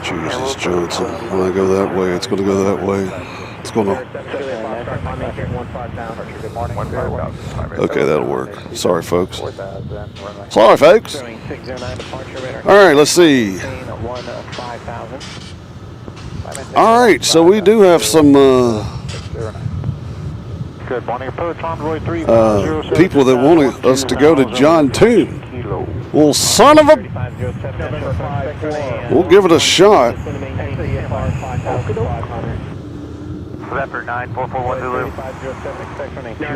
Jesus Johnson. When I go that way, it's going to go that way. It's going to. Okay, that'll work. Sorry, folks. Sorry, folks. All right, let's see. All right, so we do have some Good morning, approach envoy 3 people that want us to go to John Toon. Well, son of a... We'll give it a shot. Vector 9441 Zulu.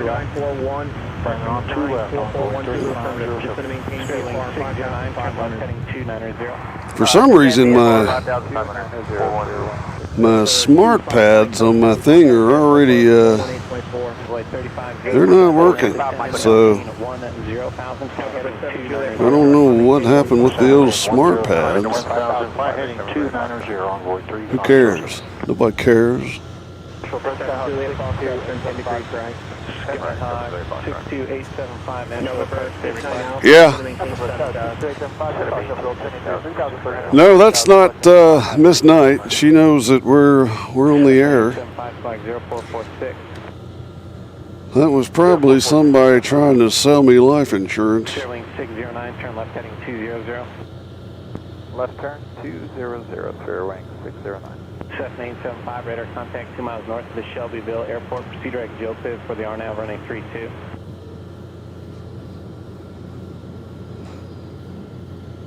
941. On 2 left, envoy 3 For some reason, my smart pads on my thing are already, they're not working. So, I don't know what happened with the old smart pads. Who cares? Nobody cares. Yeah. No, that's not Miss Knight. She knows that we're on the air. That was probably somebody trying to sell me life insurance. Sterling 609, turn left heading 200. Left turn 200, fairway 609. Cessna 875, radar contact 2 miles north of the Shelbyville Airport. Proceed direct GeoPiv for the RNAV running 32.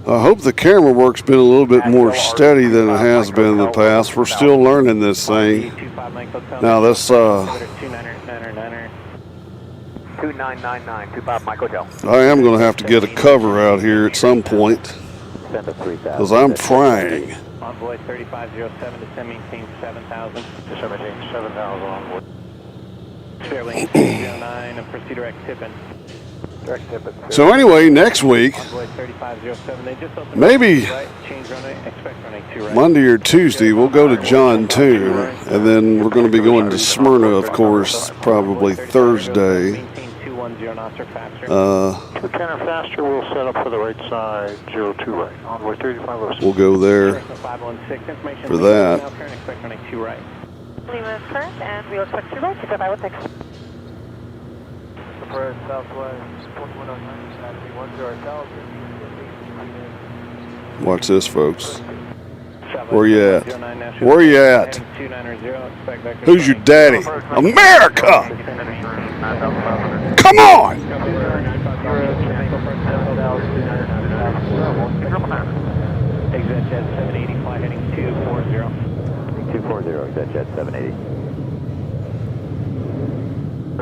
I hope the camera work's been a little bit more steady than it has been in the past. We're still learning this thing. Now this 2999, 25 Mike Hotel. I am going to have to get a cover out here at some point because I'm frying. Envoy 3507 to send maintain 7000. To maintain 7,000 envoy. Sterling 609 and proceed direct tipping. Direct tipping. So anyway, next week, Envoy 3507, they just opened maybe right, change runway, expect running 2 right. Monday or Tuesday, we'll go to John Toon, and then we're going to be going to Smyrna, of course, probably Thursday. Maintain 210 knots or faster. For 10 or faster, we'll set up for the right side, 02 right. Envoy 3507. We'll go there for that. Expect running 2 right. Lima is current, and we will expect 2 right, 60516. Approach southwest 2109, Saturday 10,000. Watch this, folks. Where you at? Where you at? Who's your daddy? America! Come on! Exit jet 780, fly heading 240. 240, exit jet 780.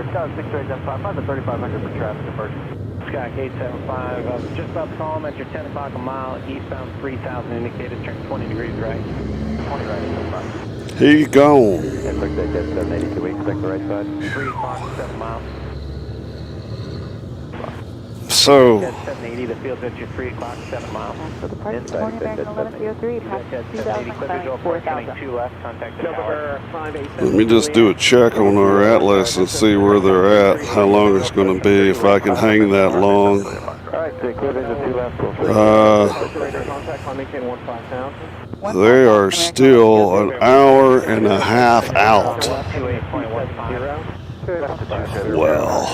Sky 6875, the 3500 for traffic emergency. Sky 875, just about to call him at your 10 o'clock a mile, eastbound 3000 indicated, turn 20 degrees right. 20 right, 5. He's gone. Expect jet 780, can we expect the right side? 3 o'clock, 7 miles. So, Jet 780, Indy, the field's at you 3 o'clock, 7 miles. For the park this morning, American 1103, past 2,000, climbing 4,000. 2 left, contact the tower. Let me just do a check on our Atlas and see where they're at, how long it's going to be, if I can hang that long. They are still an hour and a half out. Well,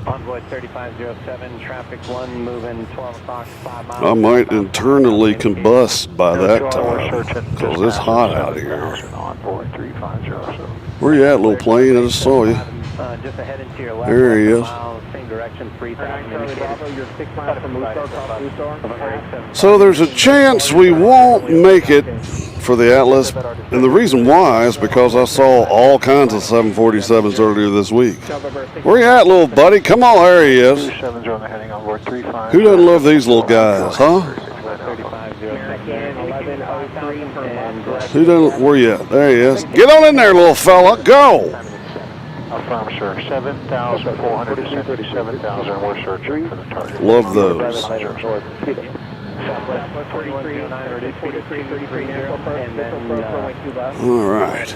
Envoy 3507, traffic 1, moving 12 o'clock, 5 miles. I might internally combust by that time, because it's hot out here. Where you at, little plane? I just saw you. Just ahead into your left. There he is. Same direction, 3,000 indicated. So there's a chance we won't make it for the Atlas, and the reason why is because I saw all kinds of 747s earlier this week. Where you at, little buddy? Come on, there he is. Who doesn't love these little guys, huh? Who doesn't? Where you at? There he is. Get on in there, little fella. Go. Affirm, sir. 7,400 to 77,000. We're searching for the target. Love those. All right.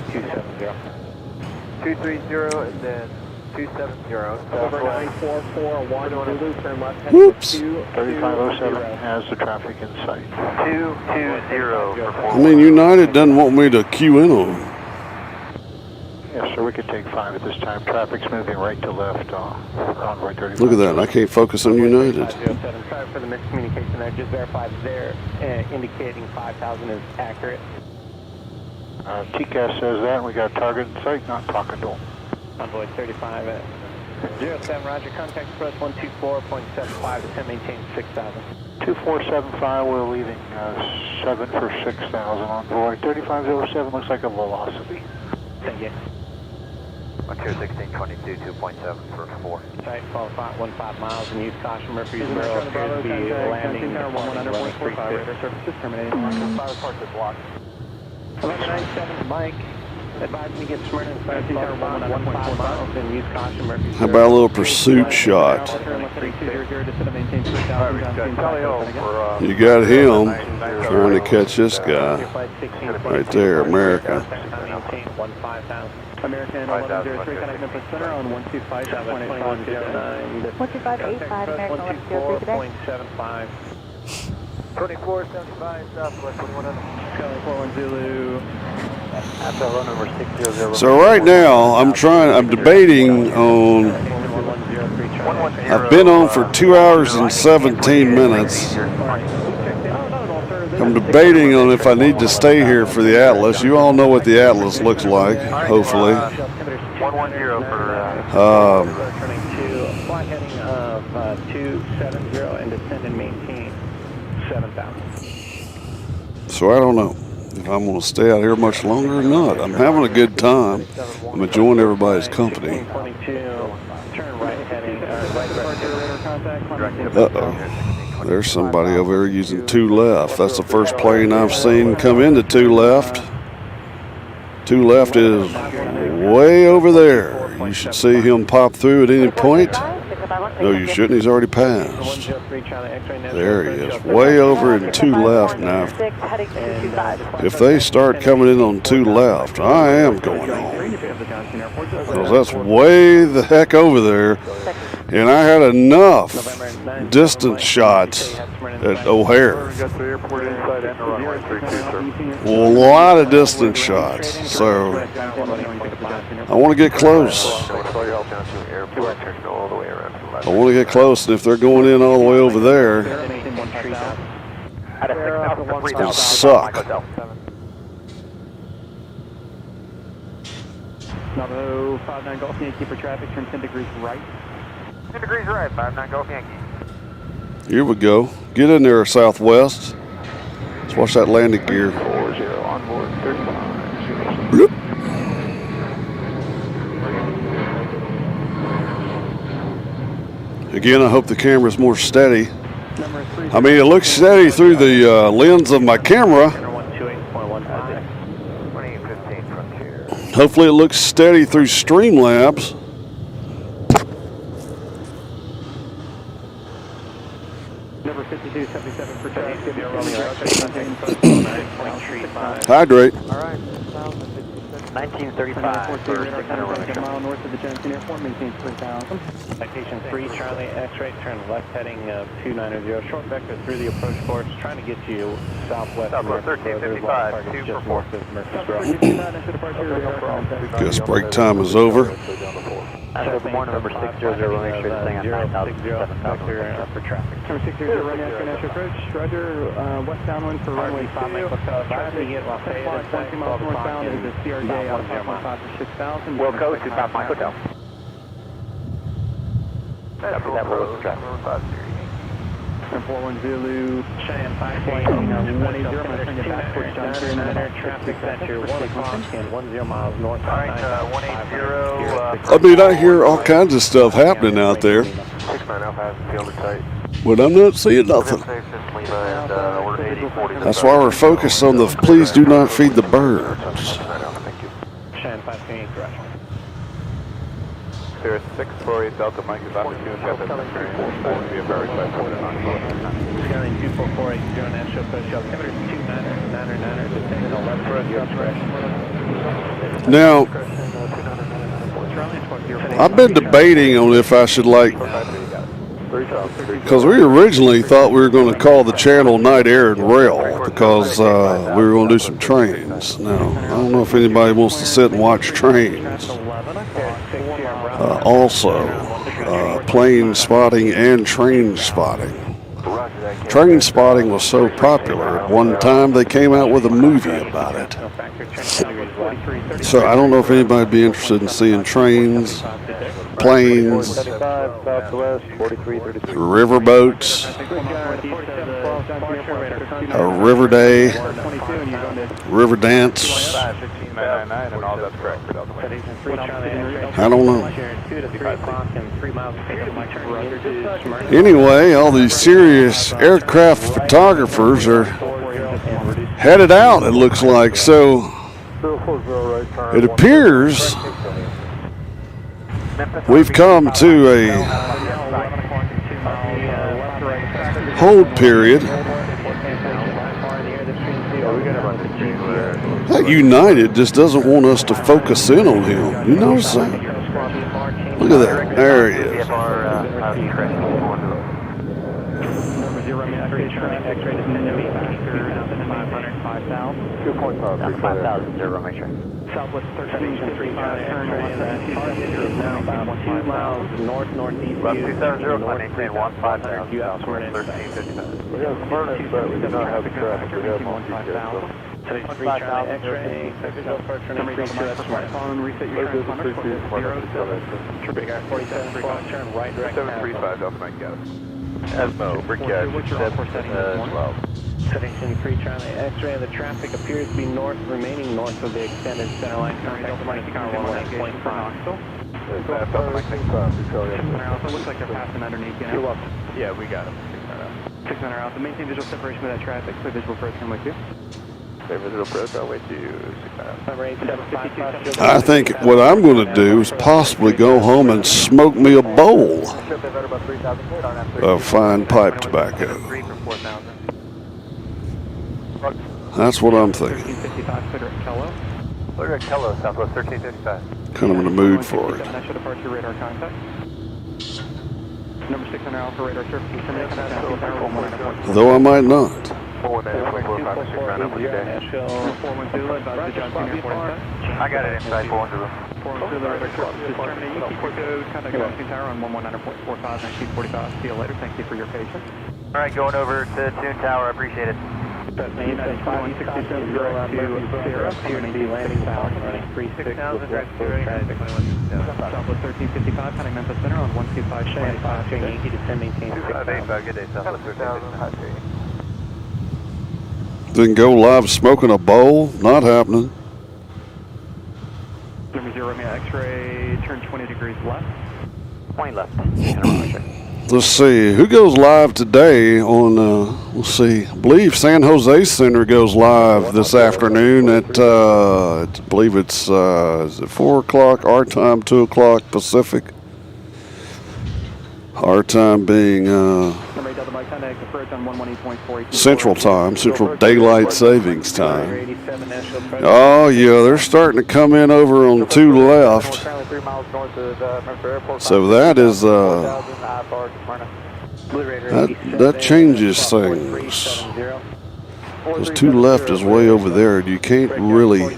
230 and then 270. Over 9441 turn left. Whoops. 3507 has the traffic in sight. 220 for 4. I mean, United doesn't want me to queue in on them. Yes, sir. We could take 5 at this time. Traffic's moving right to left on Envoy 35. Look at that. I can't focus on United. Sorry for the miscommunication there. Just verified there, indicating 5,000 is accurate. Diecast says that. We got a target in sight, not talking to them. Envoy 35 at 07, roger. Contact express 124.75 to 10, maintain 6,000. 2475, we're leaving 7 for 6,000 on board. 3507 looks like a velocity. Thank you. 1622, 2.7 for 4. Site 15 miles and use caution. Murfreesboro appears to be landing. 11.45 radar services terminating. 5 parts is blocked. 1197, Mike. Advise me to get Smyrna inside 15 miles and use caution. Murfreesboro. How about a little pursuit shot? You got him trying to catch this guy. Right there, America. American 1103, contact Memphis Center on 125.8109. 12585, American 1103 today. 24.75. 2475, Southwest 2100. Charlie 41 Zulu. So right now, I'm debating on, I've been on for 2 hours and 17 minutes. I'm debating on if I need to stay here for the Atlas. You all know what the Atlas looks like, hopefully. 110 for... Turning to flight heading of 270 and descend and maintain 7,000. So I don't know if I'm going to stay out here much longer or not. I'm having a good time. I'm enjoying everybody's company. Turn right heading, Uh-oh. There's somebody over there using 2 left. That's the first plane I've seen come into 2 left. 2 left is way over there. You should see him pop through at any point. No, you shouldn't. He's already passed. There he is, way over in 2 left now. If they start coming in on 2 left, I am going on. Because that's way the heck over there. And I had enough distance shots at O'Hare. A lot of distance shots. So I want to get close. I want to get close, and if they're going in all the way over there, it's going to suck. Bravo 59 Golf Yankee for traffic, turn 10 degrees right. 10 degrees right, 59 Golf Yankee. Here we go. Get in there, Southwest. Let's watch that landing gear. 40 on board 35. Bloop. Again, I hope the camera's more steady. I mean, it looks steady through the lens of my camera. Hopefully it looks steady through Streamlabs. Number 5277 for traffic. Give me a Romeo X-ray. Contact 9.35. Hydrate. All right, 1935 for 600 Romeo. A mile north of the Johnson Airport, maintain 3000. Citation 3, Charlie X-ray, turn left heading 290, short vector through the approach course, trying to get you southwest. Southwest 1355, 2 for 4. Guess break time is over. Good morning, number 600 Romeo, staying at 9,000, 7,000 for traffic. Number 600 Romeo, national approach, roger, west downwind for runway 2. Traffic at 20 miles northbound is the CRJ out of 5.5 for 6,000. Wilco, 25 Mike Hotel. After that, we'll look traffic. 41 Zulu, Cheyenne 5 180, I'm going to send you back towards Johnson. Traffic center, 1 o'clock and 10 miles north. All right, 180. I mean, I hear all kinds of stuff happening out there, 69 Alpha has the field tight. but I'm not seeing nothing. That's why we're focused on the please do not feed the birds. Cheyenne 528, garage. There's 648 Delta Mike is opportune to get that experience. That would be a very fast one. Skyline 24480, national approach, altimeter 29er, descending 11 for us, Now, I've been debating on if I should because we originally thought we were going to call the channel Night Air and Rail because we were going to do some trains. Now, I don't know if anybody wants to sit and watch trains. Also, plane spotting and train spotting. Train spotting was so popular, at one time they came out with a movie about it. So I don't know if anybody would be interested in seeing trains, planes, riverboats, a river day, river dance. I don't know. Anyway, all these serious aircraft photographers are headed out, it looks like. So it appears we've come to a hold period. That United just doesn't want us to focus in on him. You notice that? Look at that. There he is. Southwest 1335, turn left at 270, now about 2 miles north-northeast. Left 270, maintain 150. U.S. Smyrna 1355. We have Smyrna, but we do not have traffic. We have one Diecast. Today's 3 Charlie X-ray, technical approach, runway 32 at Smyrna. Reset your transponder, 0 47 o'clock, turn right direct. 735 Delta Mike Gas. Esmo, Brickhead, 712. Citation 3 Charlie X-ray, the traffic appears to be north, remaining north of the extended center line. Contact Mike car 11.5. Looks like they're passing underneath you now. Yeah, we got him. 600 Alpha, maintain visual separation with that traffic, so visual approach runway 2. Visual approach runway 2, 600. I think what I'm going to do is possibly go home and smoke me a bowl of fine pipe tobacco. That's what I'm thinking. 1355, clear at Kello. Clear at Kello, Southwest 1355. Kind of in the mood for it. National departure radar contact. Number 600 Alpha radar surface descending. Though I might not. 410, I got it inside 410. 410, radar surface is terminated. You keep your code, contact Johnson Tower on 119.45, 1945. See you later. Thank you for your patience. All right, going over to Toon Tower. I appreciate it. United 2167 direct to Sierra, appear to be landing south, running 36 Southwest 1355, heading Memphis Center on 125 Cheyenne 580, descend, maintain 285, good day, Southwest 1355. Then go live smoking a bowl? Not happening. Number 0 Romeo X-ray, turn 20 degrees left. 20 left. Let's see, who goes live today on, let's see, I believe San Jose Center goes live this afternoon at, I believe it's, is it 4 o'clock our time, 2 o'clock Pacific? Our time being, Central Time, Central Daylight Savings Time. Oh yeah, they're starting to come in over on 2 left. So that is that changes things. Because 2 left is way over there, and you can't really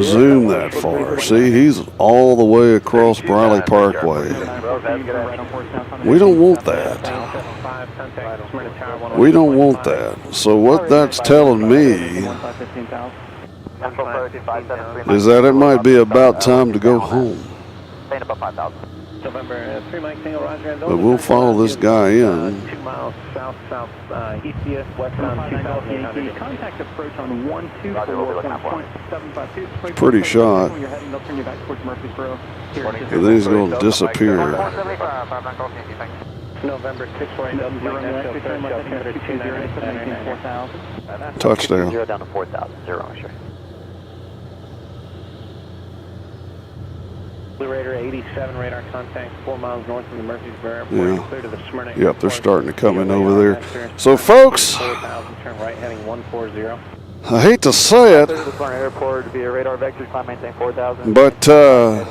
zoom that far. See, he's all the way across Briley Parkway. We don't want that. We don't want that. So what that's telling me is that it might be about time to go home. But we'll follow this guy in. 2 miles south east of you, westbound 2800. Contact approach on 124.752. Pretty shot. And then he's going to disappear. November 648, Touchdown. 0 down to 4,000, 0, sure. Blue Raider 87 radar contact 4 miles north of the Murfreesboro Airport. Yeah. Clear to the Smyrna Yep, they're starting to come in over there. So folks, 4,000, turn right heading 140. I hate to say it, Airport via radar vector, climb maintain 4,000. but I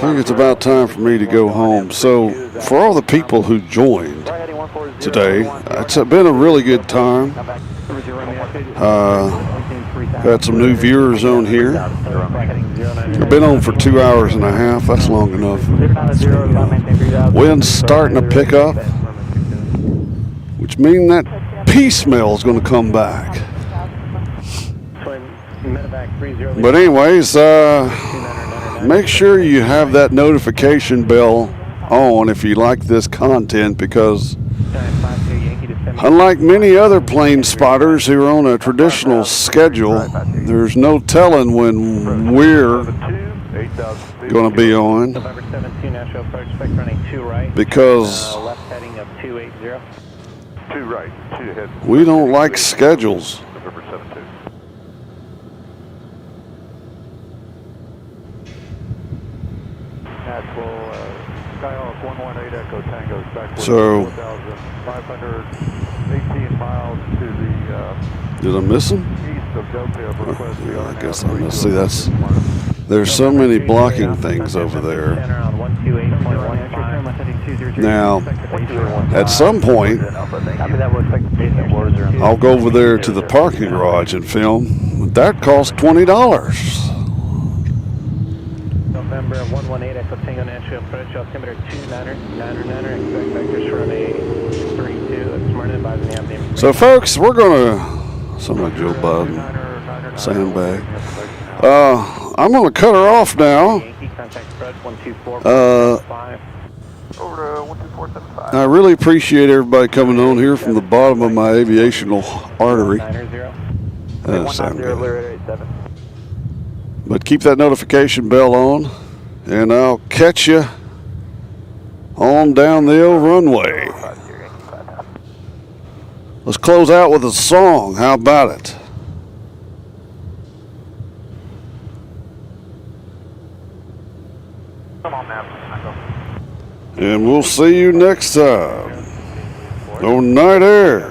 think it's about time for me to go home. So for all the people who joined today, it's been a really good time. Got some new viewers on here. I've been on for 2 hours and a half. That's long enough. Wind's starting to pick up, which means that pea smell is going to come back. But anyways, make sure you have that notification bell on if you like this content, because unlike many other plane spotters who are on a traditional schedule, there's no telling when we're going to be on, because we don't like schedules. So, did I miss him? Yeah, I guess I missed. See, there's so many blocking things over there. Now, at some point, I'll go over there to the parking garage and film. That costs $20. November 118 Echo Tango Nashville approach, altimeter 29er, expect vectors from a 32 at Smyrna, advising the avenue. So folks, we're gonna, somebody Joe Biden, sandbag. I'm gonna cut her off now. I really appreciate everybody coming on here from the bottom of my aviational artery. But keep that notification bell on, and I'll catch you on down the old runway. Let's close out with a song. How about it? And we'll see you next time on Night Air.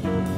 Bye.